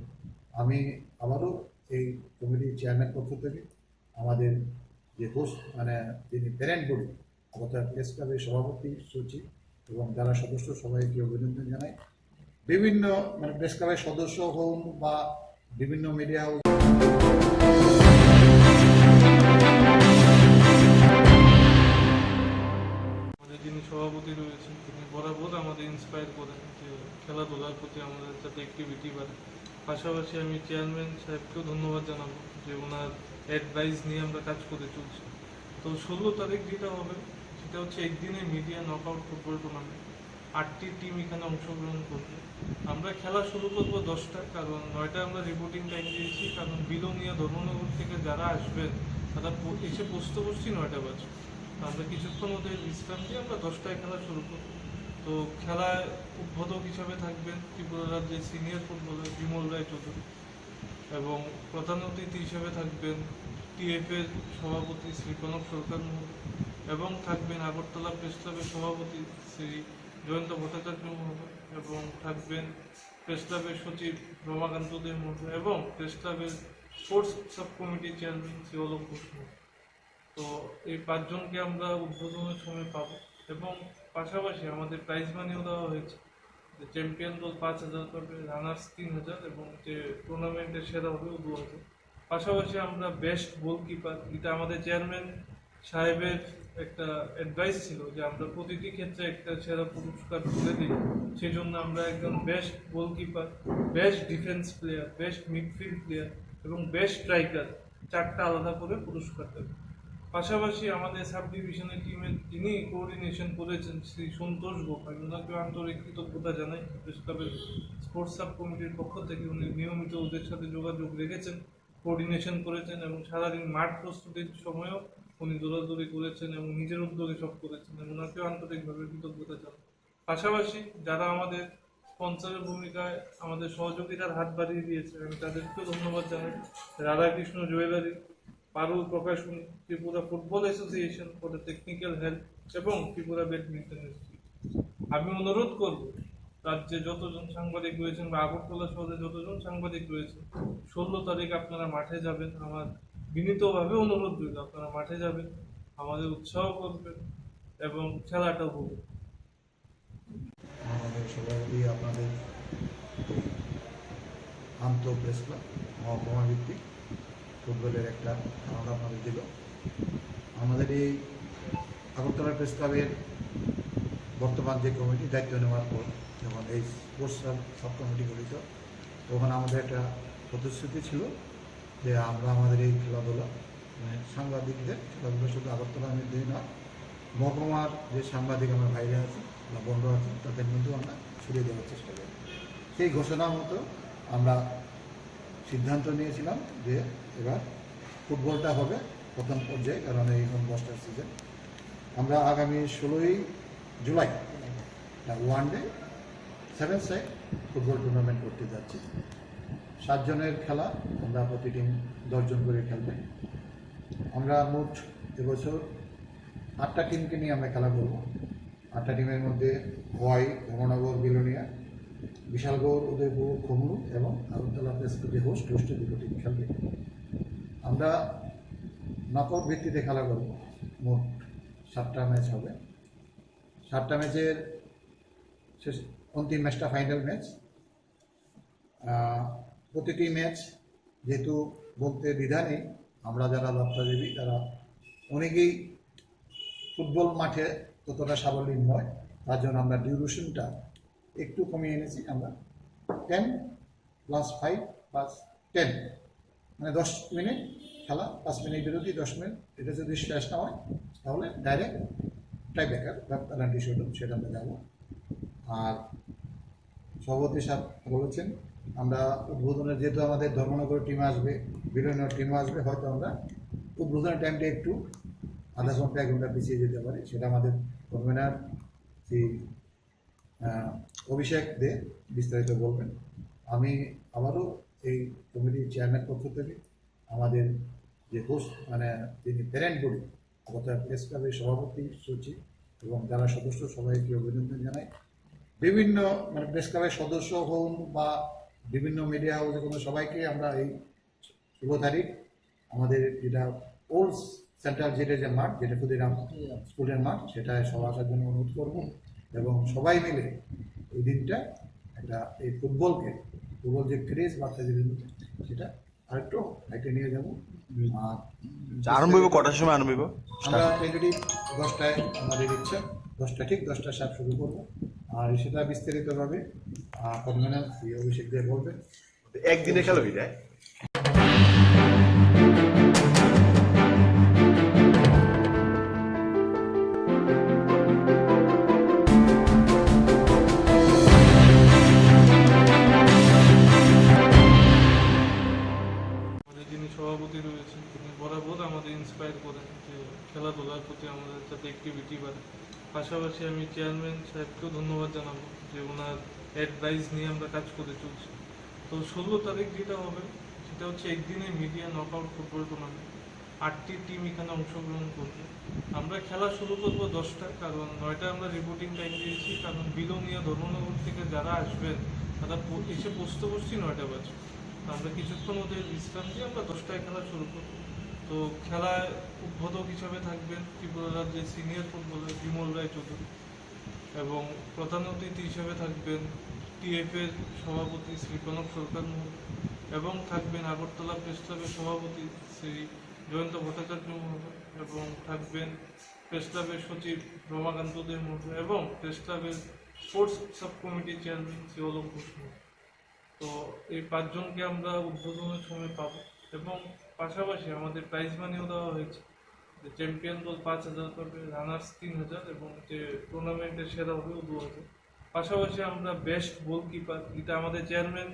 আমি আবারও এই কমিটির চেয়ারম্যান পক্ষ থেকে আমাদের যে হোস্ট মানে যিনি প্যারেন্ট বডি আগরতলা প্রেস ক্লাবের সভাপতি, সচিব এবং যারা সদস্য সবাইকে অভিনন্দন জানাই। বিভিন্ন মানে প্রেস ক্লাবের সদস্য হন বা বিভিন্ন মিডিয়া আমাদের যিনি সভাপতি রয়েছেন, তিনি বরাবর আমাদের ইন্সপায়ার করেন যে খেলাধুলার প্রতি আমাদের যাতে অ্যাক্টিভিটি বাড়ে। পাশাপাশি আমি চেয়ারম্যান সাহেবকেও ধন্যবাদ জানাবো যে ওনার অ্যাডভাইস নিয়ে আমরা কাজ করে চলছি। তো 16 তারিখ যেটা হবে সেটা হচ্ছে একদিনে মিডিয়া নকআউট ফুটবল টুর্নামেন্ট। 8টি টিম এখানে অংশগ্রহণ করবে। আমরা খেলা শুরু করব 10টায়, কারণ 9টায় আমরা রিপোর্টিং টাইম দিয়েছি, কারণ বিলোনিয়া ধর্মনগর থেকে যারা আসবেন তারা এসে বসতে 9টা বাজে। আমরা কিছুক্ষণ ওদের বিশ্রাম দিয়ে আমরা 10টায় খেলা শুরু করব। তো খেলায় উদ্বোধক হিসাবে থাকবেন ত্রিপুরা রাজ্যের সিনিয়র ফুটবলার বিমল রায় চৌধুরী, এবং প্রধান অতিথি হিসেবে থাকবেন টিএফের সভাপতি শ্রী কনক সরকার মহোদয়, এবং থাকবেন আগরতলা প্রেস ক্লাবের সভাপতি শ্রী জয়ন্ত ভট্টাচার্য মহোদয়, এবং থাকবেন প্রেস ক্লাবের সচিব রমাকান্ত দে মহোদয়, এবং প্রেস ক্লাবের স্পোর্টস সাব কমিটির চেয়ারম্যান শ্রী অলোক ঘোষ মহোদয়। তো এই 5 জনকে আমরা উদ্বোধনের সময় পাবো, এবং পাশাপাশি আমাদের প্রাইজ মানিও দেওয়া হয়েছে। যে চ্যাম্পিয়ন দল 5,000 পাবে, রানার্স 3,000, এবং যে টুর্নামেন্টের সেরা হবেও 2,000। পাশাপাশি আমরা বেস্ট গোলকিপার, এটা আমাদের চেয়ারম্যান সাহেবের একটা অ্যাডভাইস ছিল যে আমরা প্রতিটি ক্ষেত্রে একটা সেরা পুরস্কার তুলে দিই। সেই জন্য আমরা একজন best goalkeeper, best defence player, best midfield player এবং বেস্ট স্ট্রাইকার 4টা আলাদা করে পুরস্কার দেব। পাশাপাশি আমাদের সাব ডিভিশনের টিমের যিনি কোঅর্ডিনেশন করেছেন শ্রী সন্তোষ গোপাল, ওনাকে আন্তরিক কৃতজ্ঞতা জানাই। প্রেস ক্লাবের স্পোর্টস সাব কমিটির পক্ষ থেকে উনি নিয়মিত ওদের সাথে যোগাযোগ রেখেছেন, কোঅর্ডিনেশন করেছেন, এবং সারাদিন মাঠ প্রস্তুতির সময়ও উনি দৌড়াদৌড়ি করেছেন এবং নিজের উদ্যোগে সব করেছেন, এবং ওনাকেও আন্তরিকভাবে কৃতজ্ঞতা জানাই। পাশাপাশি যারা আমাদের স্পন্সরের ভূমিকায় আমাদের সহযোগিতার হাত বাড়িয়ে দিয়েছে, আমি তাদেরকেও ধন্যবাদ জানাই। Radhakrishna jewellery, Parul Prakashani, Tripura football association for the technical help, এবং ত্রিপুরা ব্যাডমিন্টন ইনস্টিটিউট। আমি অনুরোধ করব রাজ্যে যতজন সাংবাদিক রয়েছেন বা আগরতলা শহরে যতজন সাংবাদিক রয়েছেন, 16 তারিখ আপনারা মাঠে যাবেন। আমার বিনীতভাবে অনুরোধ রইল আপনারা মাঠে যাবেন, আমাদের উৎসাহ করবেন এবং খেলাটা উপভোগ। আমাদের সভাপতি আপনাদের আন্ত প্রেস ক্লাব মহকুমা ভিত্তিক ফুটবলের একটা ধারণা আপনাদের দিল। আমাদের এই আগরতলা প্রেস ক্লাবের বর্তমান যে কমিটি দায়িত্ব নেওয়ার পর যখন এই স্পোর্টস সাব কমিটি গঠিত, তখন আমাদের একটা প্রতিশ্রুতি ছিল যে আমরা আমাদের এই খেলাধুলা সাংবাদিকদের খেলাধুলা শুধু আগরতলা মধ্যেই না, মহকুমার যে সাংবাদিক আমার ভাইরা আছে বা বন্ধু আছে তাদের মধ্যেও আমরা ছড়িয়ে দেওয়ার চেষ্টা করি। সেই ঘোষণা মতো আমরা সিদ্ধান্ত নিয়েছিলাম যে এবার ফুটবলটা হবে প্রথম পর্যায়ে, কারণ এই এখন 10টার সিজন। আমরা আগামী 16ই জুলাই one day 7 side football tournament করতে যাচ্ছি। 7 জনের খেলা, আমরা প্রতি টিম 10 জন করে খেলবে। আমরা মোট এবছর 8টা টিমকে নিয়ে আমরা খেলা করব। 8টা টিমের মধ্যে ওয়াই, ধর্মনগর, বিলোনিয়া, বিশালগড়, উদয়পুর, খমরু এবং আগরতলা প্রেস ক্লাবে হোস্টে 2টো টিম খেলবে। আমরা নকআউট ভিত্তিতে খেলা করব। মোট 7টা ম্যাচ হবে। 7টা ম্যাচের শেষ অন্তিম ম্যাচটা ফাইনাল ম্যাচ। প্রতিটি ম্যাচ যেহেতু বলতে দ্বিধা নেই, আমরা যারা যাত্রাজীবী তারা অনেকেই ফুটবল মাঠে ততটা সাবলীল নয়, তার জন্য আমরা ডিউরেশনটা একটু কমিয়ে এনেছি। আমরা 10 + 5 + 10 মানে 10 মিনিট খেলা, 5 মিনিট বিরতি, 10 মিনিট। এটা যদি শেষ না হয় তাহলে ডাইরেক্ট টাইব্রেকার বা পেনাল্টি শুট সেটা আমরা যাবো। আর সভাপতি সাহেব বলেছেন আমরা উদ্বোধনের, যেহেতু আমাদের ধর্মনগর টিম আসবে, বিলোনিয়ার টিম আসবে, হয়তো আমরা উদ্বোধনের টাইমটা একটু আধা ঘন্টা 1 ঘন্টা পিছিয়ে যেতে পারি। সেটা আমাদের কনভেনার শ্রী অভিষেক দে বিস্তারিত বলবেন। আমি আবারও এই কমিটির চেয়ারম্যান পক্ষ থেকে আমাদের যে হোস্ট মানে যিনি প্যারেন্ট বডি আগরতলা প্রেস ক্লাবের সভাপতি, সচিব এবং যারা সদস্য সবাইকে অভিনন্দন জানাই। বিভিন্ন মানে প্রেস ক্লাবের সদস্য হন বা বিভিন্ন মিডিয়া হাউসে কোনো সবাইকে আমরা এই 16 তারিখ আমাদের যেটা ওল্ড সেন্ট্রাল যেটা যে মাঠ, যেটা ক্ষুদিরাম স্কুলের মাঠ, সেটায় সবাই আসার জন্য অনুরোধ করব এবং সবাই মিলে এই দিনটা একটা এই ফুটবল যে ক্রেজ বাচ্চাদের মধ্যে সেটা আরেকটু হাইটে নিয়ে যাবো। আর আরম্ভ হইব কটার সময় আরম্ভ হইব? আমরা টেন্টেটিভ 10টায় আমাদের ইচ্ছা ঠিক 10টা শুরু করবো। আর সেটা বিস্তারিতভাবে কনভেনার অভিষেক দিয়ে বলবেন। একদিনে খেলা বিদায়। আমাদের যিনি সভাপতি রয়েছেন তিনি বরাবর আমাদের ইন্সপায়ার করেন যে খেলাধুলার প্রতি আমাদের যাতে অ্যাক্টিভিটি বাড়ে। পাশাপাশি আমি চেয়ারম্যান সাহেবকেও ধন্যবাদ জানাবো যে ওনার অ্যাডভাইস নিয়ে আমরা কাজ করে চলছি। তো 16 তারিখ যেটা হবে সেটা হচ্ছে একদিনে মিডিয়া নকআউট ফুটবল টুর্নামেন্ট। 8টি টিম এখানে অংশগ্রহণ করবে। আমরা খেলা শুরু করবো 10টায়, কারণ 9টা আমরা রিপোর্টিং টাইম দিয়েছি, কারণ বিলোনিয়া ধর্মনগর থেকে যারা আসবেন তারা এসে বসতে 9টা বাজে। আমরা কিছুক্ষণ ওদের বিশ্রাম দিয়ে আমরা 10টায় খেলা শুরু করব। তো খেলায় উদ্বোধক হিসাবে থাকবেন ত্রিপুরা রাজ্যের সিনিয়র ফুটবলার বিমল রায় চৌধুরী, এবং প্রধান অতিথি হিসাবে থাকবেন টিএফের সভাপতি শ্রী প্রণব সরকার মহোদয়, এবং থাকবেন আগরতলা প্রেস ক্লাবের সভাপতি শ্রী জয়ন্ত ভট্টাচার্য মহোদয়, এবং থাকবেন প্রেস ক্লাবের সচিব রমাকান্ত দে মহোদয়, এবং প্রেস ক্লাবের স্পোর্টস সাব কমিটির চেয়ারম্যান শ্রী অলোক ঘোষ মহোদয়। তো এই 5 জনকে আমরা উদ্বোধনের সময় পাবো, এবং পাশাপাশি আমাদের প্রাইজ মানিও দেওয়া হয়েছে। যে চ্যাম্পিয়ন দল 5,000 পাবে, রানার্স 3,000, এবং যে টুর্নামেন্টের সেরা হবে 2,000। পাশাপাশি আমরা বেস্ট গোলকিপার, এটা আমাদের চেয়ারম্যান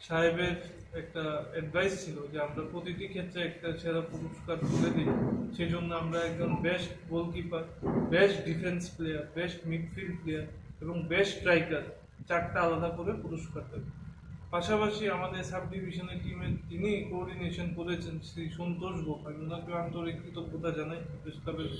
সাহেবের একটা অ্যাডভাইস ছিল যে আমরা প্রতিটি ক্ষেত্রে একটা সেরা পুরস্কার তুলে দিই। সেই জন্য আমরা একজন best goalkeeper, best defence player, best midfield player এবং বেস্ট স্ট্রাইকার 4টা আলাদা করে পুরস্কার দেব। পাশাপাশি আমাদের সাব ডিভিশনের টিমের যিনি কোঅর্ডিনেশন করেছেন শ্রী সন্তোষ গোপ, আমি ওনাকে আন্তরিক কৃতজ্ঞতা জানাই। প্রেস ক্লাবের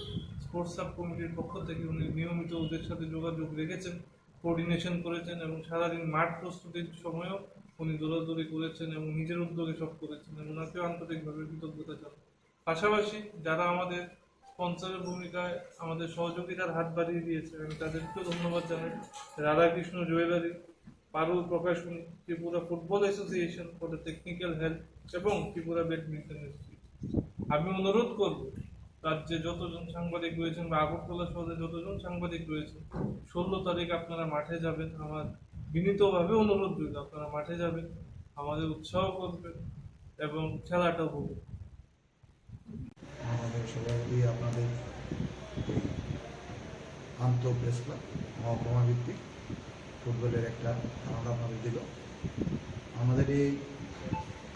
স্পোর্টস সাব কমিটির পক্ষ থেকে উনি নিয়মিত ওদের সাথে যোগাযোগ রেখেছেন, কোঅর্ডিনেশন করেছেন, এবং সারাদিন মাঠ প্রস্তুতির সময়ও উনি দৌড়াদৌড়ি করেছেন এবং নিজের উদ্যোগে সব করেছেন, এবং ওনাকেও আন্তরিকভাবে কৃতজ্ঞতা জানাই। পাশাপাশি যারা আমাদের স্পন্সরের ভূমিকায় আমাদের সহযোগিতার হাত বাড়িয়ে দিয়েছে, আমি তাদেরকেও ধন্যবাদ জানাই। Radhakrishna jewellery, Parul Prakashani, Tripura football association for the technical help, এবং ত্রিপুরা ব্যাডমিন্টন অ্যাসোসিয়েশন। আমি অনুরোধ করব রাজ্যে যতজন সাংবাদিক রয়েছেন বা আগরতলা শহরে যতজন সাংবাদিক রয়েছেন, 16 তারিখ আপনারা মাঠে যাবেন। আমার বিনীতভাবে অনুরোধ রইল আপনারা মাঠে যাবেন, আমাদের উৎসাহ করবেন এবং খেলাটা উপভোগ। আমাদের সভাপতি আপনাদের আন্ত প্রেস ক্লাব মহকুমা ভিত্তিক ফুটবলের একটা ধারণা আপনাদের দিল। আমাদের এই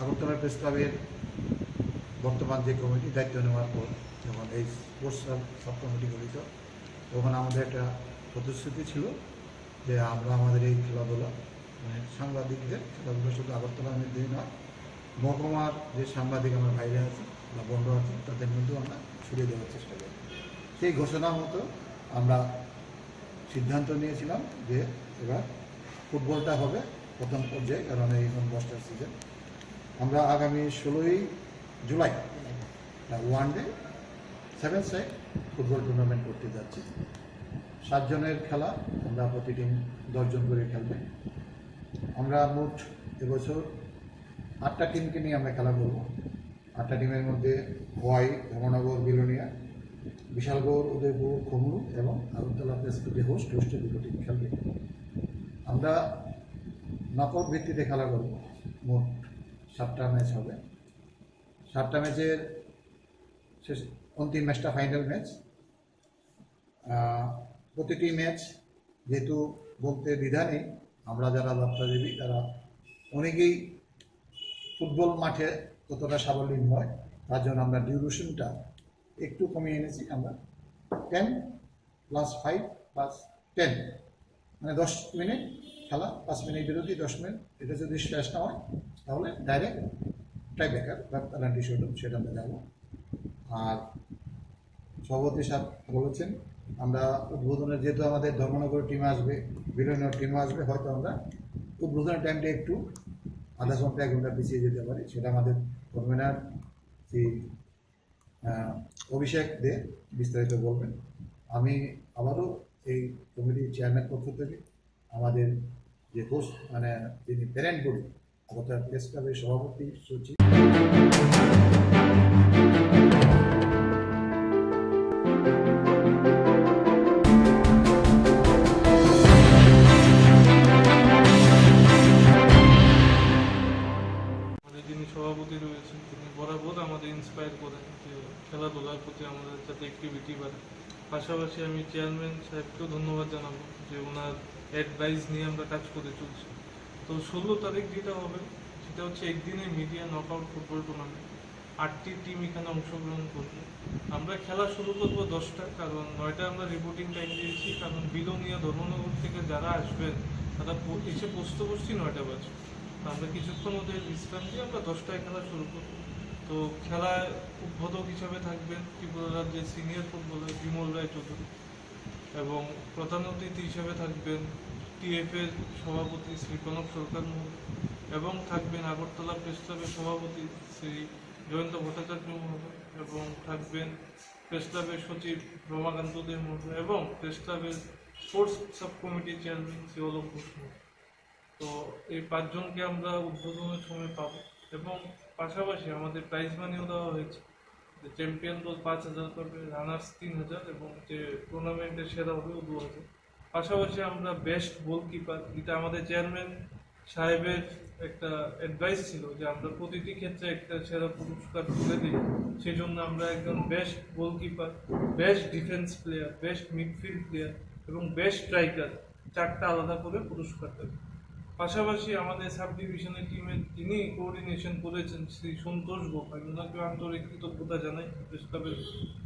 আগরতলা প্রেস ক্লাবের বর্তমান যে কমিটি দায়িত্ব নেওয়ার পর যখন এই স্পোর্টস সাব কমিটি গঠিত, তখন আমাদের একটা প্রতিশ্রুতি ছিল যে আমরা আমাদের এই খেলাধুলা মানে সাংবাদিকদের খেলাধুলা শুধু আগরতলার মধ্যেই নয়, মহকুমার যে সাংবাদিক আমার ভাইরা আছে বা বন্ধু আছে তাদের মধ্যেও আমরা ছড়িয়ে দেওয়ার চেষ্টা করি। সেই ঘোষণা মতো আমরা সিদ্ধান্ত নিয়েছিলাম যে এবার ফুটবলটা হবে প্রথম পর্যায়ে, কারণ এই 10টার সিজন। আমরা আগামী 16ই July one day 7 side football tournament করতে যাচ্ছি। 7 জনের খেলা, আমরা প্রতি টিম 10 জন করে খেলবে। আমরা মোট এবছর 8টা টিমকে নিয়ে আমরা খেলা করব। 8টা টিমের মধ্যে হোয়াই, ধর্মনগর, বিলোনিয়া, বিশালগড়, উদয়পুর, খমরু এবং আগরতলা প্রেস ক্লাবে হোস্টে 2টো টিম খেলবে। আমরা নকআউট ভিত্তিতে খেলা করব। মোট 7টা ম্যাচ হবে। 7টা ম্যাচের শেষ অন্তিম ম্যাচটা ফাইনাল ম্যাচ। প্রতিটি ম্যাচ যেহেতু বলতে দ্বিধা নেই, আমরা যারা যাত্রাজীবী তারা অনেকেই ফুটবল মাঠে ততটা সাবলীল নয়, তার জন্য আমরা ডিউরেশনটা একটু কমিয়ে এনেছি। আমরা 10 + 5 + 10 মানে 10 মিনিট খেলা, 5 মিনিট বিরতি, 10 মিনিট। এটা যদি শেষ না হয় তাহলে ডাইরেক্ট টাই ব্রেকার বা পেনাল্টি শুট সেটা আমরা যাবো। আর সভাপতি সাহেব বলেছেন আমরা উদ্বোধনের, যেহেতু আমাদের ধর্মনগর টিম আসবে, বিলোনিয়া টিম আসবে, হয়তো আমরা উদ্বোধনের টাইমটা একটু আধা ঘন্টা 1 ঘন্টা পিছিয়ে যেতে পারি। সেটা আমাদের কনভেনার শ্রী অভিষেক দে বিস্তারিত বলবেন। আমি আবারও এই কমিটির চেয়ারম্যান পক্ষ থেকে আমাদের যে হোস্ট মানে যিনি প্যারেন্ট বডি আগরতলা প্রেস ক্লাবের সভাপতি সচিব যাতে অ্যাক্টিভিটি বাড়ে। পাশাপাশি আমি চেয়ারম্যান সাহেবকেও ধন্যবাদ জানাবো যে ওনার অ্যাডভাইস নিয়ে আমরা কাজ করে চলছি। তো 16 তারিখ যেটা হবে সেটা হচ্ছে একদিনে মিডিয়া নকআউট ফুটবল টুর্নামেন্ট। 8টি টিম এখানে অংশগ্রহণ করবে। আমরা খেলা শুরু করবো 10টায়, কারণ 9টায় আমরা রিপোর্টিং টাইম দিয়েছি, কারণ বিলোনিয়া ধর্মনগর থেকে যারা আসবেন তারা এসে বসতে 9টা বাজবে। তো আমরা কিছুক্ষণ ওদের বিশ্রাম দিয়ে আমরা 10টায় খেলা শুরু করবো। তো খেলায় উদ্বোধক হিসাবে থাকবেন ত্রিপুরা রাজ্যের সিনিয়র ফুটবলার বিমল রায় চৌধুরী, এবং প্রধান অতিথি হিসেবে থাকবেন টিএফের সভাপতি শ্রী কনক সরকার মহোদয়, এবং থাকবেন আগরতলা প্রেস ক্লাবের সভাপতি শ্রী জয়ন্ত ভট্টাচার্য মহোদয়, এবং থাকবেন প্রেস ক্লাবের সচিব রমাকান্ত দে মহোদয়, এবং প্রেস ক্লাবের স্পোর্টস সাব কমিটির চেয়ারম্যান শ্রী অলোক ঘোষ মহোদয়। তো এই 5 জনকে আমরা উদ্বোধনের সময় পাবো, এবং পাশাপাশি আমাদের প্রাইজ মানিও দেওয়া হয়েছে। চ্যাম্পিয়ন দল 5,000 পাবে, রানার্স 3,000, এবং যে টুর্নামেন্টের সেরা হবে 2,000। পাশাপাশি আমরা বেস্ট গোলকিপার, এটা আমাদের চেয়ারম্যান সাহেবের একটা অ্যাডভাইস ছিল যে আমরা প্রতিটি ক্ষেত্রে একটা সেরা পুরস্কার তুলে দিই। সেই জন্য আমরা একজন best goalkeeper, best defence player, best midfield player এবং বেস্ট স্ট্রাইকার 4টা আলাদা করে পুরস্কার দেবে। পাশাপাশি আমাদের সাব ডিভিশনের টিমের যিনি কোঅর্ডিনেশন করেছেন শ্রী সন্তোষ গোপ, আমি ওনাকে আন্তরিক কৃতজ্ঞতা জানাই। প্রেস ক্লাবের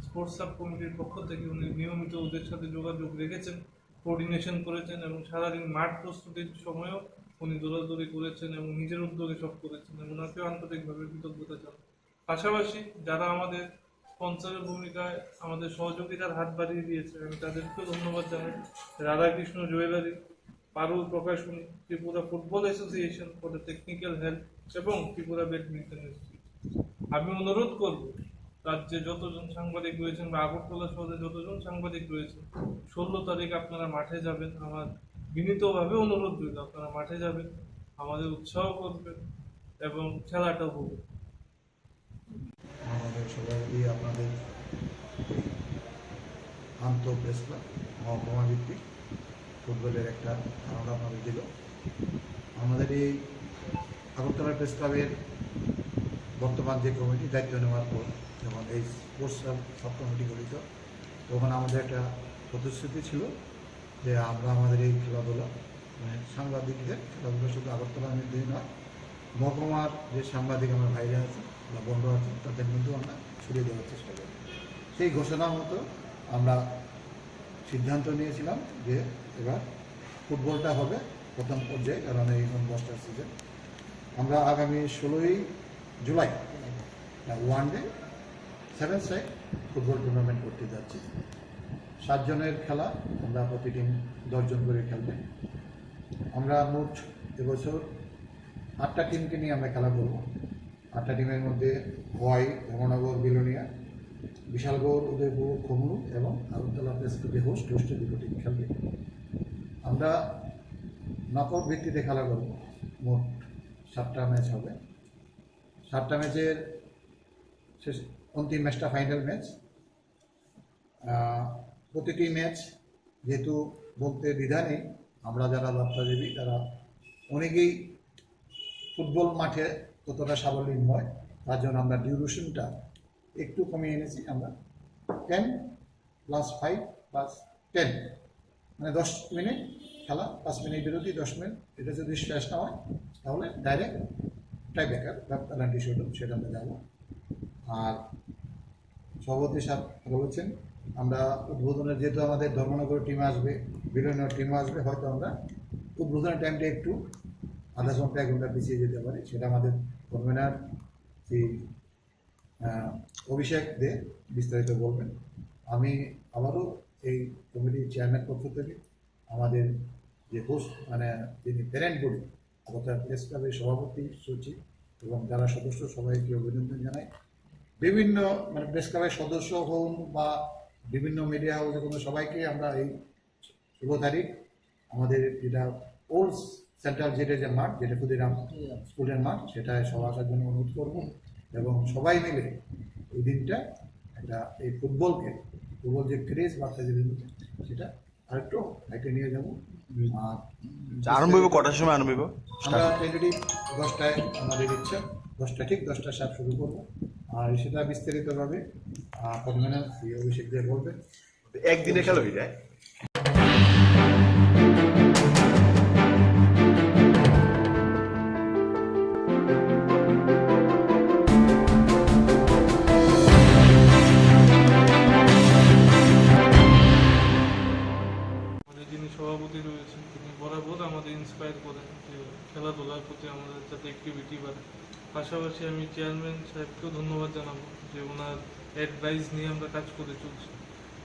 স্পোর্টস সাব কমিটির পক্ষ থেকে উনি নিয়মিত ওদের সাথে যোগাযোগ রেখেছেন, কোঅর্ডিনেশন করেছেন, এবং সারাদিন মাঠ প্রস্তুতির সময়ও উনি দৌড়াদৌড়ি করেছেন এবং নিজের উদ্যোগে সব করেছেন, এবং ওনাকেও আন্তরিকভাবে কৃতজ্ঞতা জানাই। পাশাপাশি যারা আমাদের স্পন্সরের ভূমিকায় আমাদের সহযোগিতার হাত বাড়িয়ে দিয়েছে, আমি তাদেরকেও ধন্যবাদ জানাই। Radhakrishna jewellery, Parul Prakashani, Tripura football association for the technical help, এবং ত্রিপুরা ব্যাডমিন্টন ইনস্টিটিউট। আমি অনুরোধ করব রাজ্যে যতজন সাংবাদিক রয়েছেন বা আগরতলা শহরে যতজন সাংবাদিক রয়েছেন, 16 তারিখ আপনারা মাঠে যাবেন। আমার বিনীতভাবে অনুরোধ রইল আপনারা মাঠে যাবেন, আমাদের উৎসাহ করবেন এবং খেলাটা হবে। আমাদের সবাই আপনাদের আন্ত প্রেস ক্লাব মহকুমা ভিত্তিক ফুটবলের একটা ধারণা আপনাদের দিল। আমাদের এই আগরতলা প্রেস ক্লাবের বর্তমান যে কমিটি দায়িত্ব নেওয়ার পর যখন এই স্পোর্টস সাব কমিটি গঠিত, তখন আমাদের একটা প্রতিশ্রুতি ছিল যে আমরা আমাদের এই খেলাধুলা মানে সাংবাদিকদের খেলাধুলা শুধু আগরতলা মধ্যেই নয়, মহকুমার যে সাংবাদিক আমার ভাইরা আছে বা বন্ধু আছে তাদের মধ্যেও আমরা ছড়িয়ে দেওয়ার চেষ্টা করি। সেই ঘোষণা মতো আমরা সিদ্ধান্ত নিয়েছিলাম যে এবার ফুটবলটা হবে প্রথম পর্যায়ে, কারণ এই বস্টার সিজন। আমরা আগামী 16ই July one day 7 side football tournament করতে যাচ্ছি। 7 জনের খেলা, আমরা প্রতি টিম 10 জন করে খেলবে। আমরা মোট এবছর 8টা টিমকে নিয়ে আমরা খেলা করব। 8টা টিমের মধ্যে ওয়াই, ধর্মনগর, বিলোনিয়া, বিশালগড়, উদয়পুর, খমরু এবং আগরতলা প্রেস ক্লাবে হোস্টে 2 টিম খেলবে। আমরা নকআউট ভিত্তিতে খেলা করব। মোট 7টা ম্যাচ হবে। 7টা ম্যাচের শেষ অন্তিম ম্যাচটা ফাইনাল ম্যাচ। প্রতিটি ম্যাচ যেহেতু বলতে দ্বিধা নেই, আমরা যারা যাত্রাজীবী তারা অনেকেই ফুটবল মাঠে ততটা সাবলীল নয়, তার জন্য আমরা ডিউরেশনটা একটু কমিয়ে এনেছি। আমরা 10 + 5 + 10 মানে 10 মিনিট খেলা, 5 মিনিট বিরতি, 10 মিনিট। এটা যদি শেষ না হয় তাহলে ডাইরেক্ট টাইব্রেকার বা পেনাল্টি শুট সেটা আমরা যাবো। আর সভাপতি সাহেব বলেছেন আমরা উদ্বোধনের, যেহেতু আমাদের ধর্মনগর টিম আসবে, বিলোনিয়ার টিম আসবে, হয়তো আমরা উদ্বোধনের টাইমটা একটু আধা ঘন্টা 1 ঘন্টা পিছিয়ে যেতে পারি। সেটা আমাদের কনভেনার শ্রী অভিষেক দে বিস্তারিত বলবেন। আমি আবারও এই কমিটির চেয়ারম্যান পক্ষ থেকে আমাদের যে হোস্ট মানে যিনি প্যারেন্ট বডি আগরতলা প্রেস ক্লাবের সভাপতি, সচিব এবং যারা সদস্য সবাইকে অভিনন্দন জানাই। বিভিন্ন মানে প্রেস ক্লাবের সদস্য হন বা বিভিন্ন মিডিয়া হাউসে কোনো সবাইকে আমরা এই 16 তারিখ আমাদের যেটা ওল্ড সেন্ট্রাল জেটের যে মাঠ, যেটা ক্ষুদিরাম স্কুলের মাঠ, সেটায় সবাই আসার জন্য অনুরোধ করব এবং সবাই মিলে এই দিনটা একটা এই ফুটবল যে ক্রেজ বাচ্চাদের সেটা আরেকটু হাইটে নিয়ে যাবো। আর আরম্ভ হইব কটার সময় আরম্ভ হইব? আমরা টেন্টেটিভ 10টায় আমাদের ইচ্ছা, 10টা ঠিক 10টা সাপ শুরু করবো। আর সেটা বিস্তারিতভাবে কনভেনার অভিষেক দিয়ে বলবেন। একদিনে খেলা হয়ে যায়। আমাদের যিনি সভাপতি রয়েছেন তিনি বরাবর আমাদের ইন্সপায়ার করেন যে খেলাধুলার প্রতি আমাদের যাতে অ্যাক্টিভিটি বাড়ে। পাশাপাশি আমি চেয়ারম্যান সাহেবকেও ধন্যবাদ জানাবো যে ওনার অ্যাডভাইস নিয়ে আমরা কাজ করে চলছি।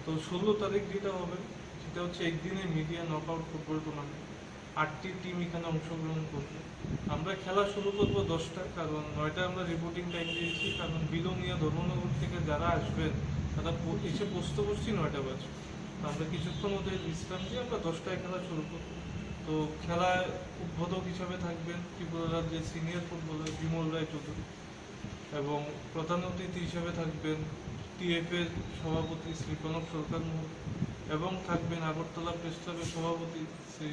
তো 16 তারিখ যেটা হবে সেটা হচ্ছে একদিনে মিডিয়া নকআউট ফুটবল টুর্নামেন্ট। 8টি টিম এখানে অংশগ্রহণ করবে। আমরা খেলা শুরু করবো 10টায়, কারণ 9টায় আমরা রিপোর্টিং টাইম দিয়েছি, কারণ বিলোনিয়া ধর্মনগর থেকে যারা আসবেন তারা এসে বসতে 9টা বাজে। আমরা কিছুক্ষণ ওদের বিশ্রাম দিয়ে আমরা 10টায় খেলা শুরু করব। তো খেলায় উদ্বোধক হিসাবে থাকবেন ত্রিপুরা রাজ্যের সিনিয়র ফুটবলার বিমল রায় চৌধুরী, এবং প্রধান অতিথি হিসাবে থাকবেন টিএফের সভাপতি শ্রী প্রণব সরকার মহোদয়, এবং থাকবেন আগরতলা প্রেস ক্লাবের সভাপতি শ্রী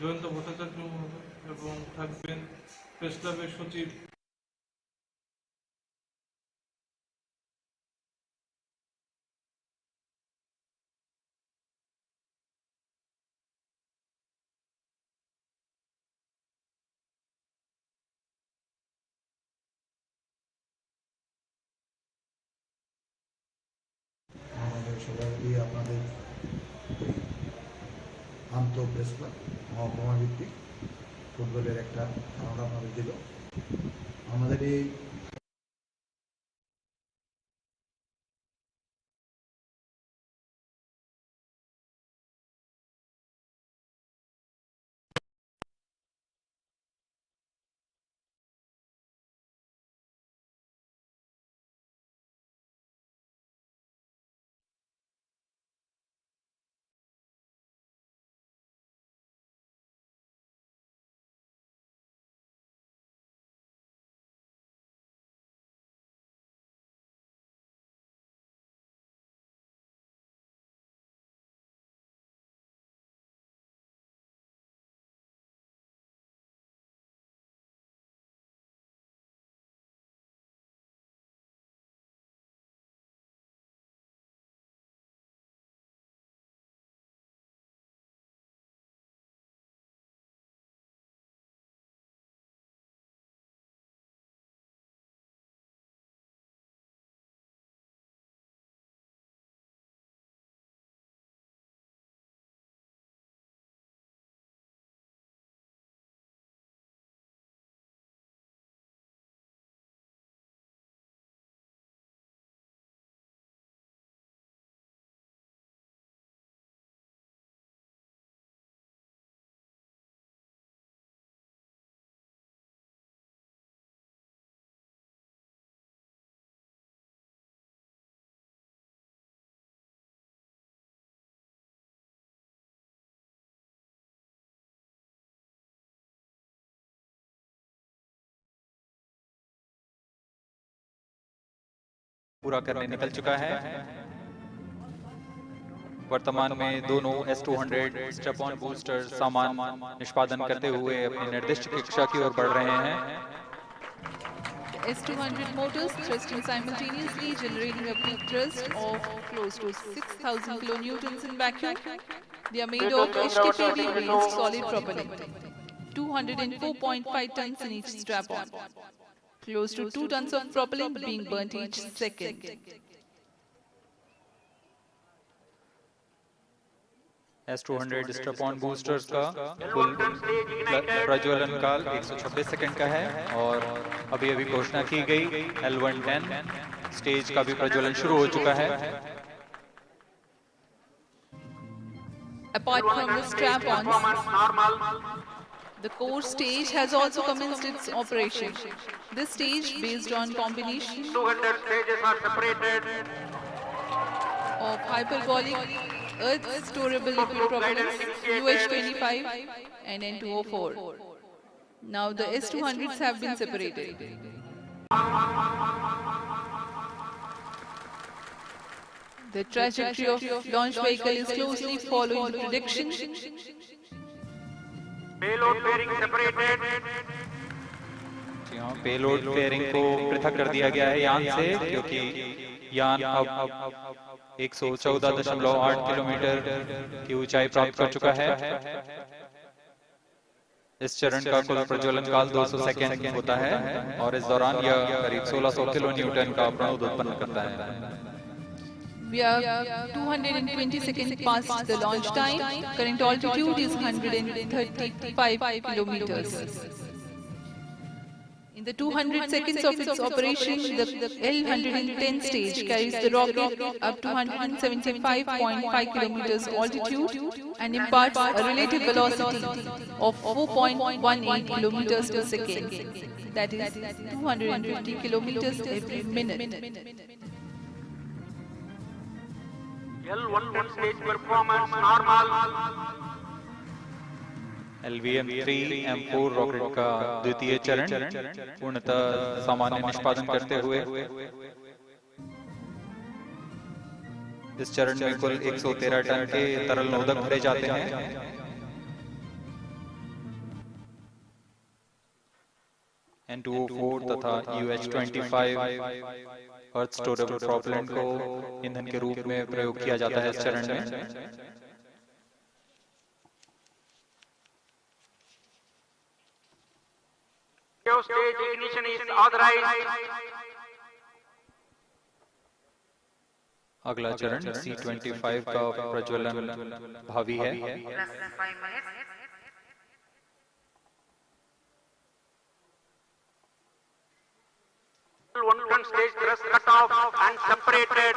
জয়ন্ত ভট্টাচার্য মহোদয়, এবং থাকবেন প্রেস ক্লাবের সচিব আমাদের সভাপতি আপনাদের আন্ত প্রেস ক্লাব মহকুমা ভিত্তিক ফুটবলের একটা ধারণা আপনাদের দিল। আমাদের এই पूरा करने निकल चुका है। वर्तमान में दोनों S200 स्टेप-ऑन बूस्टर सामान निष्पादन करते हुए अपनी निर्दिष्ट कक्षा की ओर बढ़ रहे हैं। S200 motors thrusting simultaneously, generating a peak thrust of close to 6,000 kilonewtons in vacuum. They are made of HTPV based solid propellant. 204.5 tons in each strap-on. Close to 2 tons of propellant being burnt each second. S200 step-on boosters का कुल प्रज्वलन काल 126 second का है और अभी अभी घोषणा की गई L110 स्टेज का भी प्रज्वलन शुरू हो चुका है। Apart from the strap-ons, the core stage has also commenced its operation. This stage, based on combination 200 stages are separated of hyperbolic earth storable liquid propellants UH-25 and N2O4. Now the S200s have been separated. The trajectory of launch vehicle is closely following the prediction. payload bearing separated जी हाँ, payload fairing को पृथक कर दिया गया है यान से, क्योंकि यान अब 114.8 किलोमीटर की ऊंचाई प्राप्त कर चुका है। इस चरण का कुल प्रज्वलन काल 200 सेकेंड होता है और इस दौरान यह करीब 1600 किलो न्यूटन का प्रणोद उत्पन्न करता है। We are 220 seconds past the launch time. Current altitude is 135 kilometers. In the 200 seconds of its operation, the L-110 stage carries the rocket up to 175.5 kilometers altitude and imparts a relative velocity of 4.18 kilometers per second. That is 250 kilometers every minute. L-110 stage performance normal. LVM-3M4 rocket का द्वितीय चरण पूर्णतः सामान्य निष्पादन करते हुए इस चरण में कुल 113 टन के तरल नोदक भरे जाते हैं। N2O4 तथा UH-25 अर्थ स्टोरेबल प्रोपेलेंट को ईंधन के रूप में प्रयोग किया जाता है इस चरण में। Stage ignition is authorized. अगला चरण C-25 का प्रज्वलन भावी है। L-110 stage thrust cut off and separated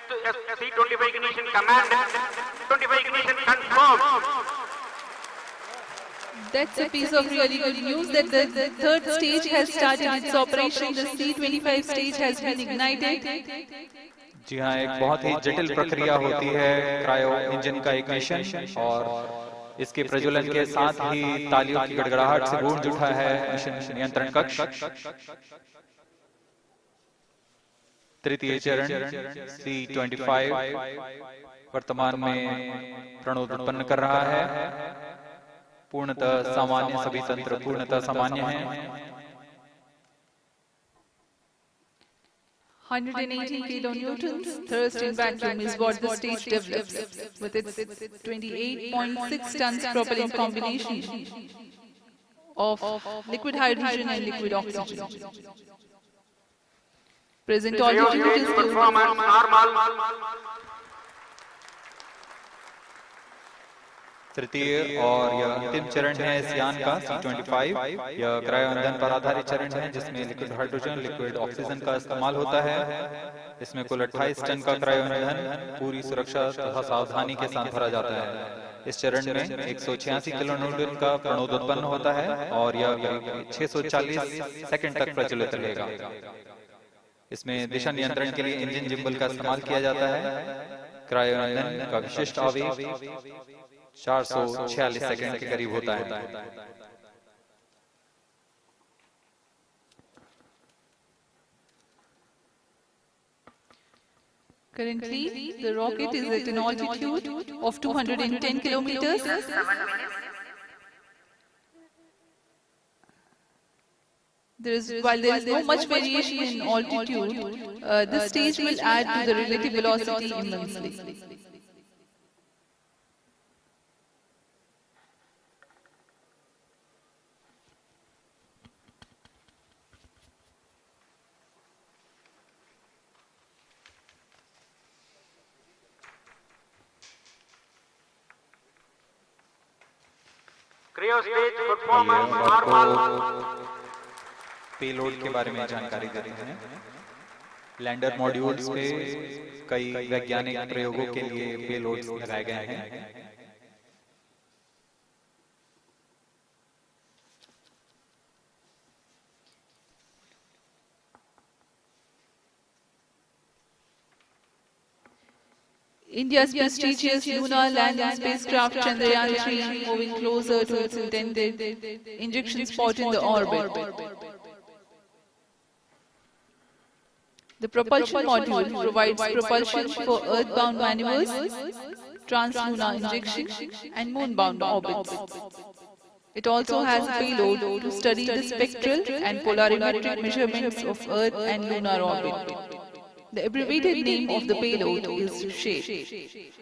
to C-25 ignition command. 25 ignition confirmed. That's a piece of really good news that the third stage has started its operation. The C-25 stage has been ignited. जी हाँ, एक बहुत ही जटिल प्रक्रिया होती है cryo engine का ignition, और इसके प्रज्वलन के साथ ही तालियों की गड़गड़ाहट से गूंज उठा है मिशन नियंत्रण कक्ष। तृतीय चरण C-25 वर्तमान में प्रणोद उत्पन्न कर रहा है। पूर्णतः सामान्य, सभी तंत्र पूर्णतः सामान्य हैं। 118 kilonewtons thrust in vacuum is what the stage develops with its 28.6 tons propellant combination of liquid hydrogen and liquid oxygen. Present altitude is performance normal. तृतीय और यह अंतिम चरण है इस यान का C-25। यह क्रायो ईंधन पर आधारित चरण है जिसमें लिक्विड हाइड्रोजन, लिक्विड ऑक्सीजन का इस्तेमाल होता है। इसमें कुल 28 टन का क्रायो ईंधन पूरी सुरक्षा तथा सावधानी के साथ भरा जाता है। इस चरण में 186 किलो न्यूटन का प्रणोद उत्पन्न होता है और यह करीब 640 सेकंड तक प्रज्वलित रहेगा। इसमें दिशा नियंत्रण के लिए इंजन जिम्बल का इस्तेमाल किया जाता है। क्रायो ईंधन का विशिष्ट आवेश 446 सेकंड के करीब होता है। Currently, the rocket is at an altitude of 210 kilometers. While there is no much variation in altitude, this stage will add to the relative velocity immensely. Cryo stage performance normal. Payload के बारे में जानकारी देते हैं। Lander modules पे कई वैज्ञानिक प्रयोगों के लिए पेलोड्स लगाए गए हैं। India's prestigious lunar landing spacecraft Chandrayaan-3 moving closer to its intended injection spot in the orbit. The propulsion module provides propulsion for earthbound maneuvers, translunar injection, and moonbound orbits. It also has a payload to study the spectral and polarimetric measurements of Earth and lunar orbit. The abbreviated name of the payload is SHAPE.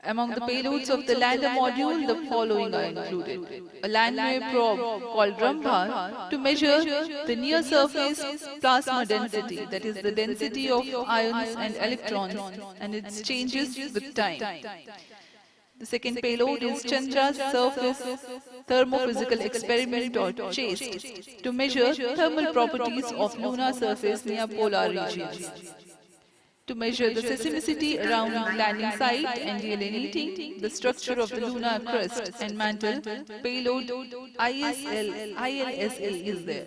Among the payloads of the lander module, the following are included. A landway probe called Rambha to measure the near-surface plasma density, that is the density of ions and electrons, and its changes with time. The second payload is Chandra's Surface Thermophysical Experiment or CHASTE to measure thermal properties of lunar surface near polar regions. To measure the seismicity around the landing site and delineating the structure of the lunar crust and mantle, payload ILSA is there.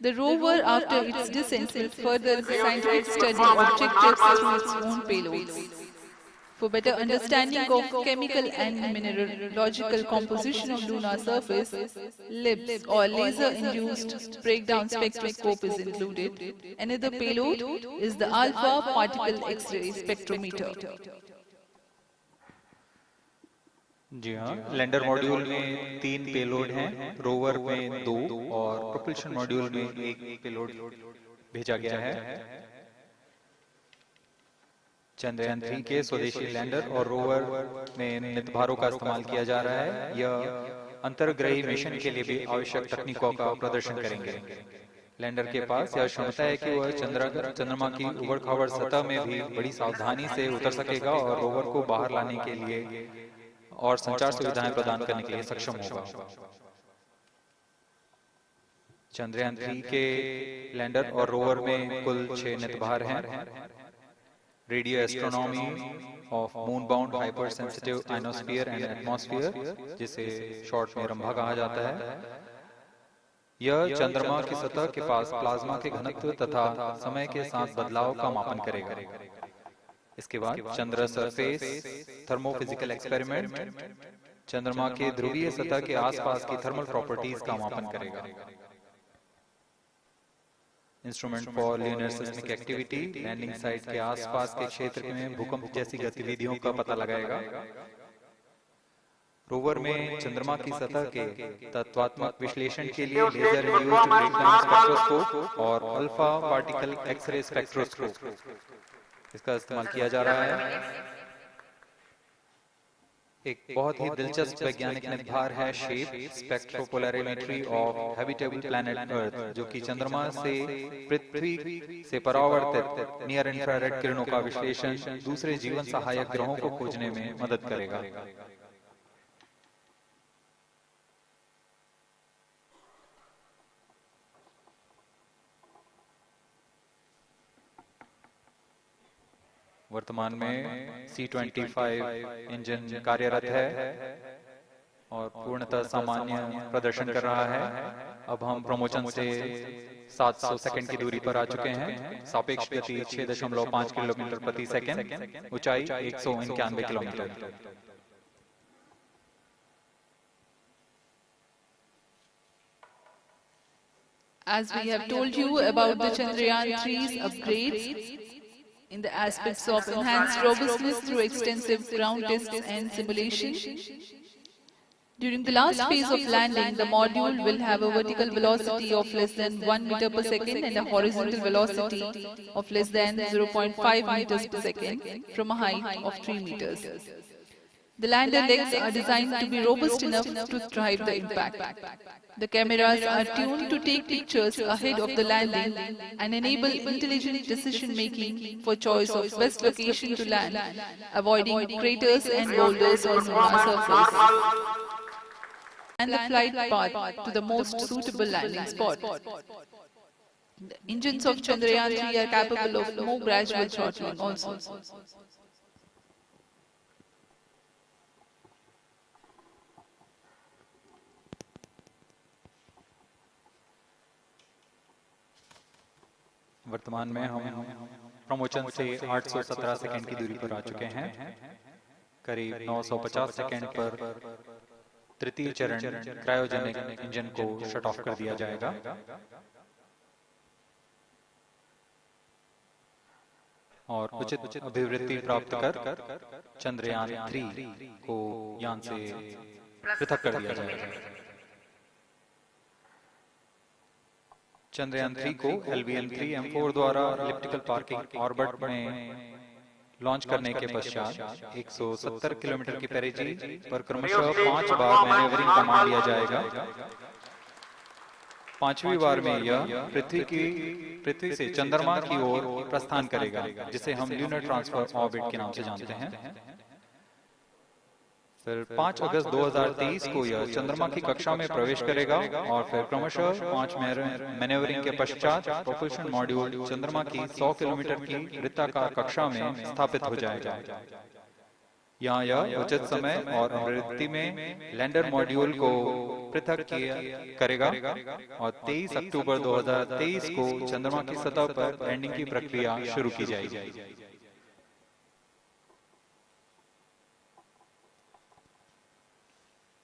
The rover, after its descent, will further scientific study objectives through its own payloads. For better understanding of chemical and mineralogical composition of lunar surface, LIBS or laser-induced breakdown spectroscope is included. Another payload is the alpha particle X-ray spectrometer. जी हाँ, lander module में 3 payload हैं, rover में 2 और propulsion module में 1 payload भेजा गया है। चंद्रयान 3 के स्वदेशी लैंडर और रोवर में नितभारों का इस्तेमाल किया जा रहा है। यह अंतर्ग्रही मिशन के लिए भी आवश्यक तकनीकों का प्रदर्शन करेंगे। लैंडर के पास यह क्षमता है कि वह चंद्रमा की उबड़-खाबड़ सतह में भी बड़ी सावधानी से उतर सकेगा और रोवर को बाहर लाने के लिए और संचार सुविधाएं प्रदान करने के लिए सक्षम होगा। चंद्रयान 3 के लैंडर और रोवर में कुल 6 नितभार हैं। Radio astronomy of moon bound hyper sensitive ionosphere and atmosphere, जिसे शॉर्ट में रंभा कहा जाता है, यह चंद्रमा की सतह के पास प्लाज्मा के घनत्व तथा समय के साथ बदलाव का मापन करेगा। इसके बाद चंद्र सरफेस थर्मोफिजिकल एक्सपेरिमेंट चंद्रमा के ध्रुवीय सतह के आसपास की थर्मल प्रॉपर्टीज का मापन करेगा। Instrument for lunar seismic activity landing site के आसपास के क्षेत्र में भूकंप जैसी गतिविधियों का पता लगाएगा। रोवर में चंद्रमा की सतह के तत्वात्मक विश्लेषण के लिए लेजर इंड्यूस्ड ब्रेकडाउन स्पेक्ट्रोस्कोप और अल्फा पार्टिकल एक्सरे स्पेक्ट्रोस्कोप इसका इस्तेमाल किया जा रहा है। एक बहुत ही दिलचस्प वैज्ञानिक निर्धार है shape स्पेक्ट्रोपोलैरिमेट्री of habitable planet earth, जो कि चंद्रमा से पृथ्वी से परावर्तित नियर इंफ्रारेड किरणों का विश्लेषण दूसरे जीवन सहायक ग्रहों को खोजने में मदद करेगा। वर्तमान में C-25 इंजन कार्यरत है और पूर्णतः सामान्य प्रदर्शन कर रहा है। अब हम प्रमोशन से 700 सेकंड की दूरी पर आ चुके हैं। सापेक्ष गति 6.5 किलोमीटर प्रति सेकंड, ऊंचाई 191 kilometre. As we have told you about the Chandrayaan 3's upgrades, in the aspects of enhanced robustness through extensive ground tests and simulation. During the last phase of landing, the module will have a vertical velocity of less than 1 meter per second and a horizontal velocity of less than 0.5 meters per second from a height of 3 meters. The lander legs are designed to be robust enough to thrive the impact. The cameras are tuned to take pictures ahead of the landing and enable intelligent decision-making for choice of best location to land, avoiding craters and boulders on lunar surface, and the flight path to the most suitable landing spot. The engines of Chandrayaan 3 are capable of more gradual throttling also. वर्तमान में हम promotion से 817 second की दूरी पर आ चुके हैं। करीब 950 सेकंड पर तृतीय चरण क्रायोजेनिक इंजन को शट ऑफ कर दिया जाएगा। और उचित अभिवृद्धि प्राप्त कर चंद्रयान 3 को यान से पृथक कर दिया जाएगा। चंद्रयान 3 को LVM-3M4 द्वारा इलिप्टिकल पार्किंग ऑर्बिट में लॉन्च करने के पश्चात 170 किलोमीटर की पेरिजी पर क्रमशः 5 बार मैन्यूवरिंग कमांड लिया जाएगा। 5वीं बार में यह पृथ्वी से चंद्रमा की ओर प्रस्थान करेगा, जिसे हम ल्यूनर ट्रांसफर ऑर्बिट के नाम से जानते हैं। फिर 5 अगस्त 2023 को यह चंद्रमा की कक्षा में प्रवेश करेगा और फिर क्रमशः 5 मैन्यूवरिंग के पश्चात प्रोपल्शन मॉड्यूल चंद्रमा की 100 किलोमीटर की वृत्ताकार कक्षा में स्थापित हो जाएगा। यहाँ यह उचित समय और आवृत्ति में लैंडर मॉड्यूल को पृथक करेगा और 23 अक्टूबर 2023 को चंद्रमा की सतह पर लैंडिंग की प्रक्रिया शुरू की जाएगी।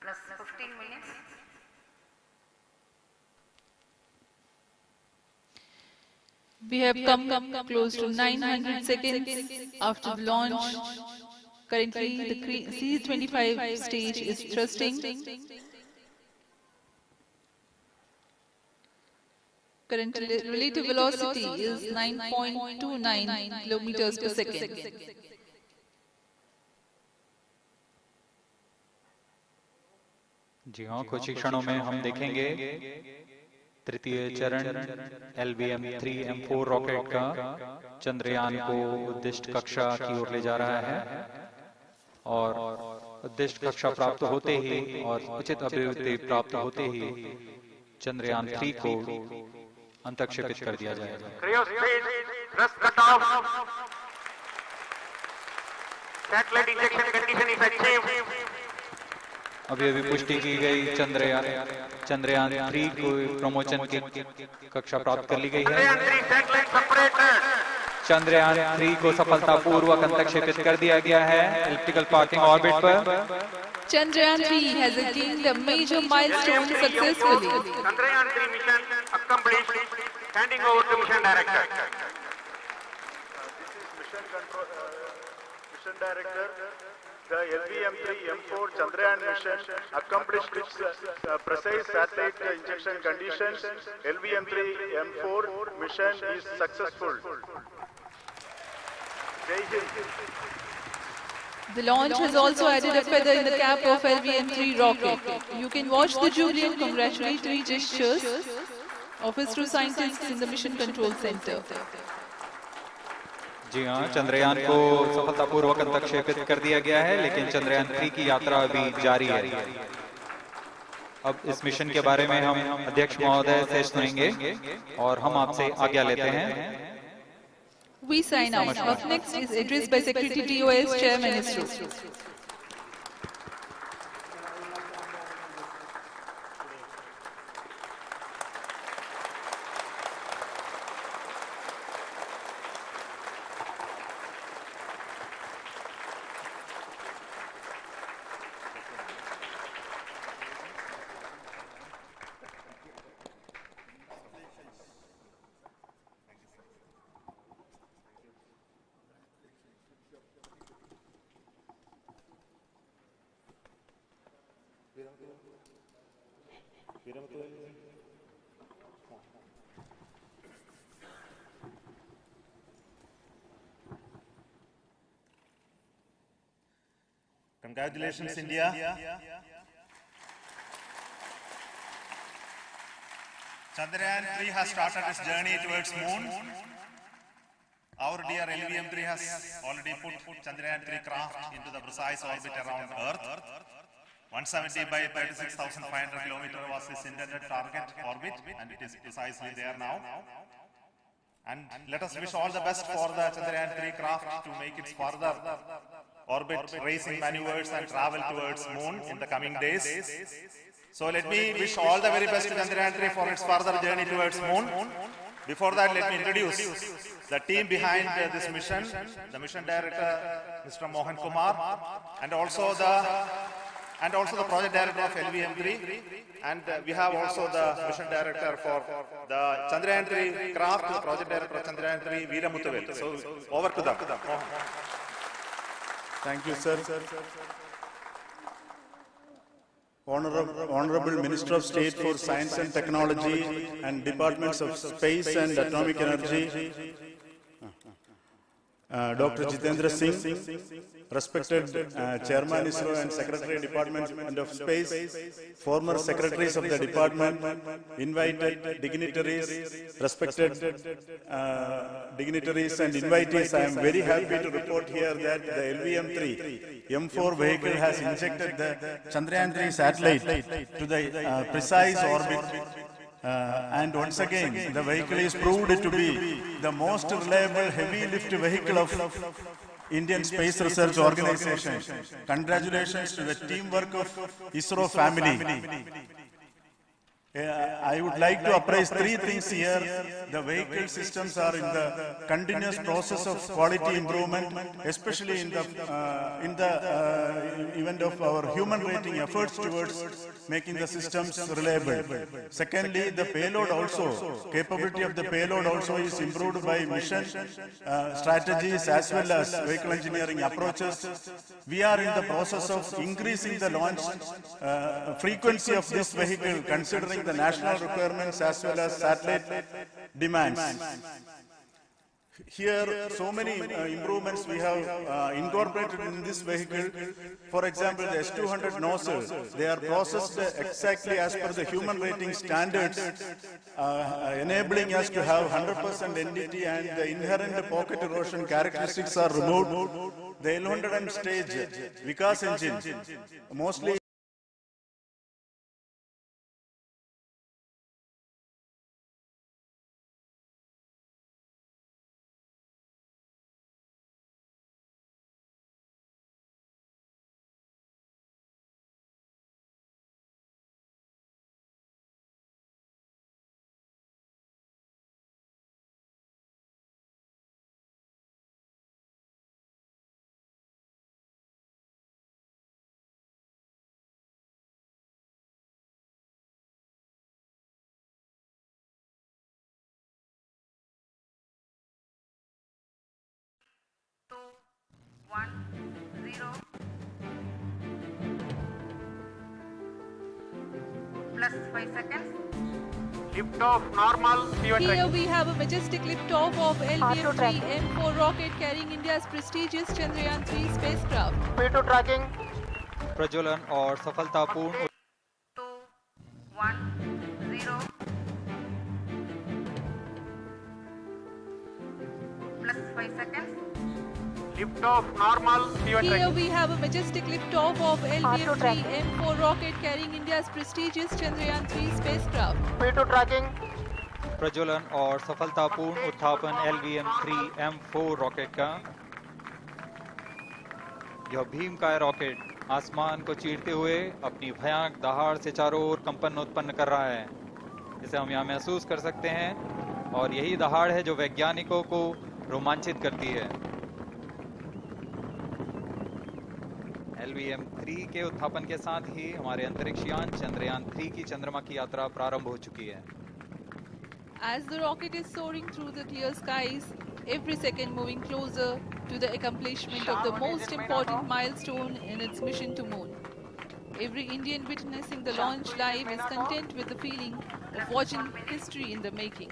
Plus 15 minutes. We have come close to 900 seconds after the launch. Currently, the C-25 stage is thrusting. Current relative velocity is 9.29 kilometers per second. जी हाँ, कुछ ही क्षणों में हम देखेंगे तृतीय चरण LVM-3M4 रॉकेट का चंद्रयान को उद्दिष्ट कक्षा की ओर ले जा रहा है और उद्दिष्ट कक्षा प्राप्त होते ही और उचित अभिवृद्धि प्राप्त होते ही चंद्रयान 3 को अंतक्षेपित कर दिया जाएगा। Satellite injection condition is achieved. अभी पुष्टि की गई चंद्रयान 3 को प्रमोशन की कक्षा प्राप्त कर ली गई है। चंद्रयान 3 को सफलतापूर्वक अंतक्षेपित कर दिया गया है इलिप्टिकल पार्किंग ऑर्बिट पर। Chandrayaan 3 has attained a major milestone successfully. Chandrayaan 3 mission accomplished. Handing over to mission director. This is mission director. The LVM-3M4 Chandrayaan mission accomplished its precise satellite injection conditions. LVM-3M4 mission is successful. Jai Hind. The launch has also added a feather in the cap of LVM-3 rocket. You can watch the jubilant congratulatory gestures of ISRO scientists in the Mission Control Center. जी हाँ, चंद्रयान को सफलतापूर्वक अंतक्षेपित कर दिया गया है, लेकिन चंद्रयान 3 की यात्रा अभी जारी है। अब इस मिशन के बारे में हम अध्यक्ष महोदय से सुनेंगे और हम आपसे आज्ञा लेते हैं। We sign out. Up next is address by Secretary DOS Chairman ISRO. Congratulations, India. Chandrayaan 3 has started its journey towards moon. Our dear LVM-3 has already put Chandrayaan 3 craft into the precise orbit around Earth. 170 by 36,500 kilometers was its intended target orbit, and it is precisely there now. And let us wish all the best for the Chandrayaan 3 craft to make its further orbit racing maneuvers and travel towards moon in the coming days. So let me wish all the very best to Chandrayaan 3 for its further journey towards moon. Before that, let me introduce the team behind this mission, the mission director, Mr. Mohan Kumar, and also the and also the project director of LVM3, and we have also the mission director for the Chandrayaan-3 craft, the project director of Chandrayaan-3, Veera Muthuvel. So over to them. Thank you, sir. Honorable Minister of State for Science and Technology and Departments of Space and Atomic Energy, Dr. Jitendra Singh, respected Chairman ISRO and Secretary Department of Space, former Secretaries of the Department, invited dignitaries, respected dignitaries and invitees, I am very happy to report here that the LVM-3 M4 vehicle has injected the Chandrayaan-3 satellite to the precise orbit. And once again, the vehicle is proved to be the most reliable heavy lift vehicle of Indian Space Research Organization. Congratulations to the teamwork of ISRO family. I would like to appraise three things here. The vehicle systems are in the continuous process of quality improvement, especially in the event of our human rating efforts towards making the systems reliable. Secondly, the payload also, capability of the payload also is improved by mission strategies as well as vehicle engineering approaches. We are in the process of increasing the launch frequency of this vehicle, considering the national requirements as well as satellite demands. Here, so many improvements we have incorporated in this vehicle. For example, the S200 nozzles, they are processed exactly as per the human rating standards, enabling us to have 100% NDT, and the inherent pocket erosion characteristics are removed. The L100 stage Vikas engine, mostly plus 5 seconds. Lift off normal. Here we have a majestic liftoff of LVM-3 M4 rocket carrying India's prestigious Chandrayaan-3 spacecraft. P2 tracking. प्रज्वलन और सफलतापूर्ण 2, 1, 0. Plus 5 seconds. Lift off normal. Here we have a majestic liftoff of LVM-3 M4 rocket carrying India's prestigious Chandrayaan-3 spacecraft. P2 tracking. प्रज्वलन और सफलतापूर्ण उत्थापन LVM-3 M4 rocket का। यह भीमकाय rocket आसमान को चीरते हुए अपनी भयानक दहाड़ से चारों ओर कंपन उत्पन्न कर रहा है, जिसे हम यहाँ महसूस कर सकते हैं, और यही दहाड़ है जो वैज्ञानिकों को रोमांचित करती है। LVM-3 के उत्थापन के साथ ही हमारे अंतरिक्ष यान चंद्रयान-3 की चंद्रमा की यात्रा प्रारंभ हो चुकी है। As the rocket is soaring through the clear skies, every second moving closer to the accomplishment of the most important milestone in its mission to moon. Every Indian witnessing the launch live is content with the feeling of watching history in the making.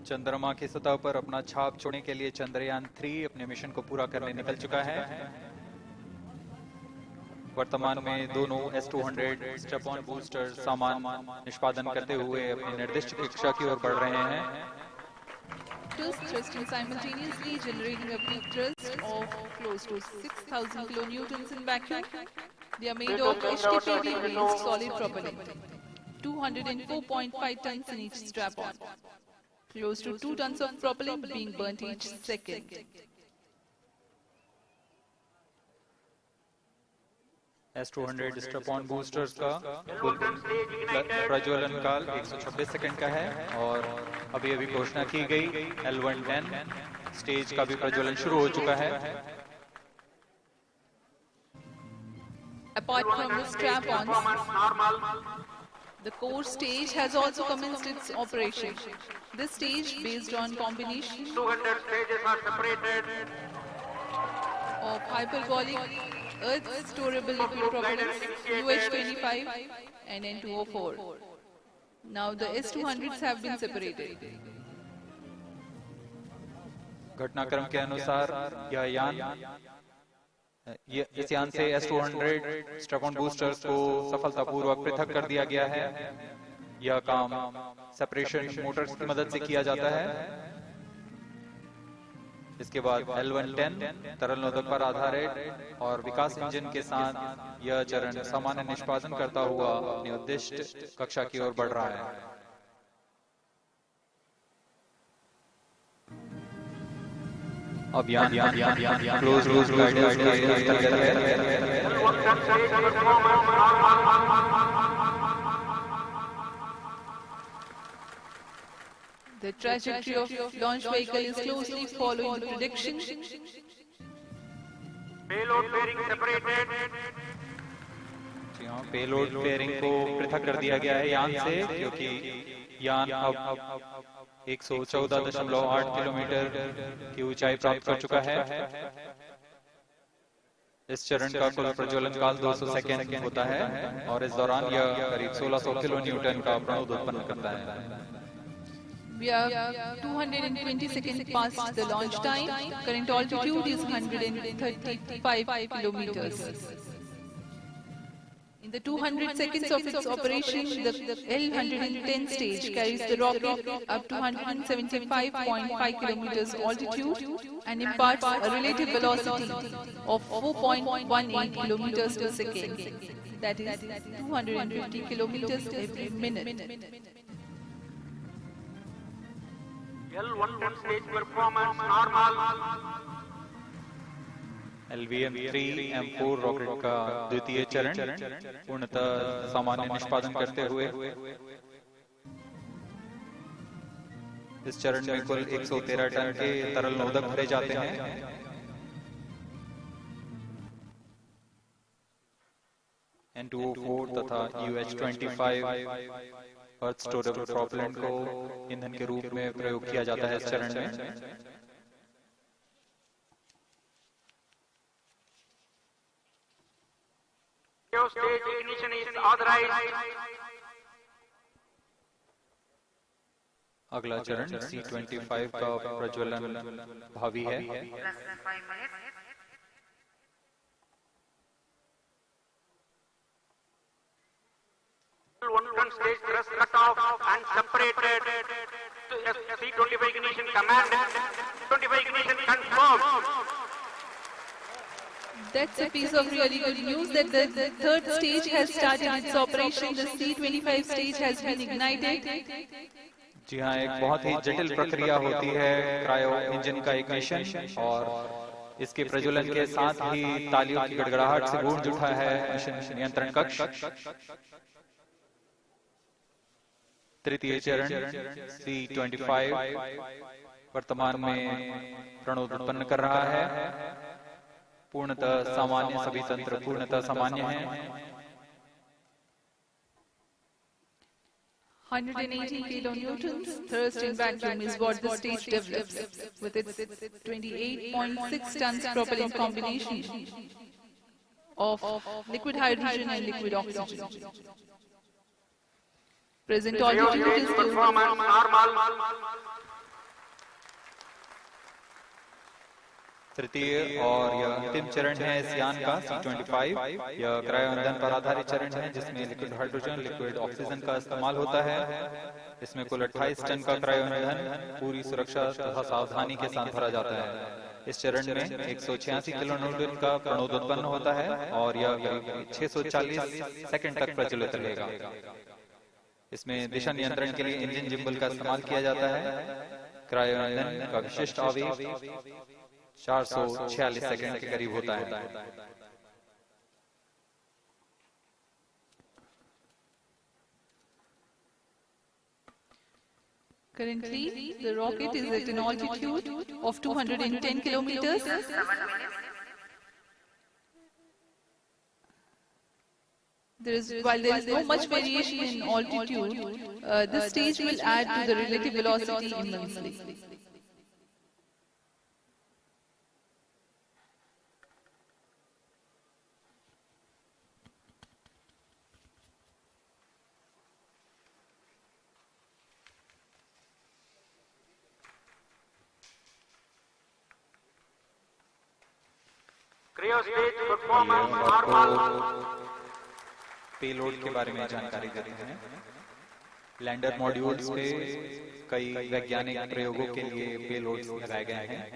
चंद्रमा की सतह पर अपना छाप छोड़ने के लिए चंद्रयान-3 अपने मिशन को पूरा करने निकल चुका है। वर्तमान में दोनों S200 स्टेप-ऑन बूस्टर सामान निष्पादन करते हुए अपनी निर्दिष्ट कक्षा की ओर बढ़ रहे हैं। Thrusting simultaneously, generating a peak thrust of close to 6,000 kilonewtons in vacuum. They are made of HTPB-based solid propellant, 204.5 tons in each strap-on. Close to 2 tons of propellant being burnt each second. S200 strap-on boosters का कुल प्रज्वलन काल 126 second का है और अभी अभी घोषणा की गई L110 स्टेज का भी प्रज्वलन शुरू हो चुका है। Apart from the strap-ons, the core stage has also commenced its operation. This stage, based on combination 200 stages are separated. of hyperbolic earth storable liquid propellants UH-25 and N2O4. Now the S200s have been separated. घटनाक्रम के अनुसार यह यान इस यान से S200 strap-on boosters को सफलतापूर्वक पृथक कर दिया गया है। यह काम सेपरेशन मोटर्स की मदद से किया जाता है। इसके बाद L110 तरल नोदक पर आधारित और विकास इंजन के साथ यह चरण सामान्य निष्पादन करता हुआ अपनी उद्दिष्ट कक्षा की ओर बढ़ रहा है। अब यान क्लोज गाइडेंस के अंतर्गत है। The trajectory of launch vehicle is closely following the prediction. Payload bearing separated. जी हाँ, पेलोड फेयरिंग को पृथक कर दिया गया है यान से, क्योंकि यान अब 114.8 किलोमीटर की ऊंचाई प्राप्त कर चुका है। इस चरण का कुल प्रज्वलन काल 200 सेकेंड होता है और इस दौरान यह करीब 1600 किलो न्यूटन का प्रणोद उत्पन्न करता है। We are 220 seconds past the launch time. Current altitude is 135 kilometers. In the 200 seconds of its operation, the L110 stage carries the rocket up to 175.5 kilometers altitude and imparts a relative velocity of 4.18 kilometers per second. That is 250 kilometers every minute. L110 stage performance normal. LVM-3M4 rocket का द्वितीय चरण पूर्णतः सामान्य निष्पादन करते हुए इस चरण में कुल 113 टन के तरल नोदक भरे जाते हैं। N2O4 तथा UH-25 अर्थ स्टोरेबल प्रोपेलेंट को ईंधन के रूप में प्रयोग किया जाता है इस चरण में। Stage ignition is authorized. अगला चरण C-25 का प्रज्वलन भावी है। L110 stage thrust cut off and separated to C-25 ignition command. 25 ignition confirmed. That's a piece of really good news that the third stage has started its operation. The C-25 stage has been ignited. जी हाँ, एक बहुत ही जटिल प्रक्रिया होती है cryo engine का ignition और इसके प्रज्वलन के साथ ही तालियों की गड़गड़ाहट से गूंज उठा है मिशन नियंत्रण कक्ष। तृतीय चरण C-25 वर्तमान में प्रणोद उत्पन्न कर रहा है। पूर्णतः सामान्य, सभी तंत्र पूर्णतः सामान्य हैं। 180 kilonewtons thrust in vacuum is what the stage develops with its 28.6 tons propellant combination of liquid hydrogen and liquid oxygen. Present altitude is performance normal. तृतीय और यह अंतिम चरण है इस यान का C-25। यह क्रायो ईंधन पर आधारित चरण है जिसमें लिक्विड हाइड्रोजन, लिक्विड ऑक्सीजन का इस्तेमाल होता है। इसमें कुल 28 टन का क्रायो ईंधन पूरी सुरक्षा तथा सावधानी के साथ भरा जाता है। इस चरण में 186 किलो न्यूटन का प्रणोद उत्पन्न होता है और यह करीब 640 सेकंड तक प्रज्वलित रहेगा। इसमें दिशा नियंत्रण के लिए इंजन जिम्बल का इस्तेमाल किया जाता है। क्रायो ईंधन का विशिष्ट आवेग 446 सेकंड के करीब होता है। Currently, the rocket is at an altitude of 210 kilometers. While there is no much variation in altitude, this stage will add to the relative velocity immensely. Cryostage performance normal. Payload के बारे में जानकारी देते हैं। लैंडर मॉड्यूल्स पे कई वैज्ञानिक प्रयोगों के लिए पेलोड्स लगाए गए हैं।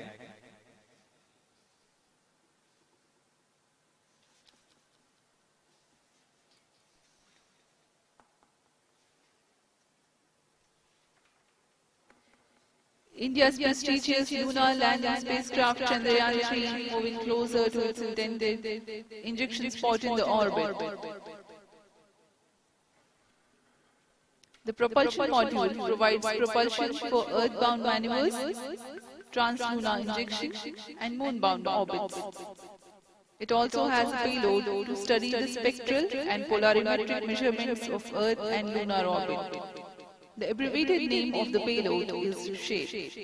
India's prestigious lunar landing spacecraft Chandrayaan-3 moving closer to its intended injection spot in the orbit. The propulsion module provides propulsion for earthbound maneuvers, translunar injection, and moonbound orbits. It also has a payload to study the spectral and polarimetric measurements of Earth and lunar orbit. The abbreviated name of the payload is SHAPE.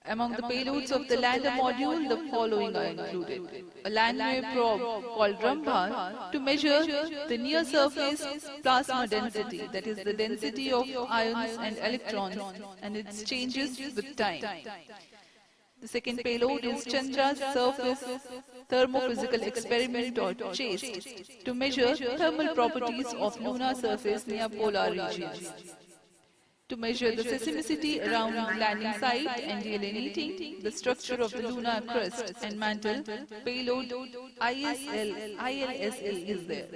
Among the payloads of the lander module, the following are included. A landway probe called Rambha to measure the near-surface plasma density, that is the density of ions and electrons, and its changes with time. The second payload is Chandra's Surface Thermophysical Experiment or CHASTE to measure thermal properties of lunar surface near polar regions. To measure the seismicity around the landing site and delineating the structure of the lunar crust and mantle, payload ILSL is there.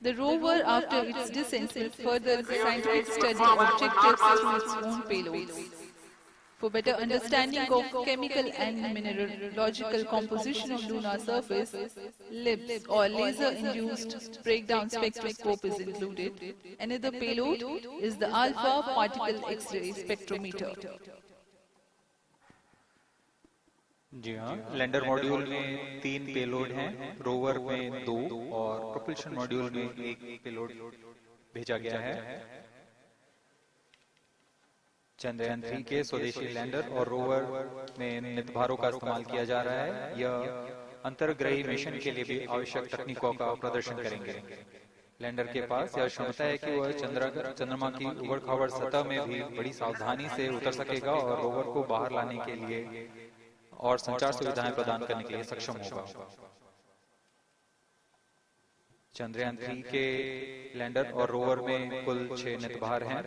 The rover, after its descent, will further scientific study objectives through its own payloads. For better understanding of chemical and mineralogical composition of lunar surface, LIBS or laser-induced breakdown spectroscope is included. Another payload is the alpha particle X-ray spectrometer. जी हाँ, lander module में 3 payload हैं, rover में 2 और propulsion module में 1 payload भेजा गया है। चंद्रयान 3 के स्वदेशी लैंडर और रोवर में नितभारों का इस्तेमाल किया जा रहा है। यह अंतर्ग्रही मिशन के लिए भी आवश्यक तकनीकों का प्रदर्शन करेंगे। लैंडर के पास यह क्षमता है कि वह चंद्रमा की उबड़-खाबड़ सतह में भी बड़ी सावधानी से उतर सकेगा और रोवर को बाहर लाने के लिए और संचार सुविधाएं प्रदान करने के लिए सक्षम होगा। चंद्रयान 3 के लैंडर और रोवर में कुल 6 नितभार हैं।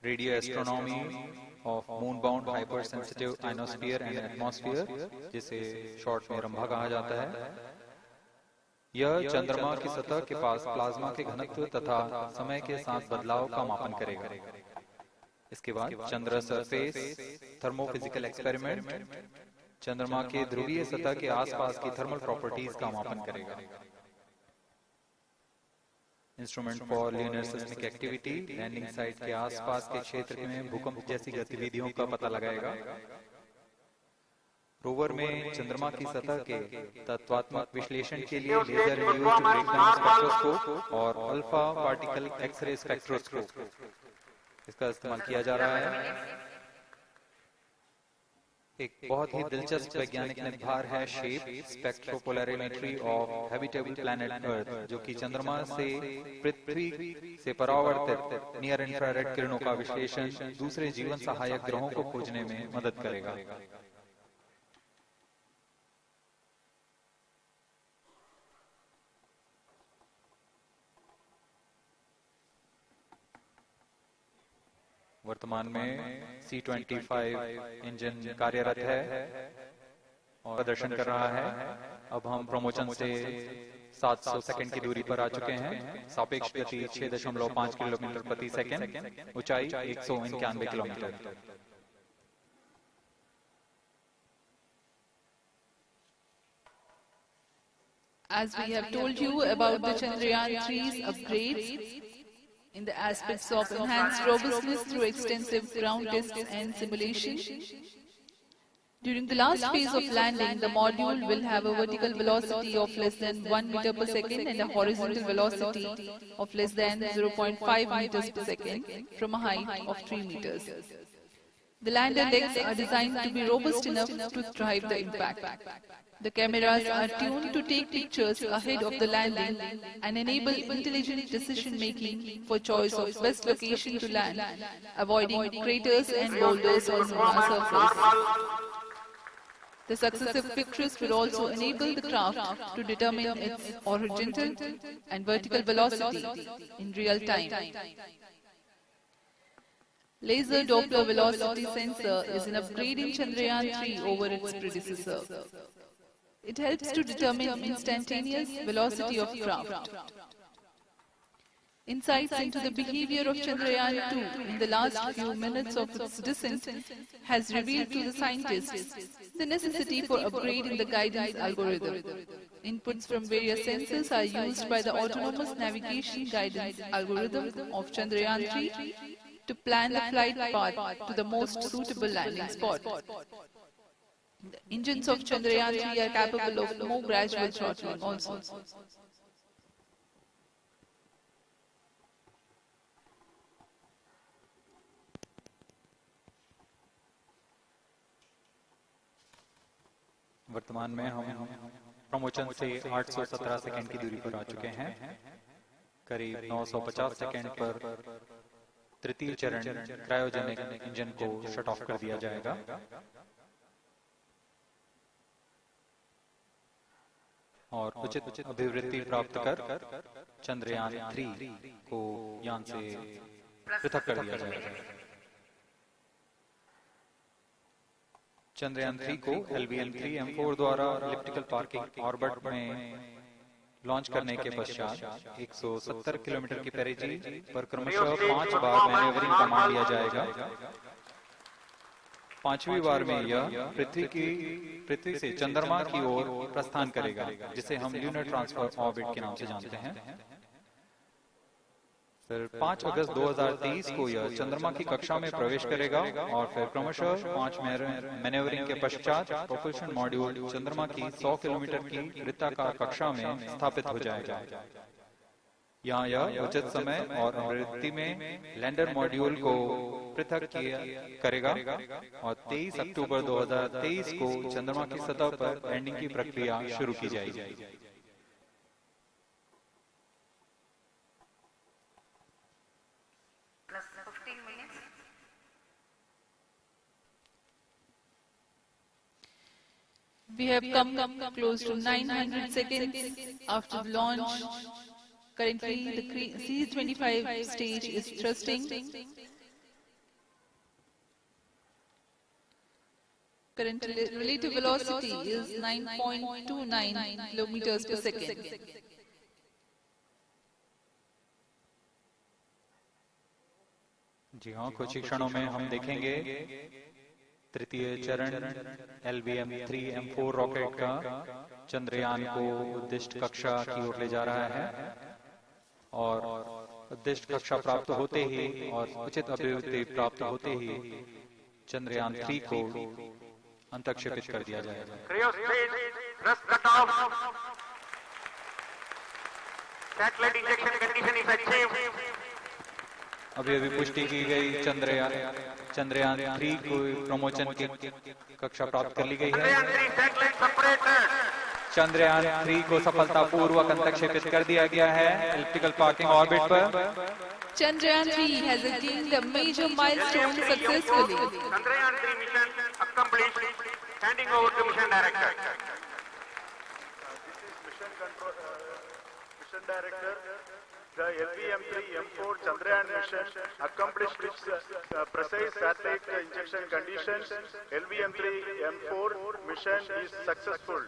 Radio astronomy of moon bound hyper sensitive ionosphere and atmosphere, जिसे शॉर्ट में रंभा कहा जाता है, यह चंद्रमा की सतह के पास प्लाज्मा के घनत्व तथा समय के साथ बदलाव का मापन करेगा। इसके बाद चंद्र सरफेस थर्मोफिजिकल एक्सपेरिमेंट चंद्रमा के ध्रुवीय सतह के आसपास की थर्मल प्रॉपर्टीज का मापन करेगा। Instrument for lunar seismic activity landing site के आसपास के क्षेत्र में भूकंप जैसी गतिविधियों का पता लगाएगा। रोवर में चंद्रमा की सतह के तत्वात्मक विश्लेषण के लिए लेजर इंड्यूस्ड ब्रेकडाउन स्पेक्ट्रोस्कोप और अल्फा पार्टिकल एक्सरे स्पेक्ट्रोस्कोप इसका इस्तेमाल किया जा रहा है। एक बहुत ही दिलचस्प वैज्ञानिक निर्धार है shape स्पेक्ट्रोपोलैरिमेट्री of habitable planet earth, जो कि चंद्रमा से पृथ्वी से परावर्तित नियर इंफ्रारेड किरणों का विश्लेषण दूसरे जीवन सहायक ग्रहों को खोजने में मदद करेगा। वर्तमान में C-25 इंजन कार्यरत है और प्रदर्शन कर रहा है। अब हम प्रमोशन से 700 सेकंड की दूरी पर आ चुके हैं। सापेक्ष गति 6.5 किलोमीटर प्रति सेकंड, ऊंचाई 191 kilometre. As we have told you about the Chandrayaan-3's upgrades in the aspects of enhanced robustness through extensive ground tests and simulation, during the last phase of landing, the module will have a vertical velocity of less than 1 meter per second and a horizontal velocity of less than 0.5 meters per second from a height of 3 meters. The lander legs are designed to be robust enough to thrive the impact. The cameras are tuned to take pictures ahead of the landing and enable intelligent decision-making for choice of best location to land, avoiding craters and boulders on lunar surface. The successive pictures will also enable the craft to determine its horizontal and vertical velocity in real time. Laser Doppler velocity sensor is an upgrade in Chandrayaan-3 over its predecessor. It helps to determine instantaneous velocity of craft. Insights into the behavior of Chandrayaan-2 in the last few minutes of its descent has revealed to the scientists the necessity for upgrading the guidance algorithm. Inputs from various sensors are used by the autonomous navigation guidance algorithm of Chandrayaan-3 to plan the flight path to the most suitable landing spot. The engines of Chandrayaan-3 are capable of more gradual throttling also. वर्तमान में हम promotion से 817 second की दूरी पर आ चुके हैं। करीब 950 सेकंड पर तृतीय चरण क्रायोजेनिक इंजन को शट ऑफ कर दिया जाएगा और उचित अभिवृद्धि प्राप्त कर चंद्रयान-3 को यान से पृथक कर दिया जाएगा। चंद्रयान-3 को LVM-3M4 द्वारा इलिप्टिकल पार्किंग ऑर्बिट में लॉन्च करने के पश्चात 170 किलोमीटर की पेरिजी पर क्रमशः 5 बार मैन्यूवरिंग कमांड दिया जाएगा। 5वीं बार में यह पृथ्वी से चंद्रमा की ओर प्रस्थान करेगा, जिसे हम ल्यूनर ट्रांसफर ऑर्बिट के नाम से जानते हैं। फिर 5 अगस्त 2023 को यह चंद्रमा की कक्षा में प्रवेश करेगा और फिर क्रमशः 5 मैन्यूवरिंग के पश्चात प्रोपल्शन मॉड्यूल चंद्रमा की 100 किलोमीटर की वृत्ताकार कक्षा में स्थापित हो जाएगा। यहाँ यह उचित समय और आवृत्ति में लैंडर मॉड्यूल को पृथक करेगा और 23 अक्टूबर 2023 को चंद्रमा की सतह पर लैंडिंग की प्रक्रिया शुरू की जाएगी। We have come close to 900 seconds after the launch. Currently, the C-25 stage is thrusting. Current relative velocity is 9.29 kilometers per second. जी हाँ, कुछ ही क्षणों में हम देखेंगे तृतीय चरण LVM-3M4 रॉकेट का चंद्रयान को उद्दिष्ट कक्षा की ओर ले जा रहा है और उद्दिष्ट कक्षा प्राप्त होते ही और उचित अभिवृद्धि प्राप्त होते ही चंद्रयान-3 को अंतःक्षेपित कर दिया जाएगा। Satellite injection condition is achieved. अभी पुष्टि की गई चंद्रयान-3 को प्रमोशन की कक्षा प्राप्त कर ली गई है। चंद्रयान-3 को सफलतापूर्वक अंतःक्षेपित कर दिया गया है इलिप्टिकल पार्किंग ऑर्बिट पर। Chandrayaan-3 has attained a major milestone successfully. Chandrayaan-3 mission accomplished. Handing over to mission director. Mission director. The LVM-3M4 Chandrayaan mission accomplished its precise satellite injection conditions. LVM-3M4 mission is successful.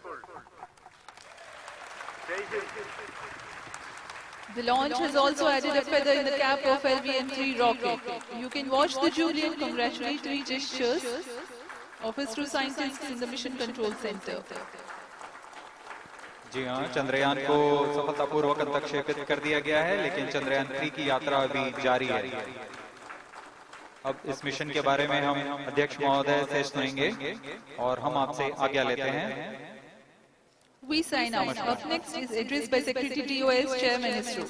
The launch has also added a feather in the cap of LVM-3 rocket. You can watch the jubilant congratulatory gestures of ISRO scientists in the Mission Control Center. जी हाँ, चंद्रयान को सफलतापूर्वक अंतक्षेपित कर दिया गया है, लेकिन चंद्रयान 3 की यात्रा अभी जारी है। अब इस मिशन के बारे में हम अध्यक्ष महोदय से सुनेंगे और हम आपसे आज्ञा लेते हैं। We sign out. Up next is address by Secretary DOS, Chairman ISRO.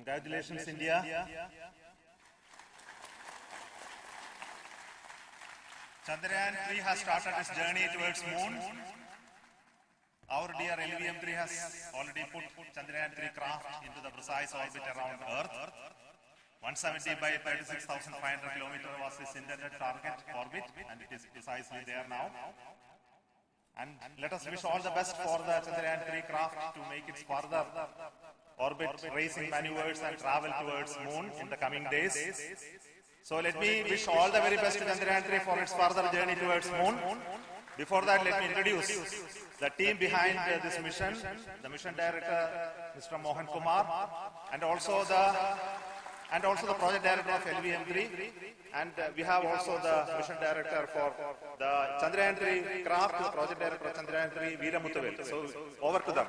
Congratulations, India. Chandrayaan 3 has started its journey towards moon. Our dear LVM-3 has already put Chandrayaan 3 craft into the precise orbit around Earth. 170 by 36,500 kilometers was its intended target orbit, and it is precisely there now. And let us wish all the best for the Chandrayaan 3 craft to make its further orbit racing maneuvers and travel towards moon in the coming days. So let me wish all the very best to Chandrayaan 3 for its further journey towards moon. Before that, let me introduce the team behind this mission, the mission director, Mr. Mohan Kumar, and also the project director of LVM-3, and we have also the mission director for the Chandrayaan 3 craft, the project director of Chandrayaan 3, Veera Muthavel. So over to them.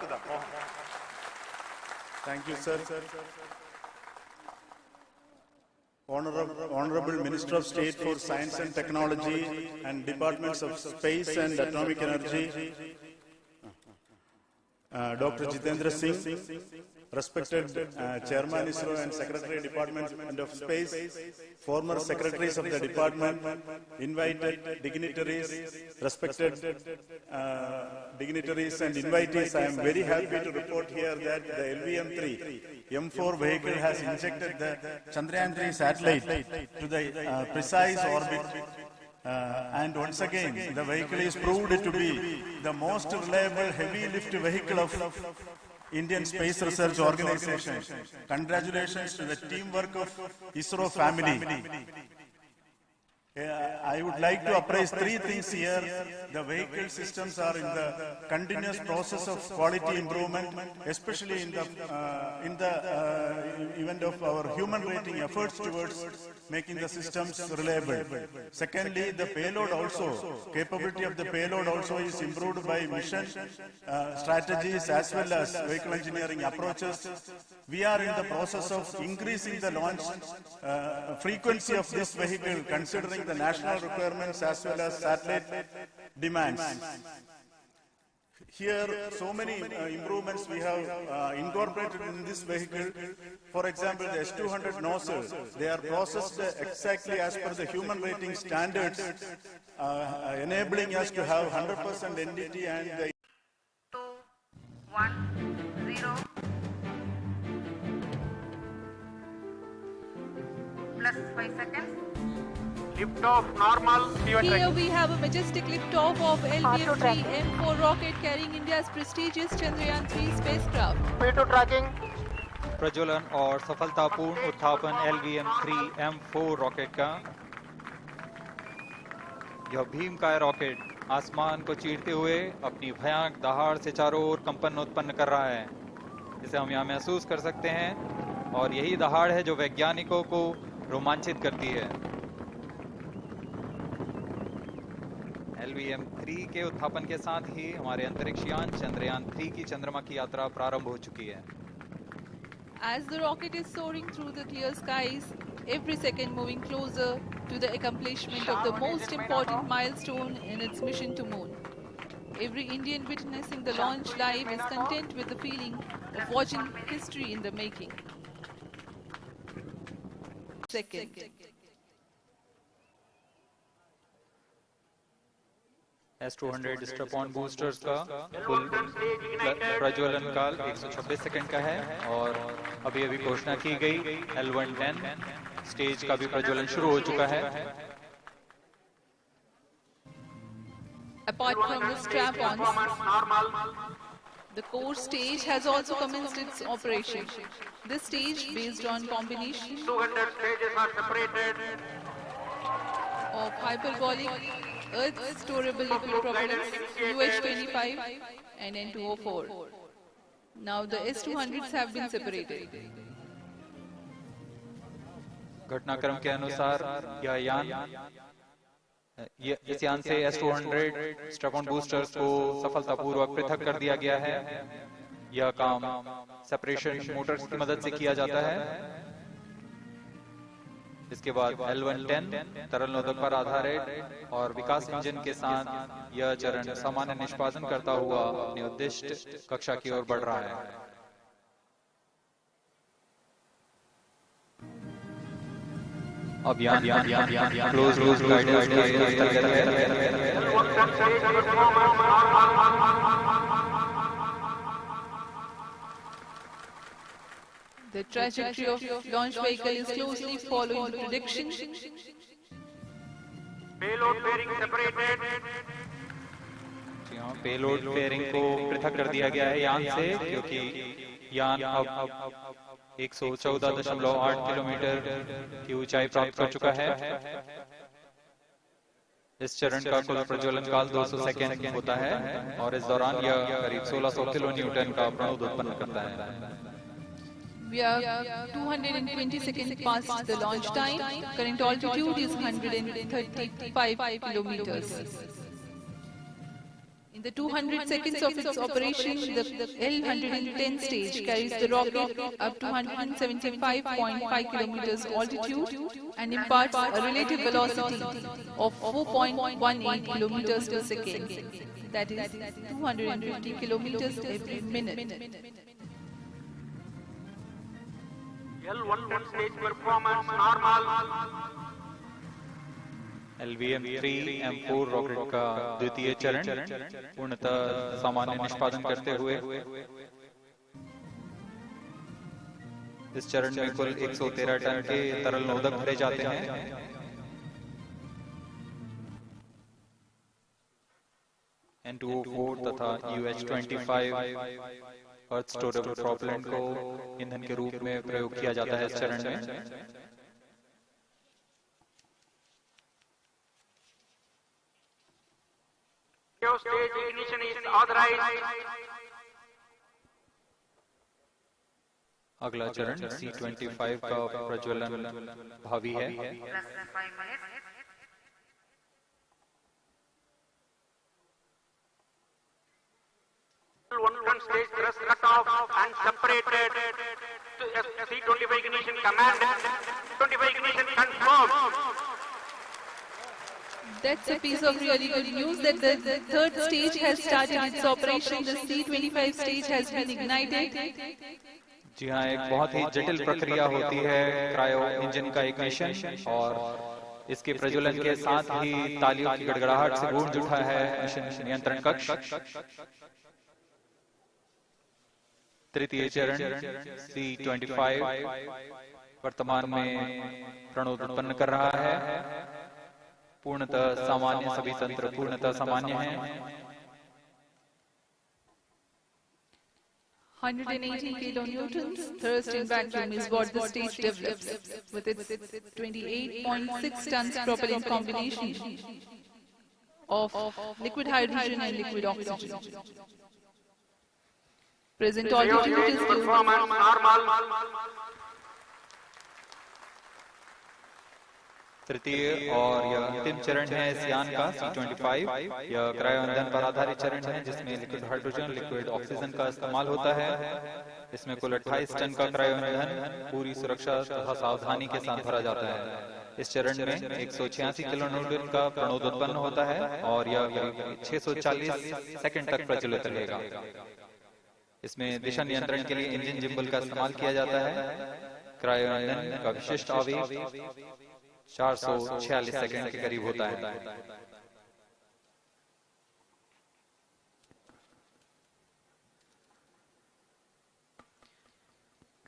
Thank you, sir. Honorable Minister of State for Science and Technology and Departments of Space and Atomic Energy, Dr. Jitendra Singh, respected Chairman ISRO and Secretary Department of Space, former Secretaries of the Department, invited dignitaries, respected dignitaries and invitees, I am very happy to report here that the LVM-3 M4 vehicle has injected the Chandrayaan-3 satellite to the precise orbit. And once again, the vehicle is proved to be the most reliable heavy lift vehicle of Indian Space Research Organization. Congratulations to the teamwork of ISRO family. I would like to appraise three things here. The vehicle systems are in the continuous process of quality improvement, especially in the event of our human rating efforts towards making the systems reliable. Secondly, the payload also, capability of the payload also is improved by mission strategies as well as vehicle engineering approaches. We are in the process of increasing the launch frequency of this vehicle, considering the national requirements as well as satellite demands. Here, so many improvements we have incorporated in this vehicle. For example, the S200 nozzles, they are processed exactly as per the human rating standards, enabling us to have 100% NDT and the 2, 1, 0. Plus 5 seconds. Lift-off normal. Here we have a majestic lift-off of LVM-3 M4 rocket carrying India's prestigious Chandrayaan 3 spacecraft. P2 tracking. प्रज्वलन और सफलतापूर्ण उत्थापन LVM-3 M4 rocket का। यह भीमकाय rocket आसमान को चीरते हुए अपनी भयानक दहाड़ से चारों ओर कंपन उत्पन्न कर रहा है, जिसे हम यहाँ महसूस कर सकते हैं, और यही दहाड़ है जो वैज्ञानिकों को रोमांचित करती है। LVM-3 के उत्थापन के साथ ही हमारे अंतरिक्ष यान चंद्रयान 3 की चंद्रमा की यात्रा प्रारंभ हो चुकी है। As the rocket is soaring through the clear skies, every second moving closer to the accomplishment of the most important milestone in its mission to moon. Every Indian witnessing the launch live is content with the feeling of watching history in the making. Second. S200 strap-on boosters का कुल प्रज्वलन काल 126 second का है और अभी अभी घोषणा की गई L110 स्टेज का भी प्रज्वलन शुरू हो चुका है। Apart from the strap-ons, the core stage has also commenced its operation. This stage, based on combination 200 stages are separated. of hyperbolic earth storable liquid propellants UH-25 and N2O4. Now the S200s have been separated. घटनाक्रम के अनुसार यह यान इस यान से S200 strap-on boosters को सफलतापूर्वक पृथक कर दिया गया है। यह काम सेपरेशन मोटर्स की मदद से किया जाता है। इसके बाद L110 तरल नोदक पर आधारित और विकास इंजन के साथ यह चरण सामान्य निष्पादन करता हुआ अपनी उद्दिष्ट कक्षा की ओर बढ़ रहा है। अब यान क्लोज गाइडेंस के अंतर्गत The trajectory of launch vehicle is closely following the prediction. Payload fairing separated. Payload fairing को पृथक कर दिया गया है यान से, क्योंकि यान अब 114.8 किलोमीटर की ऊंचाई प्राप्त कर चुका है। इस चरण का कुल प्रज्वलन काल 200 सेकेंड होता है और इस दौरान यह करीब 1600 किलो न्यूटन का प्रणोद उत्पन्न करता है। We are 220 seconds past the launch time. Current altitude is 135 kilometers. In the 200 seconds of its operation, the L110 stage carries the rocket up to 175.5 kilometers altitude and imparts a relative velocity of 4.18 kilometers per second. That is 250 kilometers every minute. L110 stage performance normal. LVM-3M4 rocket का द्वितीय चरण पूर्णतः सामान्य निष्पादन करते हुए इस चरण में कुल 113 टन के तरल नोदक भरे जाते हैं। N2O4 तथा UH-25 अर्थ स्टोरेबल प्रोपेलेंट को ईंधन के रूप में प्रयोग किया जाता है इस चरण में। Stage ignition is authorized. अगला चरण C-25 का प्रज्वलन भावी है। L110 stage thrust cut off and separated to C-25 ignition command. 25 ignition confirmed. That's a piece of really good news that the third stage has started its operation. The C-25 stage has been ignited. जी हाँ, एक बहुत ही जटिल प्रक्रिया होती है cryo engine का ignition और इसके प्रज्वलन के साथ ही तालियों की गड़गड़ाहट से गूंज उठा है मिशन नियंत्रण कक्ष। तृतीय चरण C-25 वर्तमान में प्रणोद उत्पन्न कर रहा है। पूर्णतः सामान्य सभी तंत्र पूर्णतः सामान्य हैं। 118 kilonewtons thrust in vacuum is what the stage develops with its 28.6 tons propellant combination of liquid hydrogen and liquid oxygen. Present altitude is तृतीय और यह अंतिम चरण है इस यान का C-25। यह क्रायो ईंधन पर आधारित चरण है जिसमें लिक्विड हाइड्रोजन लिक्विड ऑक्सीजन का इस्तेमाल होता है। इसमें कुल 28 टन का क्रायो ईंधन पूरी सुरक्षा तथा सावधानी के साथ भरा जाता है। इस चरण में 186 किलो न्यूटन का प्रणोद उत्पन्न होता है और यह 640 सेकंड तक प्रज्वलित रहेगा। इसमें दिशा नियंत्रण के लिए इंजन जिम्बल का इस्तेमाल किया जाता है। क्रायो ईंधन का विशिष्ट आवेग 446 सेकंड के करीब होता है।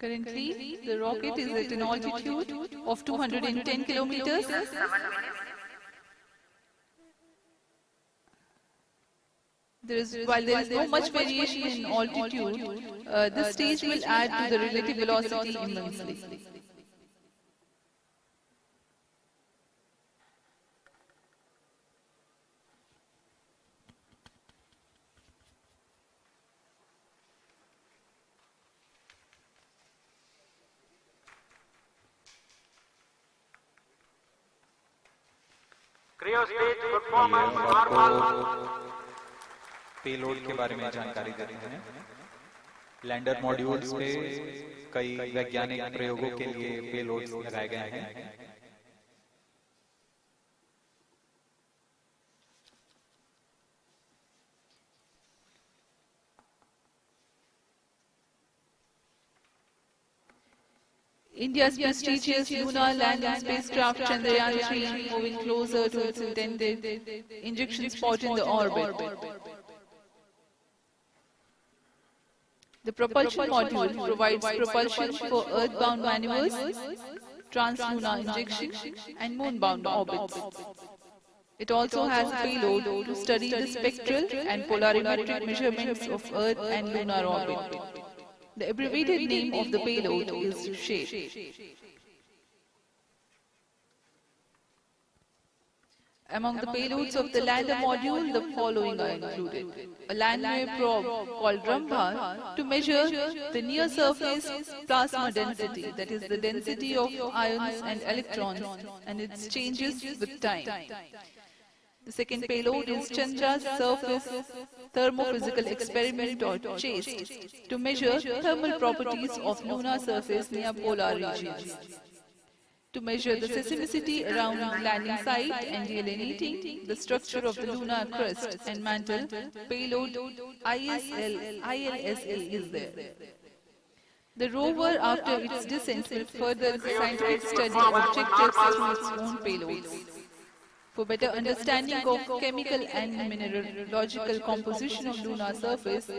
Currently, the rocket is at an altitude of 210 kilometers. While there is no much variation in altitude, this stage will add to the relative velocity immensely. Creo stage performance normal. Payload के बारे में जानकारी देते हैं। Lander modules पे कई वैज्ञानिक प्रयोगों के लिए पेलोड्स लगाए गए हैं। India's prestigious lunar landing spacecraft Chandrayaan-3 moving closer to its intended injection spot in the orbit. The propulsion module provides propulsion for earthbound maneuvers, translunar injection, and moonbound orbits. It also has a payload to study the spectral and polarimetric measurements of Earth and lunar orbit. The abbreviated name of the payload is SHAPE. Among the payloads of the lander module, the following are included. A landway probe called Rambha to measure the near-surface plasma density, that is the density of ions and electrons, and its changes with time. The second payload is Chandra's Surface Thermophysical Experiment or CHASE to measure thermal properties of lunar surface near polar regions. To measure the seismicity around landing site and delineating the structure of the lunar crust and mantle, payload ILSA is there. The rover, after its descent, will further the scientific study of objectives through its own payloads. For better understanding of chemical and mineralogical composition of lunar surface,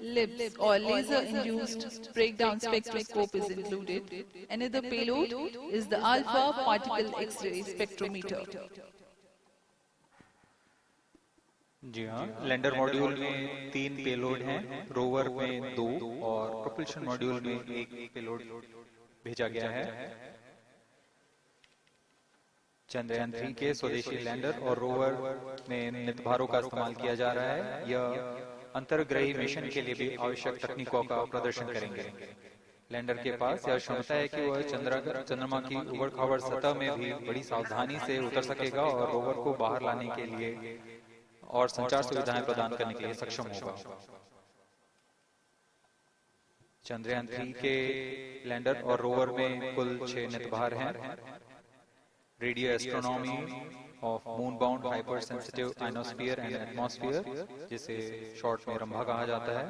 LIBS or laser-induced breakdown spectroscope is included. Another payload is the alpha particle X-ray spectrometer. जी हाँ, lander module में 3 payload हैं, rover में 2 और propulsion module में 1 payload भेजा गया है। चंद्रयान 3 के स्वदेशी लैंडर और रोवर में नितभारों का इस्तेमाल किया जा रहा है। यह अंतर्ग्रही मिशन के लिए भी आवश्यक तकनीकों का प्रदर्शन करेंगे। लैंडर के पास यह क्षमता है कि वह चंद्रमा की उबड़-खाबड़ सतह में भी बड़ी सावधानी से उतर सकेगा और रोवर को बाहर लाने के लिए और संचार सुविधाएं प्रदान करने के लिए सक्षम होगा। चंद्रयान 3 के लैंडर और रोवर में कुल 6 नितभार हैं। Radio astronomy of moon bound hyper sensitive ionosphere and atmosphere, जिसे शॉर्ट में रंभा कहा जाता है,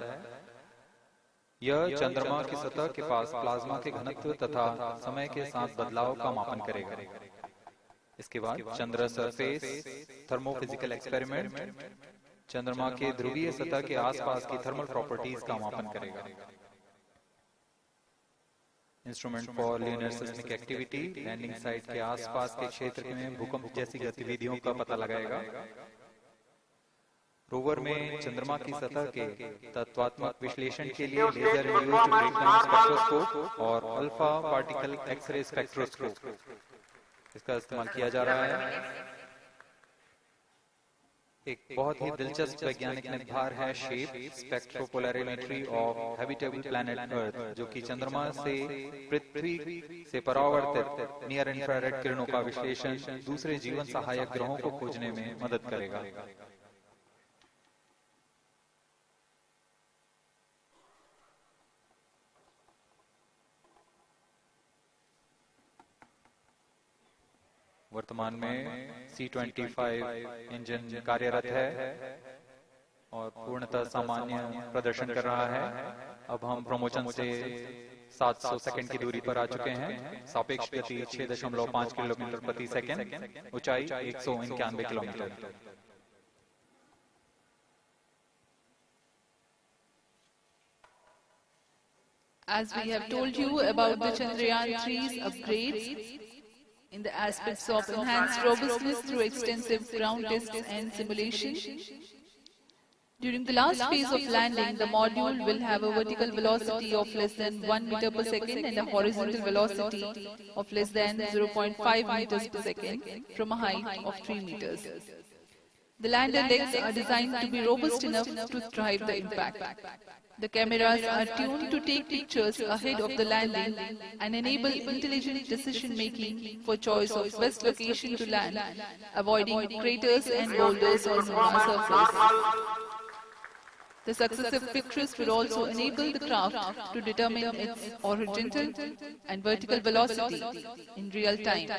यह चंद्रमा की सतह के पास प्लाज्मा के घनत्व तथा समय के साथ बदलाव का मापन करेगा। इसके बाद चंद्र सरफेस थर्मोफिजिकल एक्सपेरिमेंट चंद्रमा के ध्रुवीय सतह के आसपास की थर्मल प्रॉपर्टीज का मापन करेगा। Instrument for linear seismic activity landing site के आसपास के क्षेत्र में भूकंप जैसी गतिविधियों का पता लगाएगा। रोवर में चंद्रमा की सतह के तत्वात्मक विश्लेषण के लिए लेजर इंड्यूस्ड ब्रेकडाउन स्पेक्ट्रोस्कोप और अल्फा पार्टिकल एक्सरे स्पेक्ट्रोस्कोप इसका इस्तेमाल किया जा रहा है। एक बहुत ही दिलचस्प वैज्ञानिक निर्धार है shape स्पेक्ट्रोपोलैरिमेट्री of habitable planet earth, जो कि चंद्रमा से पृथ्वी से परावर्तित नियर इंफ्रारेड किरणों का विश्लेषण दूसरे जीवन सहायक ग्रहों को खोजने में मदद करेगा। वर्तमान में C-25 इंजन कार्यरत है और पूर्णतः सामान्य प्रदर्शन कर रहा है। अब हम प्रमोशन से 700 सेकंड की दूरी पर आ चुके हैं। सापेक्ष गति 6.5 किलोमीटर प्रति सेकंड, ऊंचाई 191 kilometre. As we have told you about the Chandrayaan-3's upgrades in the aspects of enhanced robustness through extensive ground tests and simulation, during the last phase of landing, the module will have a vertical velocity of less than 1 meter per second and a horizontal velocity of less than 0.5 meters per second from a height of 3 meters. The lander legs are designed to be robust enough to thrive the impact. The cameras are tuned to take pictures ahead of the landing and enable intelligent decision-making for choice of best location to land, avoiding craters and boulders on lunar surface. The successive pictures will also enable the craft to determine its horizontal and vertical velocity in real time.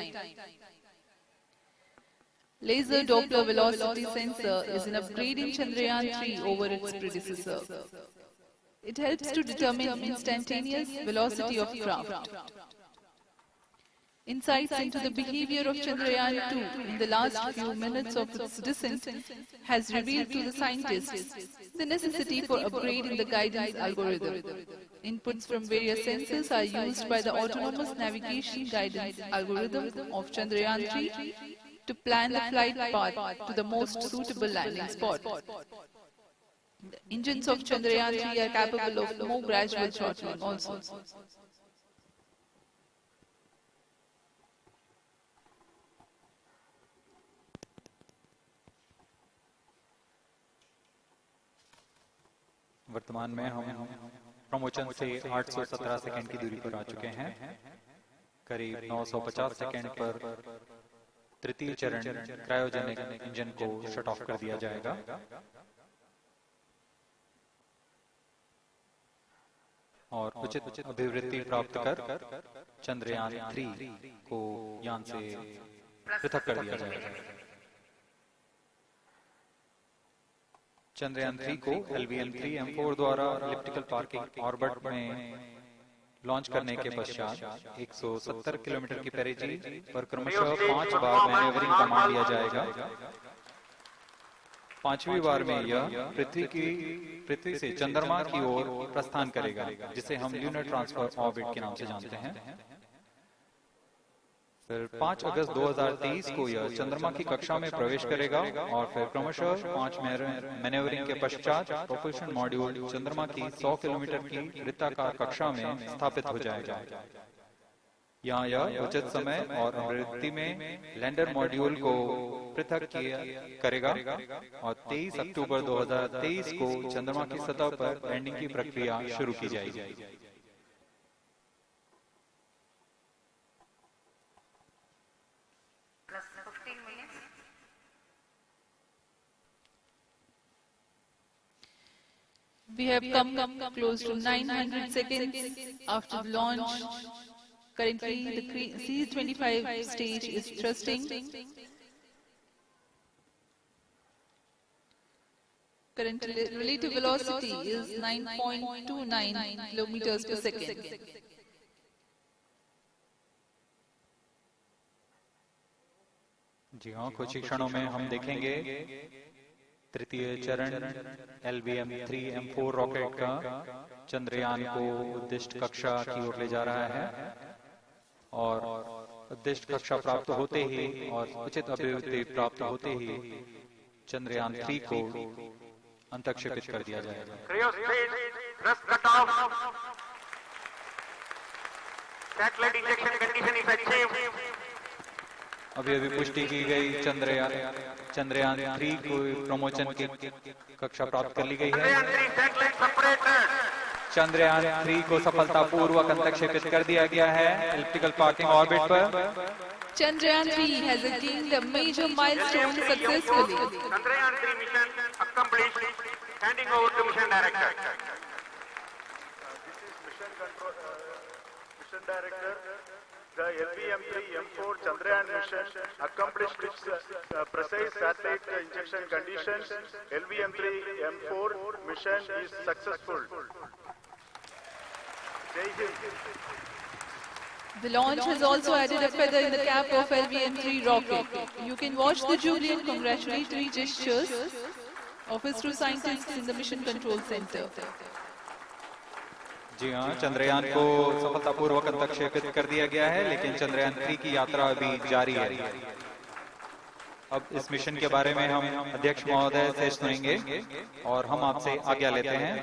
Laser Doppler velocity sensor is an upgrade in Chandrayaan-3 over its predecessor. It helps to determine instantaneous velocity of craft. Insights into the behavior of Chandrayaan-2 in the last few minutes of its descent has revealed to the scientists the necessity for upgrading the guidance algorithm. Inputs from various sensors are used by the autonomous navigation guidance algorithm of Chandrayaan-3 to plan the flight path to the most suitable landing spot. The engines of Chandrayaan-3 are capable of more gradual throttling also. वर्तमान में हम promotion से 817 second की दूरी पर आ चुके हैं। करीब 950 सेकंड पर तृतीय चरण क्रायोजेनिक इंजन को शट ऑफ कर दिया जाएगा। और उचित अभिवृद्धि प्राप्त कर चंद्रयान-3 को यान से पृथक कर दिया जाएगा। चंद्रयान-3 को LVM-3M4 द्वारा इलिप्टिकल पार्किंग ऑर्बिट में लॉन्च करने के पश्चात 170 किलोमीटर की पेरिजी पर क्रमशः 5 बार मैनेवरिंग कमांड दिया जाएगा। 5वीं बार में यह पृथ्वी से चंद्रमा की ओर प्रस्थान करेगा, जिसे हम ल्यूनर ट्रांसफर ऑर्बिट के नाम से जानते हैं। फिर 5 अगस्त 2023 को यह चंद्रमा की कक्षा में प्रवेश करेगा और फिर क्रमशः 5 मैनेवरिंग के पश्चात प्रोपल्शन मॉड्यूल चंद्रमा की 100 किलोमीटर की वृत्ताकार कक्षा में स्थापित हो जाएगा। यहाँ यह उचित समय और आवृत्ति में लैंडर मॉड्यूल को पृथक करेगा और 23 अक्टूबर 2023 को चंद्रमा की सतह पर लैंडिंग की प्रक्रिया शुरू की जाएगी। We have come close to 900 seconds after the launch. Currently, the C-25 stage is thrusting. Current relative velocity is 9.29 kilometers per second. जी हाँ, कुछ ही क्षणों में हम देखेंगे तृतीय चरण LVM-3M4 रॉकेट का चंद्रयान को उद्दिष्ट कक्षा की ओर ले जा रहा है और उद्दिष्ट कक्षा प्राप्त होते ही और उचित अभिवृद्धि प्राप्त होते ही चंद्रयान-3 को अंतक्षेपित कर दिया जाएगा। अभी पुष्टि की गई चंद्रयान-3 को प्रमोशन की कक्षा प्राप्त कर ली गई है। चंद्रयान-3 को सफलतापूर्वक अंतक्षेपित कर दिया गया है इलिप्टिकल पार्किंग ऑर्बिट पर। Chandrayaan-3 has attained a major milestone successfully. Chandrayaan-3 mission accomplished. Handing over to mission director. This is mission control, mission director. The LVM-3M4 Chandrayaan mission accomplished its precise satellite injection conditions. LVM-3M4 mission is successful. Jai Hind. The launch has also added a feather in the cap of LVM-3 rocket. You can watch the jubilant congratulatory gestures of ISRO scientists in the Mission Control Center. जी हाँ, चंद्रयान को सफलतापूर्वक अंतरिक्षेपित कर दिया गया है, लेकिन चंद्रयान 3 की यात्रा अभी जारी है। अब इस मिशन के बारे में हम अध्यक्ष महोदय से सुनेंगे और हम आपसे आज्ञा लेते हैं।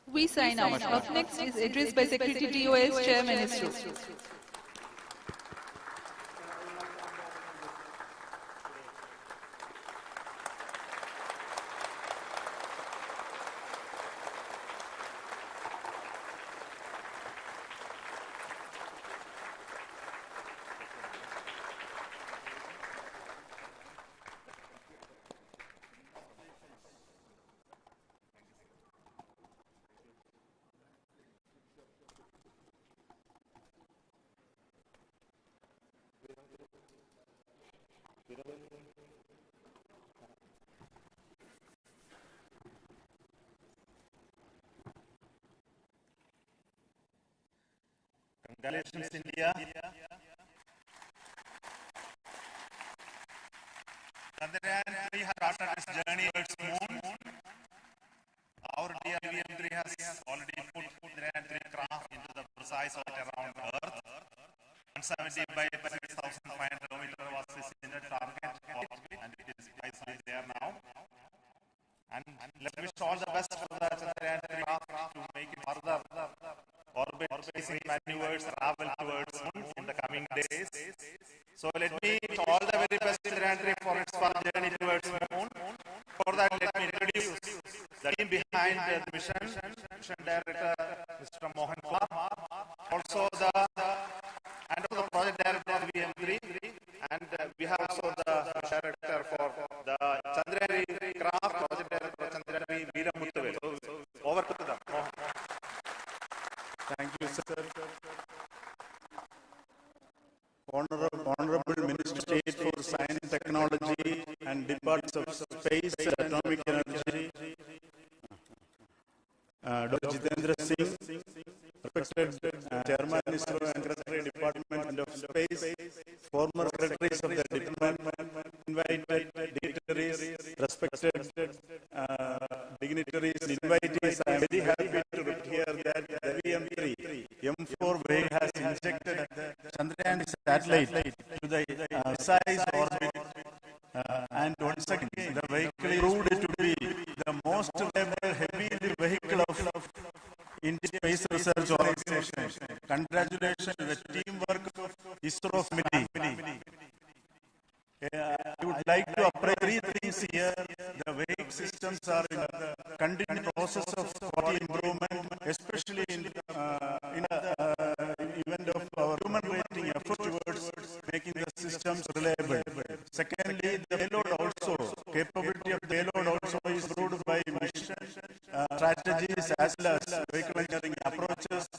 We sign out. Up next is address by Secretary DOS, Chairman ISRO. Congratulations, India. Chandrayaan 3 has started its journey towards moon. Our dear LVM-3 has already put Chandrayaan 3 craft into the precise orbit around Earth. 170 by 6,500 kilometers was its intended target orbit, and it is precisely there now. And let's wish all the best for the Chandrayaan 3 craft to make it further orbit facing maneuvers travel towards moon in the coming days. So let me wish all the very best Chandrayaan 3 for its further journey towards moon. For that, let me introduce the team behind the mission director, Mr. Mohan Kumar, also the project director of LVM-3, and we have also the director for the Chandrayaan craft, project director for Chandrayaan Veera Muthuvel. So over to them, Mohan. Thank you, sir. Honorable Minister of State for Science, Technology and Department of Space and Atomic Energy, Dr. Jitendra Singh, respected Chairman ISRO and Secretary Department of Space, former secretaries of the department, invited dignitaries, respected dignitaries, invitees. I am very happy to hear that the LVM-3 M4 vehicle has injected Chandrayaan satellite to the precise orbit. And once again, the vehicle proved to be the most reliable heavy vehicle of Indian Space Research Organization. Congratulations to the teamwork of ISRO of MIDI. I would like to appraise three things here. The vehicle systems are in the continued process of quality improvement, especially in the event of our human rating effort towards making the systems reliable. Secondly, the payload also, capability of the payload also is improved by mission strategies as well as vehicle engineering approaches.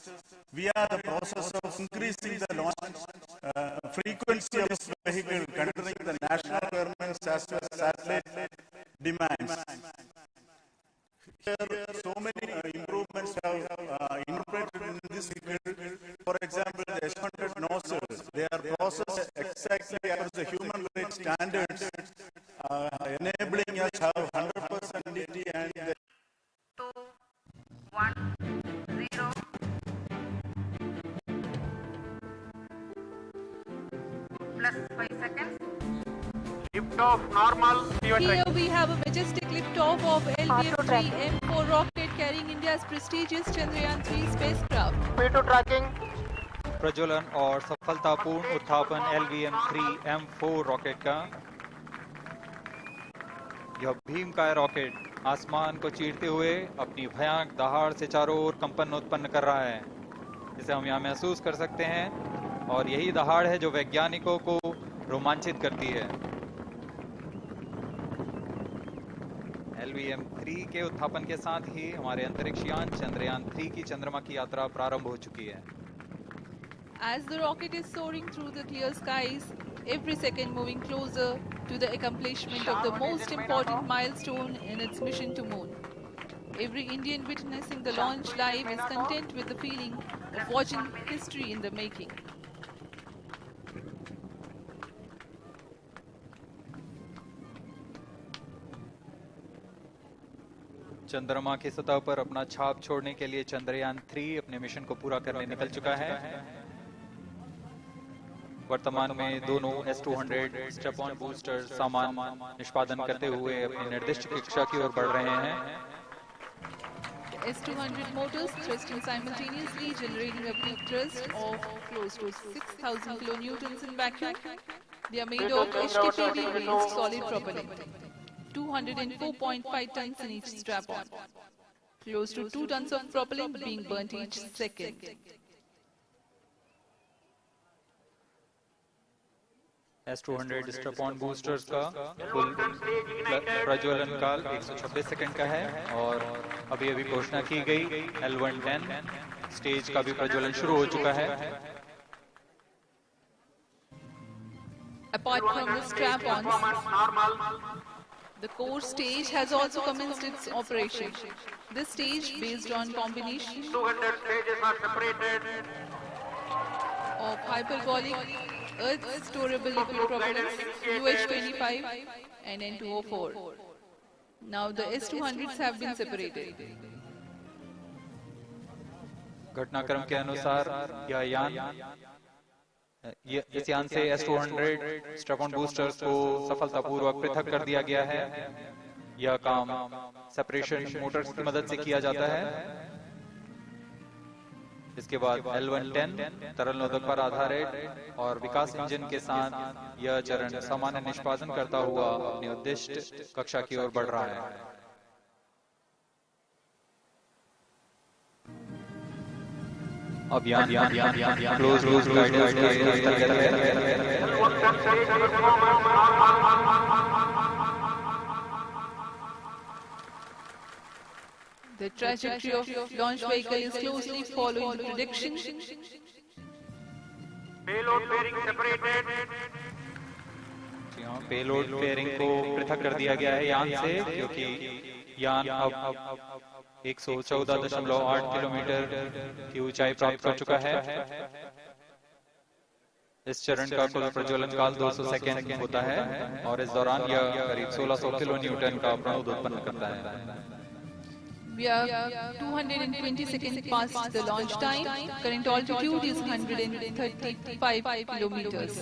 We are in the process of increasing the launch frequency of this vehicle, considering the national government's as well as satellite demands. Here, so many improvements have incorporated in this vehicle. For example, the S100 nozzles, they are processed exactly as the human rate standards, enabling us to have 100% validity and 2, 1, 0. Plus 5 seconds. Lift-off normal. Here we have a majestic lift-off of LVM-3 M4 rocket carrying India's prestigious Chandrayaan 3 spacecraft. P2 tracking. प्रज्वलन और सफलतापूर्ण उत्थापन LVM-3 M4 rocket का। यह भीमकाय rocket आसमान को चीरते हुए अपनी भयानक दहाड़ से चारों ओर कंपन उत्पन्न कर रहा है, जिसे हम यहाँ महसूस कर सकते हैं, और यही दहाड़ है जो वैज्ञानिकों को रोमांचित करती है। LVM-3 के उत्थापन के साथ ही हमारे अंतरिक्ष यान चंद्रयान 3 की चंद्रमा की यात्रा प्रारंभ हो चुकी है। As the rocket is soaring through the clear skies, every second moving closer to the accomplishment of the most important milestone in its mission to moon. Every Indian witnessing the launch live is content with the feeling of watching history in the making. चंद्रमा की सतह पर अपना छाप छोड़ने के लिए चंद्रयान 3 अपने मिशन को पूरा करने निकल चुका है। वर्तमान में दोनों S-200 स्टेप ऑन बूस्टर सामान निष्पादन करते हुए अपनी निर्दिष्ट कक्षा की ओर बढ़ रहे हैं। S-200 motors thrusting simultaneously, generating a peak thrust of close to 6,000 kilonewtons in vacuum. They are made of HTPB-based solid propellant, 204.5 tons in each strap-on. Close to 2 tons of propellant being burnt each second. S-200 strap-on boosters का कुल प्रज्वलन काल 126 second का है और अभी अभी घोषणा की गई L110 स्टेज का भी प्रज्वलन शुरू हो चुका है। Apart from the strap-ons, the core stage has also commenced its operation. This stage, based on combination 200 stages are separated. of hyperbolic earth storable liquid propellants UH-25 and N2O4. Now the S-200s have been separated. घटनाक्रम के अनुसार यह यान इस यान से S-200 strap-on boosters को सफलतापूर्वक पृथक कर दिया गया है। यह काम सेपरेशन मोटर्स की मदद से किया जाता है। इसके बाद L110 तरल नोदक पर आधारित और विकास इंजन के साथ यह चरण सामान्य निष्पादन करता हुआ अपनी उद्दिष्ट कक्षा की ओर बढ़ रहा है। अब यान क्लोज गाइडेंस के अंतर्गत है। The trajectory of launch vehicle is closely following the prediction. Payload bearing separated. Payload fairing को पृथक कर दिया गया है यान से, क्योंकि यान अब 114.8 किलोमीटर की ऊंचाई प्राप्त कर चुका है। इस चरण का कुल प्रज्वलन काल 200 सेकेंड होता है और इस दौरान यह करीब 1600 किलो न्यूटन का प्रणोद उत्पन्न करता है। We are 220 seconds past the launch time. Current altitude is 135 kilometers.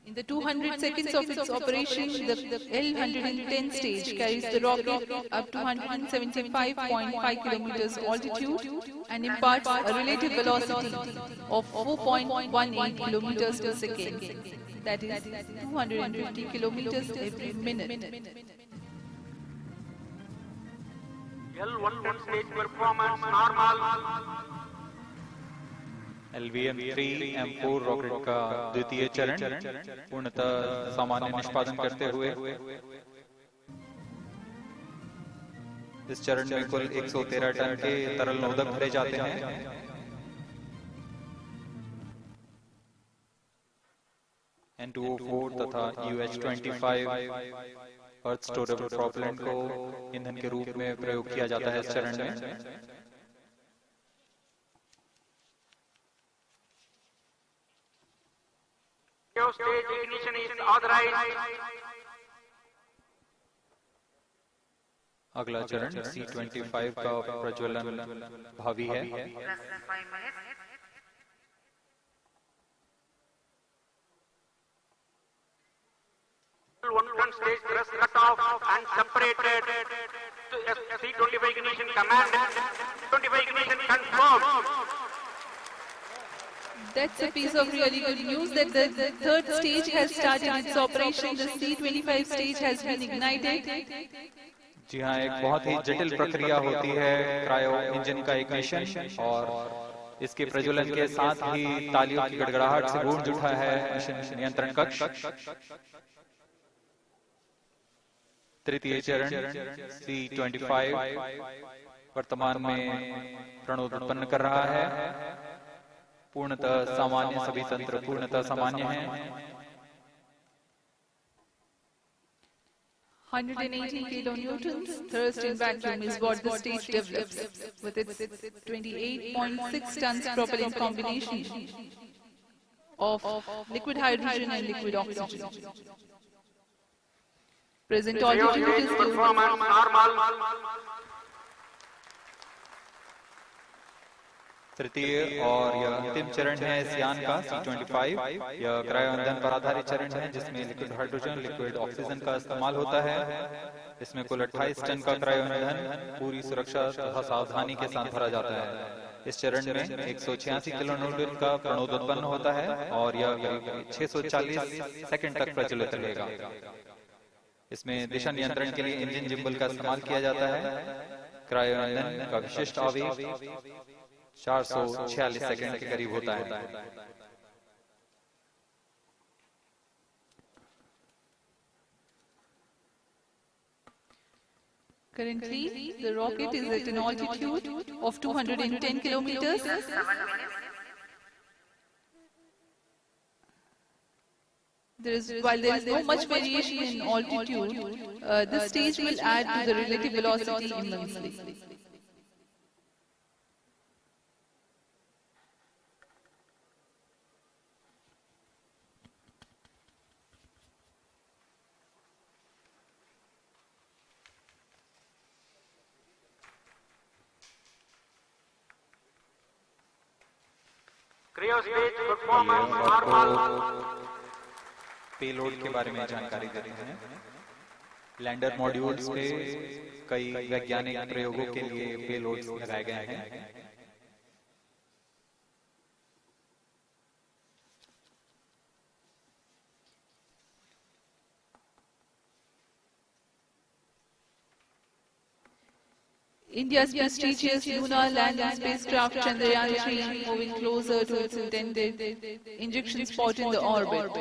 In the 200 seconds of its operation, the L110 stage carries the rocket up to 175.5 kilometers altitude and imparts a relative velocity of 4.18 kilometers per second. That is 250 kilometers every minute. L110 stage performance normal. LVM-3M4 rocket का द्वितीय चरण पूर्णतः सामान्य निष्पादन करते हुए इस चरण में कुल 113 टन के तरल नोदक भरे जाते हैं। N2O4 तथा UH-25 अर्थ स्टोरेबल प्रोपेलेंट को ईंधन के रूप में प्रयोग किया जाता है इस चरण में। Stage ignition is authorized. अगला चरण C-25 का प्रज्वलन भावी है। L110 stage thrust cut off and separated to C-25 ignition command. 25 ignition confirmed. That's a piece of really good news that the third stage has started its operation. The C-25 stage has been ignited. जी हाँ, एक बहुत ही जटिल प्रक्रिया होती है cryo engine का ignition और इसके प्रज्वलन के साथ ही तालियों की गड़गड़ाहट से गूंज उठा है मिशन नियंत्रण कक्ष। तृतीय चरण C-25 वर्तमान में प्रणोद उत्पन्न कर रहा है। पूर्णतः सामान्य, सभी तंत्र पूर्णतः सामान्य हैं। 180 kilonewtons thrust in vacuum is what the stage develops with its 28.6 tons propellant combination of liquid hydrogen and liquid oxygen. Present Geo altitude stage is performance normal. तृतीय और यह अंतिम चरण है इस यान का C25। यह क्रायो ईंधन पर आधारित चरण है जिसमें लिक्विड हाइड्रोजन लिक्विड ऑक्सीजन का इस्तेमाल होता है। इसमें कुल 28 टन का क्रायो ईंधन पूरी सुरक्षा तथा सावधानी के साथ भरा जाता है। इस चरण में 186 किलोन्यूटन का प्रणोद उत्पन्न होता है और यह करीब 640 सेकंड तक प्रज्वलित रहेगा। इसमें दिशा नियंत्रण के लिए इंजन जिम्बल का इस्तेमाल किया जाता है। क्रायो ईंधन का विशिष्ट आवेग 446 सेकंड के करीब होता है। Currently, the rocket is at an altitude of 210 kilometers. While there is no much variation in altitude, this stage will add to the relative velocity immensely. Cryo stage performance normal. Payload के बारे में जानकारी देते हैं। Lander modules पे कई वैज्ञानिक प्रयोगों के लिए पेलोड्स लगाए गए हैं। India's prestigious lunar landing spacecraft Chandrayaan-3 moving closer to its intended injection spot in the orbit.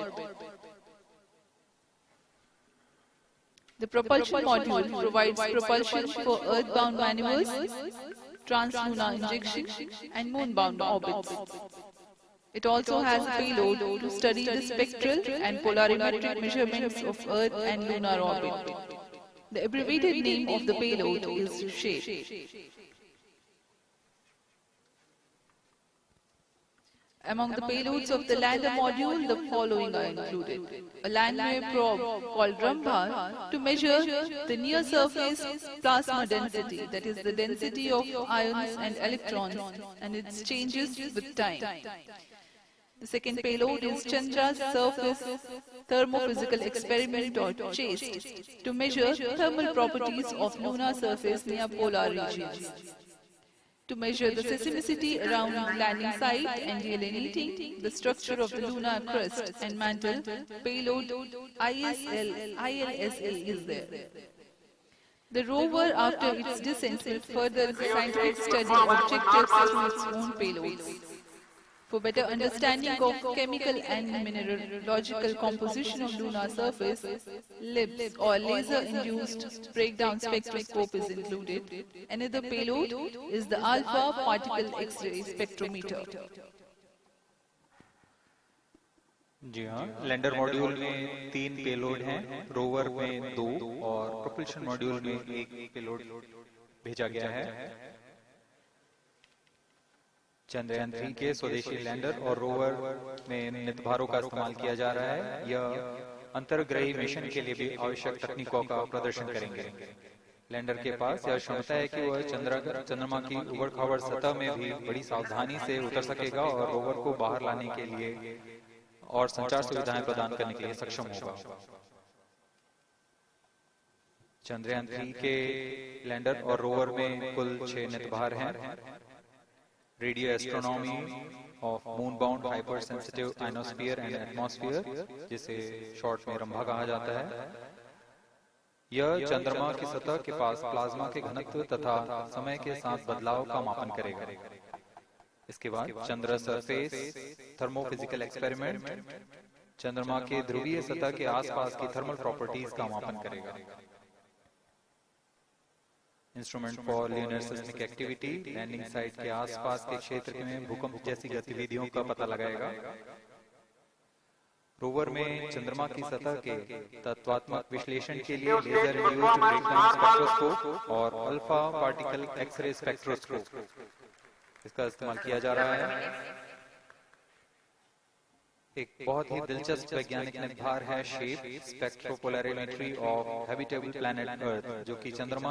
The propulsion module provides propulsion for earthbound maneuvers, translunar injection, and moonbound orbits. It also has a payload to study the spectral and polarimetric measurements of Earth and lunar orbit. The abbreviated name of the payload is SHAPE. Among the payloads of the lander module, the following are included. A landway probe called Rambha to measure the near-surface plasma density, that is the density of ions and electrons, and its changes with time. The second payload is Chandra's Surface Thermophysical Experiment or CHASTE to measure thermal properties of lunar surface near polar regions. To measure the seismicity around landing site and delineating the structure of the lunar crust and mantle, payload ILSL is there. The rover, after its descent, will further scientific study objectives through its own payloads. For better understanding of chemical and mineralogical composition of lunar surface, LIBS or laser-induced breakdown spectroscope is included. Another payload is the alpha particle X-ray spectrometer. जी हाँ, lander module में 3 payload हैं, rover में 2 और propulsion module में 1 payload भेजा गया है। चंद्रयान 3 के स्वदेशी लैंडर और रोवर में नितभारों का इस्तेमाल किया जा रहा है। यह अंतर्ग्रही मिशन के लिए भी आवश्यक तकनीकों का प्रदर्शन करेंगे। लैंडर के पास यह क्षमता है कि वह चंद्रमा की उबड़-खाबड़ सतह में भी बड़ी सावधानी से उतर सकेगा और रोवर को बाहर लाने के लिए और संचार सुविधाएं प्रदान करने के लिए सक्षम होगा। चंद्रयान 3 के लैंडर और रोवर में कुल 6 नितभार हैं। Radio astronomy of moon bound hyper sensitive ionosphere and atmosphere, जिसे शॉर्ट में रंभा कहा जाता है, यह चंद्रमा की सतह के पास प्लाज्मा के घनत्व तथा समय के साथ बदलाव का मापन करेगा। इसके बाद चंद्र सरफेस थर्मोफिजिकल एक्सपेरिमेंट चंद्रमा के ध्रुवीय सतह के आसपास की थर्मल प्रॉपर्टीज का मापन करेगा। Instrument for lunar seismic activity landing site के आसपास के क्षेत्र में भूकंप जैसी गतिविधियों का पता लगाएगा। रोवर में चंद्रमा की सतह के तत्वात्मक विश्लेषण के लिए लेजर इंड्यूस्ड ब्रेकडाउन स्पेक्ट्रोस्कोप और अल्फा पार्टिकल एक्सरे स्पेक्ट्रोस्कोप इसका इस्तेमाल किया जा रहा है। एक बहुत ही दिलचस्प वैज्ञानिक निर्धार है shape स्पेक्ट्रोपोलैरिमेट्री of habitable planet earth, जो कि चंद्रमा